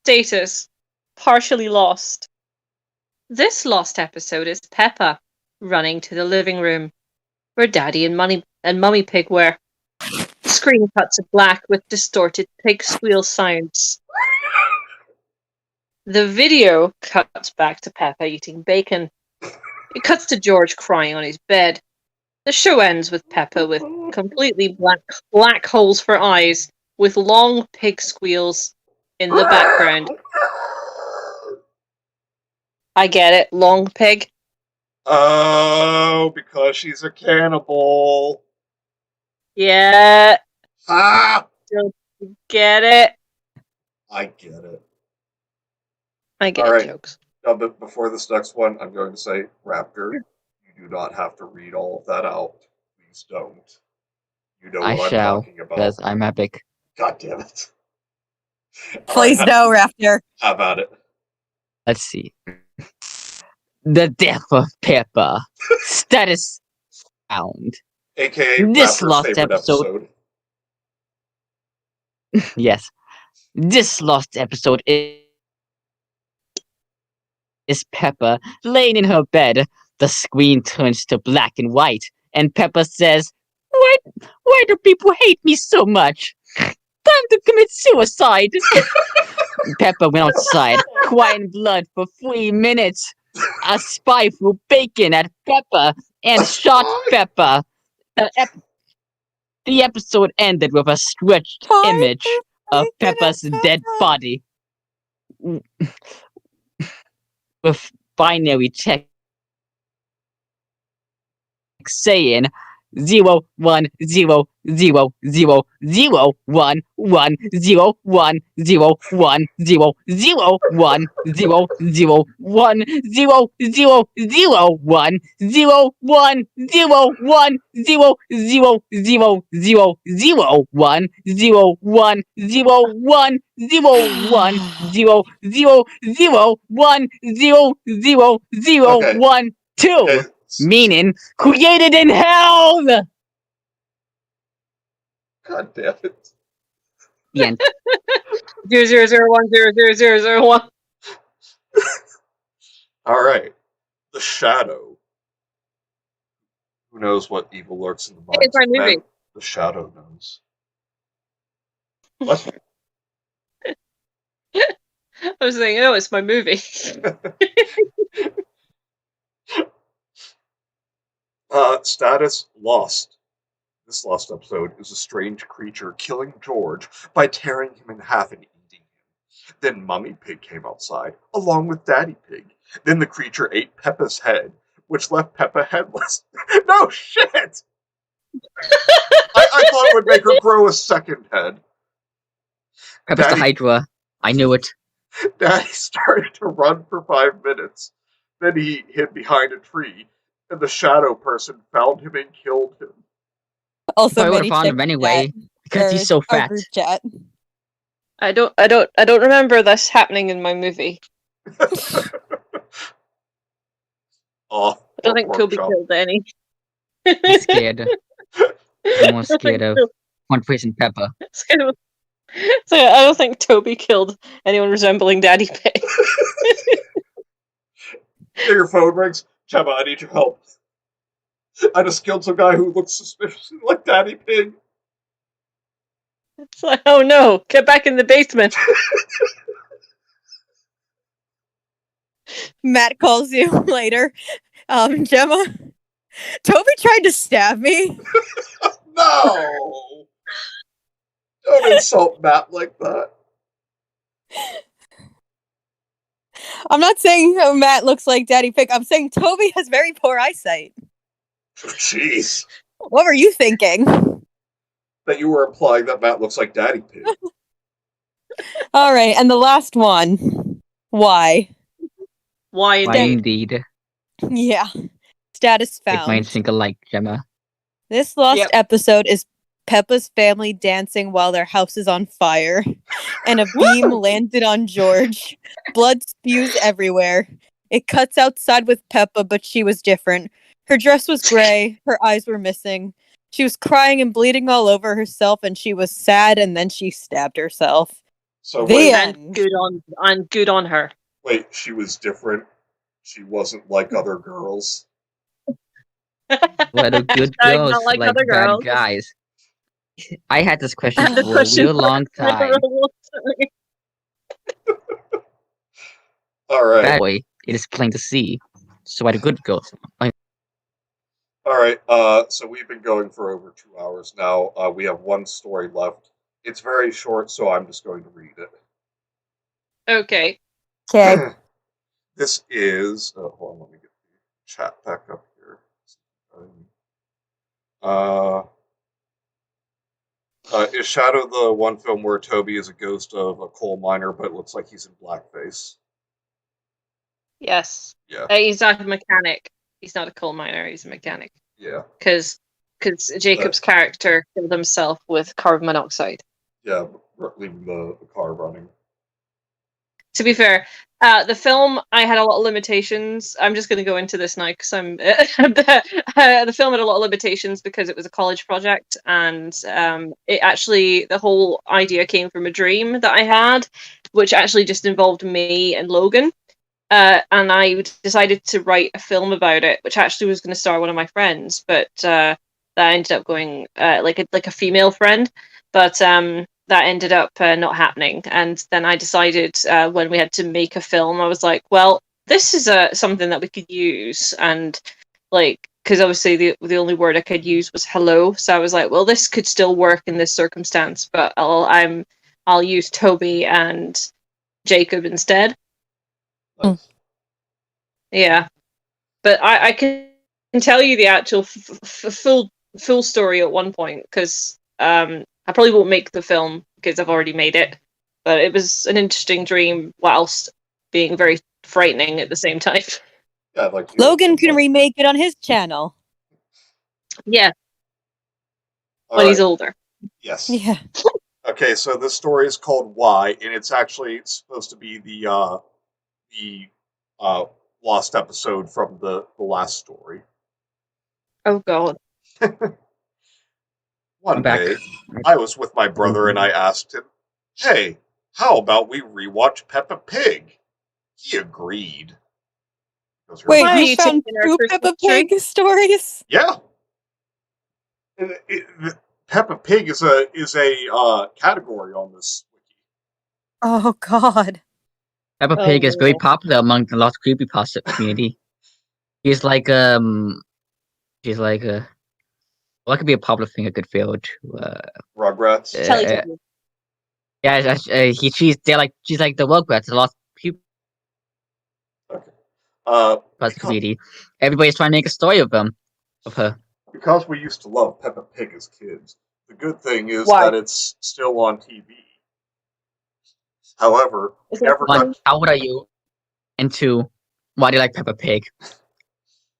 Speaker 1: Status. Partially lost. This lost episode is Peppa running to the living room where Daddy and Mummy Pig were. Screen cuts to black with distorted pig squeal sounds. The video cuts back to Peppa eating bacon. It cuts to George crying on his bed. The show ends with Peppa with completely black holes for eyes with long pig squeals in the background. I get it, long pig.
Speaker 2: Oh, because she's a cannibal.
Speaker 1: Yeah,
Speaker 2: Ah!
Speaker 1: get it.
Speaker 2: I get it.
Speaker 1: I get
Speaker 2: All right.
Speaker 1: jokes.
Speaker 2: Now, but before this next one, I'm going to say, Raptor, you do not have to read all of that out. Please don't. You know
Speaker 5: I
Speaker 2: what I'm
Speaker 5: shall,
Speaker 2: talking about.
Speaker 5: because I'm epic.
Speaker 2: God damn it. All
Speaker 3: Please
Speaker 2: right,
Speaker 3: no, Raptor.
Speaker 2: How about it?
Speaker 5: Let's see. The death of Peppa. Status found.
Speaker 2: AKA
Speaker 5: This
Speaker 2: Raptor's
Speaker 5: lost
Speaker 2: favorite
Speaker 5: episode- Yes. This lost episode is Peppa laying in her bed. The screen turns to black and white, and Peppa says, Why do people hate me so much? Time to commit suicide. Peppa went outside, crying blood for 3 minutes. A spy threw bacon at Peppa and shot Peppa. The episode ended with a stretched
Speaker 3: Time
Speaker 5: image of
Speaker 3: bacon at
Speaker 5: Peppa's dead
Speaker 3: Peppa.
Speaker 5: body with binary text saying 1.
Speaker 2: Okay.
Speaker 5: Meaning created in hell.
Speaker 2: God damn it.
Speaker 5: The end.
Speaker 1: 000100001.
Speaker 2: Alright. The Shadow. Who knows what evil lurks in the minds
Speaker 1: It's my
Speaker 2: of men?
Speaker 1: movie.
Speaker 2: The Shadow knows. What?
Speaker 1: I was saying, oh, it's my movie.
Speaker 2: Status lost. This lost episode is a strange creature killing George by tearing him in half and eating him. Then Mummy Pig came outside, along with Daddy Pig. Then the creature ate Peppa's head, which left Peppa headless. No shit! I thought it would make her grow a second head.
Speaker 5: Pepper's the
Speaker 2: Daddy-
Speaker 5: Hydra. I knew it.
Speaker 2: Daddy started to run for 5 minutes. Then he hid behind a tree, and the shadow person found him and killed him.
Speaker 3: Also,
Speaker 5: I would
Speaker 3: many
Speaker 5: have found him
Speaker 3: checked
Speaker 5: anyway
Speaker 3: that,
Speaker 5: because he's so
Speaker 3: our
Speaker 5: fat.
Speaker 3: group chat.
Speaker 1: I don't remember this happening in my movie.
Speaker 2: Oh,
Speaker 1: I don't think Toby killed any.
Speaker 5: He's scared. I'm more scared of
Speaker 1: So
Speaker 5: one person Pepper.
Speaker 1: I don't think Toby killed anyone resembling Daddy Pig.
Speaker 2: Your phone rings. Gemma, I need your help. I just killed some guy who looks suspiciously like Daddy Pig.
Speaker 1: It's like, oh no, get back in the basement.
Speaker 3: Matt calls you later. Gemma, Toby tried to stab me.
Speaker 2: No! Don't insult Matt like that.
Speaker 3: I'm not saying Matt looks like Daddy Pig. I'm saying Toby has very poor eyesight.
Speaker 2: Jeez.
Speaker 3: What were you thinking?
Speaker 2: That you were implying that Matt looks like Daddy Pig.
Speaker 3: All right, and the last one. Why?
Speaker 1: Why
Speaker 5: Why
Speaker 1: indeed?
Speaker 5: indeed?
Speaker 3: Yeah. Status
Speaker 5: It
Speaker 3: found.
Speaker 5: might think alike, Gemma.
Speaker 3: This lost
Speaker 1: Yep.
Speaker 3: episode is Peppa's family dancing while their house is on fire, and a beam landed on George. Blood spews everywhere. It cuts outside with Peppa, but she was different. Her dress was gray, her eyes were missing. She was crying and bleeding all over herself, and she was sad, and then she stabbed herself.
Speaker 2: So
Speaker 3: The
Speaker 2: wait,
Speaker 3: end.
Speaker 1: And good on her.
Speaker 2: she was different. She wasn't like other girls.
Speaker 5: What a good
Speaker 1: Hashtag
Speaker 5: girls
Speaker 1: not like
Speaker 5: like
Speaker 1: other
Speaker 5: bad
Speaker 1: girls.
Speaker 5: guys. I had this question
Speaker 1: And the
Speaker 5: for a
Speaker 1: question
Speaker 5: real long time.
Speaker 2: Alright.
Speaker 5: Bad boy, it is plain to see. So why the good girls?
Speaker 2: Alright, so we've been going for over 2 hours now. We have one story left. It's very short, so I'm just going to read it.
Speaker 1: Okay.
Speaker 3: Okay.
Speaker 2: This is... hold on, let me get the chat back up here. Is Shadow the one film where Toby is a ghost of a coal miner, but it looks like he's in blackface?
Speaker 1: Yes.
Speaker 2: Yeah.
Speaker 1: He's not a mechanic. He's not a coal miner. He's a mechanic.
Speaker 2: Yeah.
Speaker 1: Because Jacob's character killed himself with carbon monoxide.
Speaker 2: Yeah, leaving the car running.
Speaker 1: To be fair, the film, I had a lot of limitations. I'm just going to go into this now because I'm the film had a lot of limitations because it was a college project, and it actually, the whole idea came from a dream that I had, which actually just involved me and Logan. And I decided to write a film about it, which actually was going to star one of my friends, but that ended up going like a female friend, but that ended up not happening. And then I decided when we had to make a film, I was like, well, this is something that we could use, and like, because obviously the only word I could use was hello, so I was like, well, this could still work in this circumstance, but I'll use Toby and Jacob instead.
Speaker 2: Nice.
Speaker 1: Yeah, but I can tell you the actual full story at one point, because I probably won't make the film because I've already made it. But it was an interesting dream whilst being very frightening at the same time.
Speaker 2: Yeah, I'd like to hear
Speaker 3: Logan
Speaker 2: it.
Speaker 3: can remake it on his channel.
Speaker 1: Yeah,
Speaker 2: All
Speaker 1: when he's
Speaker 2: right.
Speaker 1: older.
Speaker 2: Yes.
Speaker 3: Yeah.
Speaker 2: Okay, so this story is called Why, and it's actually supposed to be the lost episode from the last story.
Speaker 1: Oh god.
Speaker 2: One
Speaker 5: I'm back.
Speaker 2: day, I was with my brother and I asked him, "Hey, how about we rewatch Peppa Pig?" He agreed.
Speaker 3: Wait,
Speaker 1: Why are
Speaker 3: you
Speaker 1: you
Speaker 3: found
Speaker 1: taking our
Speaker 3: 2
Speaker 1: Christmas
Speaker 3: Peppa
Speaker 1: tree?
Speaker 3: Pig stories?
Speaker 2: Yeah. Peppa Pig is a category on this wiki.
Speaker 3: Oh God.
Speaker 5: Peppa
Speaker 1: Oh,
Speaker 5: Pig is very
Speaker 1: no.
Speaker 5: popular among the lost creepypasta community. She's like she's like what could be a popular thing I could feel to
Speaker 2: Rugrats.
Speaker 1: Teletubbies.
Speaker 5: yeah, she's like the Rugrats, the lost
Speaker 2: Okay.
Speaker 5: creepypasta
Speaker 2: Because,
Speaker 5: community. Everybody's trying to make a story of her.
Speaker 2: because we used to love Peppa Pig as kids, the good thing is
Speaker 1: Why?
Speaker 2: that it's still on TV. However, we
Speaker 1: Is it
Speaker 2: never
Speaker 5: One,
Speaker 2: got.
Speaker 5: how old are you? And two, why do you like Peppa Pig?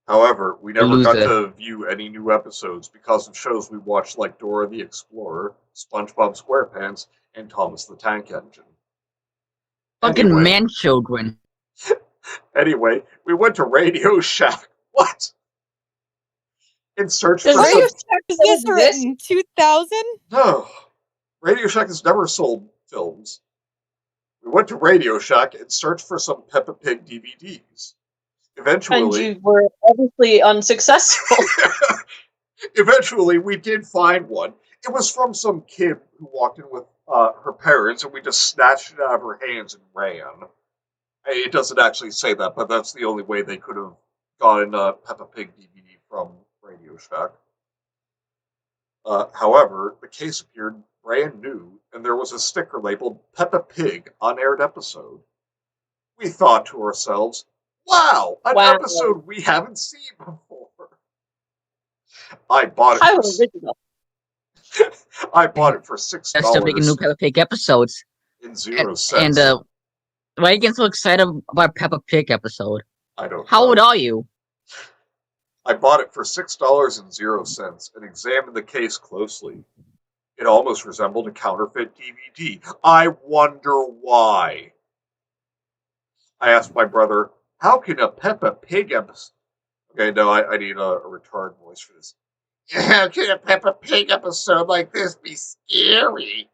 Speaker 2: However, we never got
Speaker 5: Loser.
Speaker 2: to view any new episodes because of shows we watched like Dora the Explorer, SpongeBob SquarePants, and Thomas the Tank Engine.
Speaker 5: Fucking
Speaker 2: Anyway,
Speaker 5: man children.
Speaker 2: we went to Radio Shack. What? In search
Speaker 1: Does
Speaker 2: for
Speaker 1: Radio
Speaker 2: some.
Speaker 1: Shack
Speaker 3: Was
Speaker 1: still
Speaker 3: this
Speaker 1: exist?
Speaker 3: written 2000?
Speaker 2: No. Radio Shack has never sold films. We went to Radio Shack and searched for some Peppa Pig DVDs.
Speaker 1: And
Speaker 2: Eventually,
Speaker 1: you were obviously unsuccessful.
Speaker 2: eventually, we did find one. It was from some kid who walked in with her parents, and we just snatched it out of her hands and ran. It doesn't actually say that, but that's the only way they could have gotten a Peppa Pig DVD from Radio Shack. However, the case appeared brand new, and there was a sticker labeled Peppa Pig Unaired Episode. We thought to ourselves, wow, an
Speaker 1: Wow.
Speaker 2: episode we haven't seen before. I bought
Speaker 1: How
Speaker 2: it
Speaker 1: original.
Speaker 2: I bought it for $6
Speaker 5: They're still making new Peppa Pig episodes.
Speaker 2: and 0
Speaker 5: And
Speaker 2: cents.
Speaker 5: why are you getting so excited about Peppa Pig episode?
Speaker 2: I don't
Speaker 5: How
Speaker 2: know.
Speaker 5: old are you?
Speaker 2: I bought it for $6 and 0 cents and examined the case closely. It almost resembled a counterfeit DVD. I wonder why. I asked my brother, how can a Peppa Pig episode... Okay, no, I need a retard voice for this. How can a Peppa Pig episode like this be scary?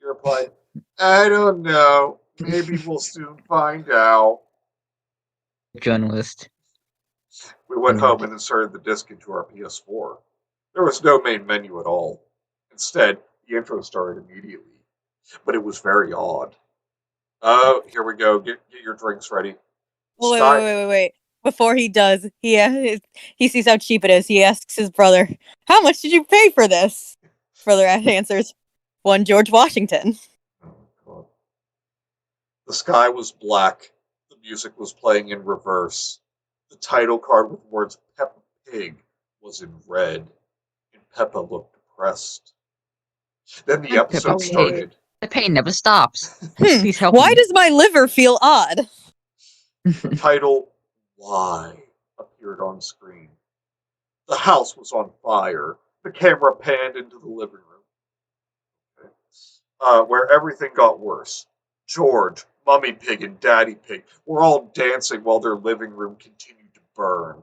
Speaker 2: He replied, I don't know. Maybe we'll soon find out.
Speaker 5: Journalist.
Speaker 2: We went home and inserted the disc into our PS4. There was no main menu at all. Instead, the intro started immediately. But it was very odd. Oh, here we go. Get your drinks ready.
Speaker 3: Wait. Before he does, he sees how cheap it is. He asks his brother, "How much did you pay for this?" Brother answers, "One George Washington."
Speaker 2: Oh, God. The sky was black. The music was playing in reverse. The title card with words Peppa Pig was in red, and Peppa looked depressed. Then the
Speaker 5: I'm
Speaker 2: episode
Speaker 5: Peppa Pig.
Speaker 2: started.
Speaker 5: The pain never stops. Please help
Speaker 3: Why
Speaker 5: me.
Speaker 3: does my liver feel odd?
Speaker 2: The title, Why, appeared on screen. The house was on fire. The camera panned into the living room, where everything got worse. George, Mummy Pig, and Daddy Pig were all dancing while their living room continued to burn.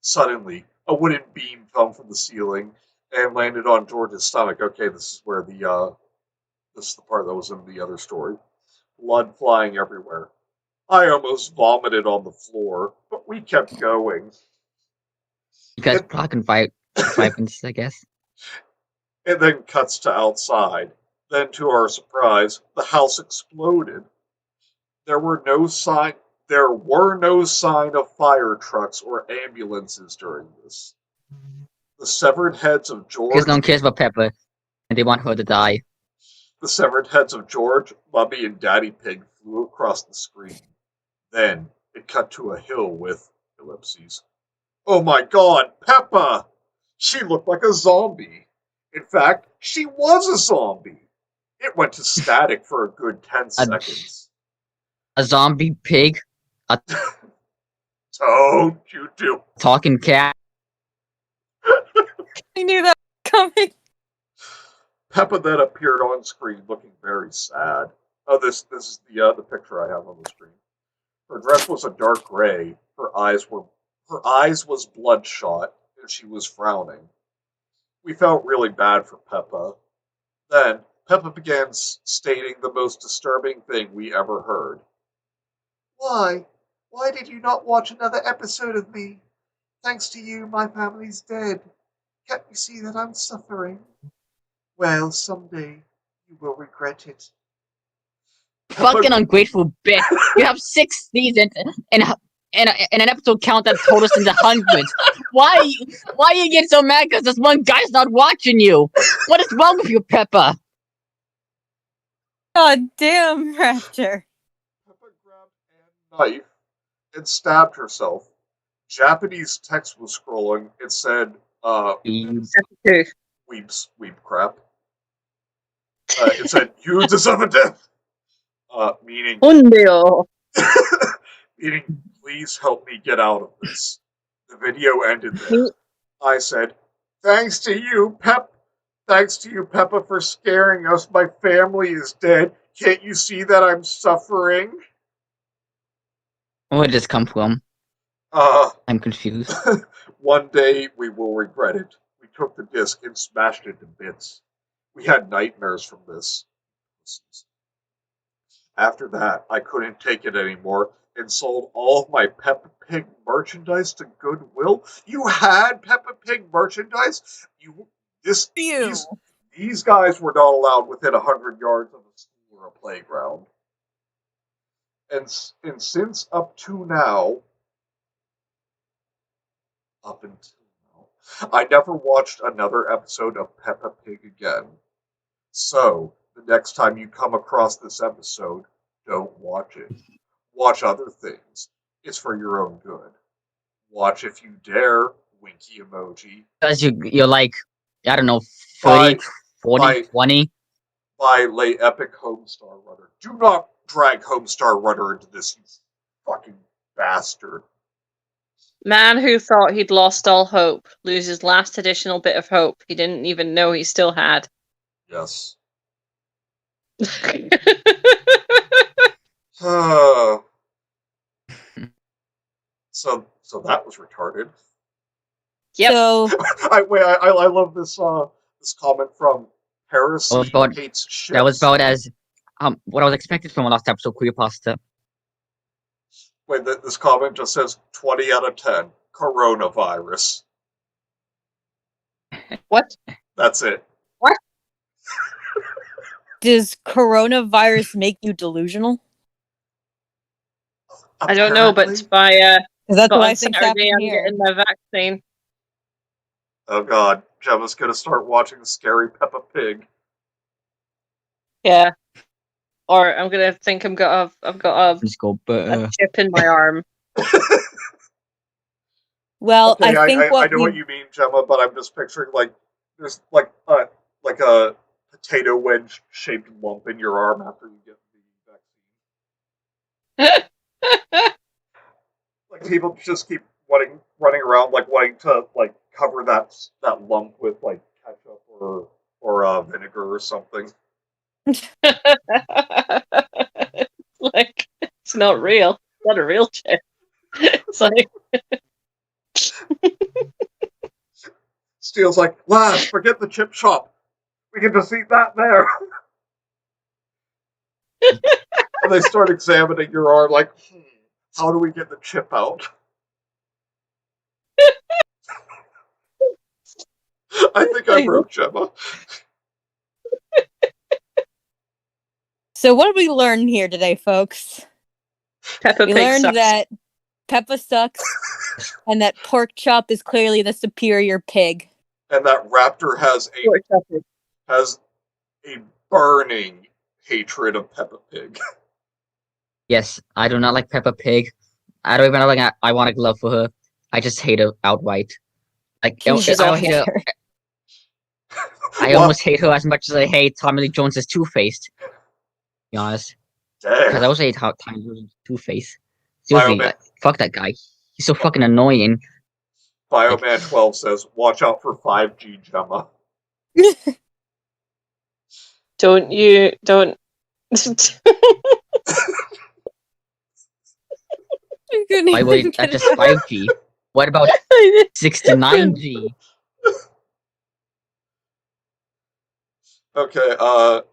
Speaker 2: Suddenly, a wooden beam fell from the ceiling and landed on George's stomach. Okay, this is where this is the part that was in the other story. Blood flying everywhere. I almost vomited on the floor, but we kept going.
Speaker 5: You guys blocking violence, I guess.
Speaker 2: It then cuts to outside. Then, to our surprise, the house exploded. There were no sign of fire trucks or ambulances during this. The severed heads of George.
Speaker 5: Because no one cares about Peppa, and they want her to die.
Speaker 2: The severed heads of George, Mummy, and Daddy Pig flew across the screen. Then it cut to a hill with ellipses. Oh my God, Peppa! She looked like a zombie. In fact, she was a zombie. It went to static for a good 10 seconds.
Speaker 5: A zombie pig,
Speaker 2: Don't you do.
Speaker 5: talking cat.
Speaker 3: I knew that was coming.
Speaker 2: Peppa then appeared on screen looking very sad. Oh, this is the picture I have on the screen. Her dress was a dark gray. Her eyes was bloodshot, and she was frowning. We felt really bad for Peppa. Then, Peppa began stating the most disturbing thing we ever heard. Why? Why did you not watch another episode of me? Thanks to you, my family's dead. Can't you see that I'm suffering? Well, someday you will regret it.
Speaker 5: Fucking ungrateful bitch. You have 6 seasons and an episode count that totals in the hundreds. Why you get so mad because this one guy's not watching you? What is wrong with you, Peppa?
Speaker 3: God damn, Raptor.
Speaker 2: Peppa grabbed a knife and stabbed herself. Japanese text was scrolling. It said, weep crap. It said, you deserve a death. Meaning,
Speaker 1: Unreal.
Speaker 2: meaning, please help me get out of this. The video ended there. I said, thanks to you, Peppa, for scaring us. My family is dead. Can't you see that I'm suffering?
Speaker 5: Where did this come from? I'm confused.
Speaker 2: One day we will regret it. We took the disc and smashed it to bits. We had nightmares from this. After that, I couldn't take it anymore and sold all of my Peppa Pig merchandise to Goodwill. You had Peppa Pig merchandise? These guys were not allowed within 100 yards of a school or a playground. And since up until now, I never watched another episode of Peppa Pig again. So, the next time you come across this episode, don't watch it. Watch other things. It's for your own good. Watch if you dare, winky emoji.
Speaker 5: Because you're like, I don't know, 30, 40, 20?
Speaker 2: By Lay Epic Homestar Runner. Do not drag Homestar Runner into this, you fucking bastard.
Speaker 1: Man who thought he'd lost all hope loses last additional bit of hope he didn't even know he still had.
Speaker 2: Yes. So that was retarded.
Speaker 1: Yep.
Speaker 3: So
Speaker 2: I love this comment from Paris. Hates shit.
Speaker 5: That was about as what I was expected from a last episode creepypasta.
Speaker 2: Wait, this comment just says 20 out of 10. Coronavirus.
Speaker 1: What?
Speaker 2: That's it.
Speaker 1: What?
Speaker 3: does coronavirus make you delusional?
Speaker 1: I don't know, but by
Speaker 3: That's what I
Speaker 1: on
Speaker 3: think
Speaker 1: Saturday
Speaker 3: happening
Speaker 1: I'm
Speaker 3: here.
Speaker 1: getting my vaccine.
Speaker 2: Oh god, Gemma's gonna start watching Scary Peppa Pig.
Speaker 1: Yeah. Or I'm gonna think I've got a chip in my arm.
Speaker 3: Well,
Speaker 2: Okay,
Speaker 3: I think
Speaker 2: I know what you mean, Gemma, but I'm just picturing there's like a potato wedge shaped lump in your arm after you get the vaccine. Like people just keep running around wanting to cover that lump with ketchup or vinegar or something.
Speaker 1: Like it's not real. It's not a real chip. It's like
Speaker 2: Steele's like, lads, forget the chip shop. We can just eat that there. And they start examining your arm like, how do we get the chip out? I think I broke Gemma.
Speaker 3: So what did we learn here today, folks?
Speaker 1: Peppa
Speaker 3: We
Speaker 1: Pig
Speaker 3: learned
Speaker 1: sucks.
Speaker 3: that Peppa sucks, and that Pork Chop is clearly the superior pig.
Speaker 2: And that Raptor has a burning hatred of Peppa Pig.
Speaker 5: Yes, I do not like Peppa Pig. I don't even know like I want a glove for her. I just hate her outright. Like I don't hate her. I almost hate her as much as I hate Tommy Lee Jones's Two-Faced. To be honest, because I also hate how Tommy Lee Jones Two-Face. Seriously, fuck that guy. He's so fucking annoying.
Speaker 2: Bioman 12 says, "Watch out for 5G, Gemma."
Speaker 1: Don't.
Speaker 5: Why would that just 5G? What about 69G?
Speaker 2: Okay,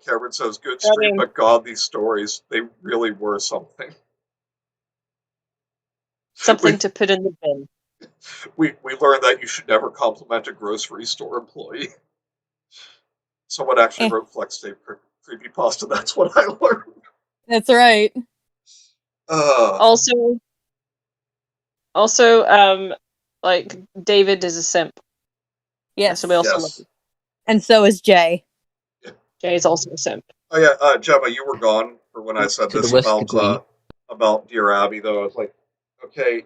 Speaker 2: Cameron says, good
Speaker 1: I
Speaker 2: stream,
Speaker 1: mean,
Speaker 2: but God, these stories, they really were something.
Speaker 1: something to put in the bin.
Speaker 2: We learned that you should never compliment a grocery store employee. Someone actually
Speaker 3: Eh.
Speaker 2: wrote Flex Tape creepypasta, that's what I learned.
Speaker 3: That's right.
Speaker 1: Also, like David is a simp,
Speaker 3: Yes.
Speaker 1: so we also love
Speaker 2: yes.
Speaker 1: him.
Speaker 3: And so is Jay.
Speaker 1: Jay is also a simp.
Speaker 2: Oh yeah, Gemma, you were gone for when I said
Speaker 5: To the
Speaker 2: this
Speaker 5: whisk degree.
Speaker 2: about Dear Abby, though. I was like, okay,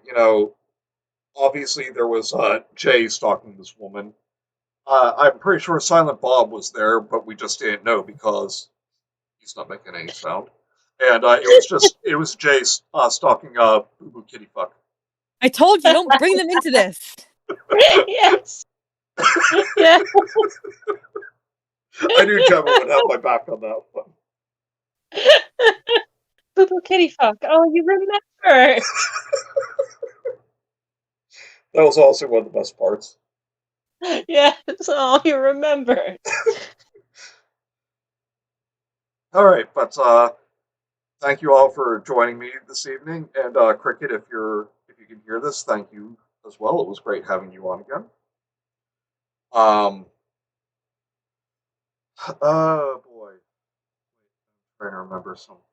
Speaker 2: obviously there was Jay stalking this woman. I'm pretty sure Silent Bob was there, but we just didn't know because he's not making any sound. And it was Jay stalking Boo Boo Kitty Fuck.
Speaker 3: I told you, don't bring them into this.
Speaker 1: Yes. Yeah.
Speaker 2: I knew Gemma would have my back on that one.
Speaker 1: Boo Boo Kitty Fuck. Oh, you remember?
Speaker 2: That was also one of the best parts.
Speaker 1: Yes. Oh, you remember.
Speaker 2: All right, but thank you all for joining me this evening. And Cricket, if you can hear this, thank you as well. It was great having you on again. Oh boy, I'm trying to remember something.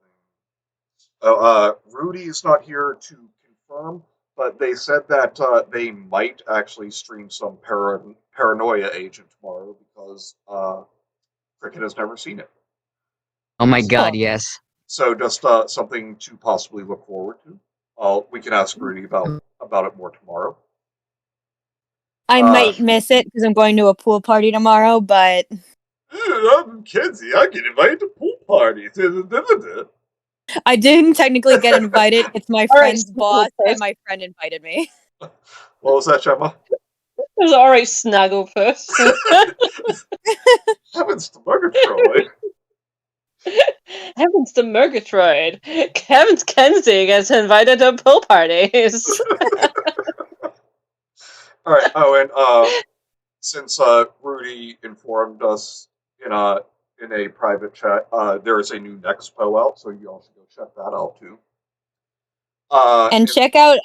Speaker 2: Oh, Rudy is not here to confirm, but they said that they might actually stream some Paranoia Agent tomorrow because Cricket has never seen it.
Speaker 5: Oh my god,
Speaker 3: Oh.
Speaker 5: yes.
Speaker 2: So just something to possibly look forward to. We can ask Rudy about it more tomorrow.
Speaker 3: I might miss it because I'm going to a pool party tomorrow, but
Speaker 2: I'm Kenzie. I get invited to pool parties.
Speaker 3: I didn't technically get invited. It's my
Speaker 1: All right,
Speaker 3: friend's boss,
Speaker 1: Snagglepuss.
Speaker 3: and my friend invited me.
Speaker 2: What was that, Gemma?
Speaker 1: It was alright, Snagglepuss.
Speaker 2: Heavens to Murgatroyd.
Speaker 1: Heavens to Murgatroyd. Heavens Kenzie gets invited to pool parties.
Speaker 2: All right. Oh, and since Rudy informed us in a private chat, there is a new Nexpo out, so you all should go check that out too.
Speaker 3: And check out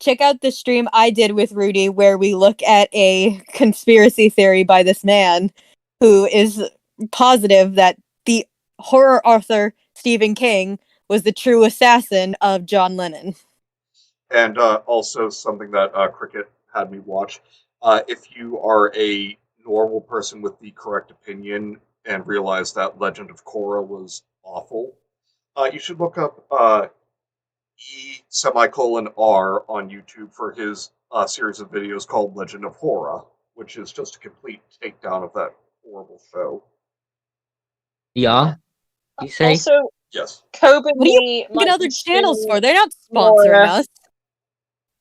Speaker 3: check out the stream I did with Rudy where we look at a conspiracy theory by this man who is positive that the horror author Stephen King was the true assassin of John Lennon.
Speaker 2: And also something that Cricket had me watch. If you are a normal person with the correct opinion and realize that Legend of Korra was awful, you should look up E:(R) on YouTube for his series of videos called Legend of Horror, which is just a complete takedown of that horrible show.
Speaker 5: Yeah? You say?
Speaker 1: Also,
Speaker 2: Yes.
Speaker 1: Kobe and
Speaker 3: What are you
Speaker 1: me
Speaker 3: looking
Speaker 1: might
Speaker 3: at other
Speaker 1: be
Speaker 3: channels
Speaker 1: streaming
Speaker 3: for? They're not sponsoring us.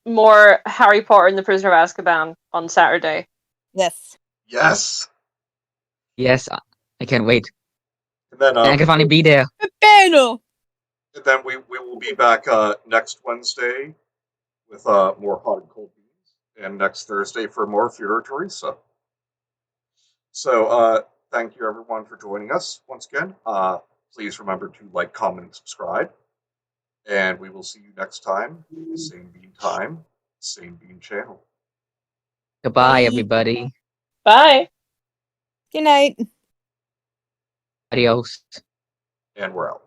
Speaker 1: more Harry Potter and the Prisoner of Azkaban on Saturday.
Speaker 3: Yes.
Speaker 2: Yes.
Speaker 5: Yes, I can't wait.
Speaker 2: And then
Speaker 5: And I can finally be there.
Speaker 3: Pero!
Speaker 2: and then we will be back next Wednesday with more hot and cold beans, and next Thursday for more Führer Teresa. So thank you everyone for joining us once again. Please remember to like, comment, and subscribe. And we will see you next time. Same bean time, same bean channel.
Speaker 5: Goodbye,
Speaker 3: Bye.
Speaker 5: everybody.
Speaker 1: Bye.
Speaker 3: Good night.
Speaker 5: Adios.
Speaker 2: And we're out.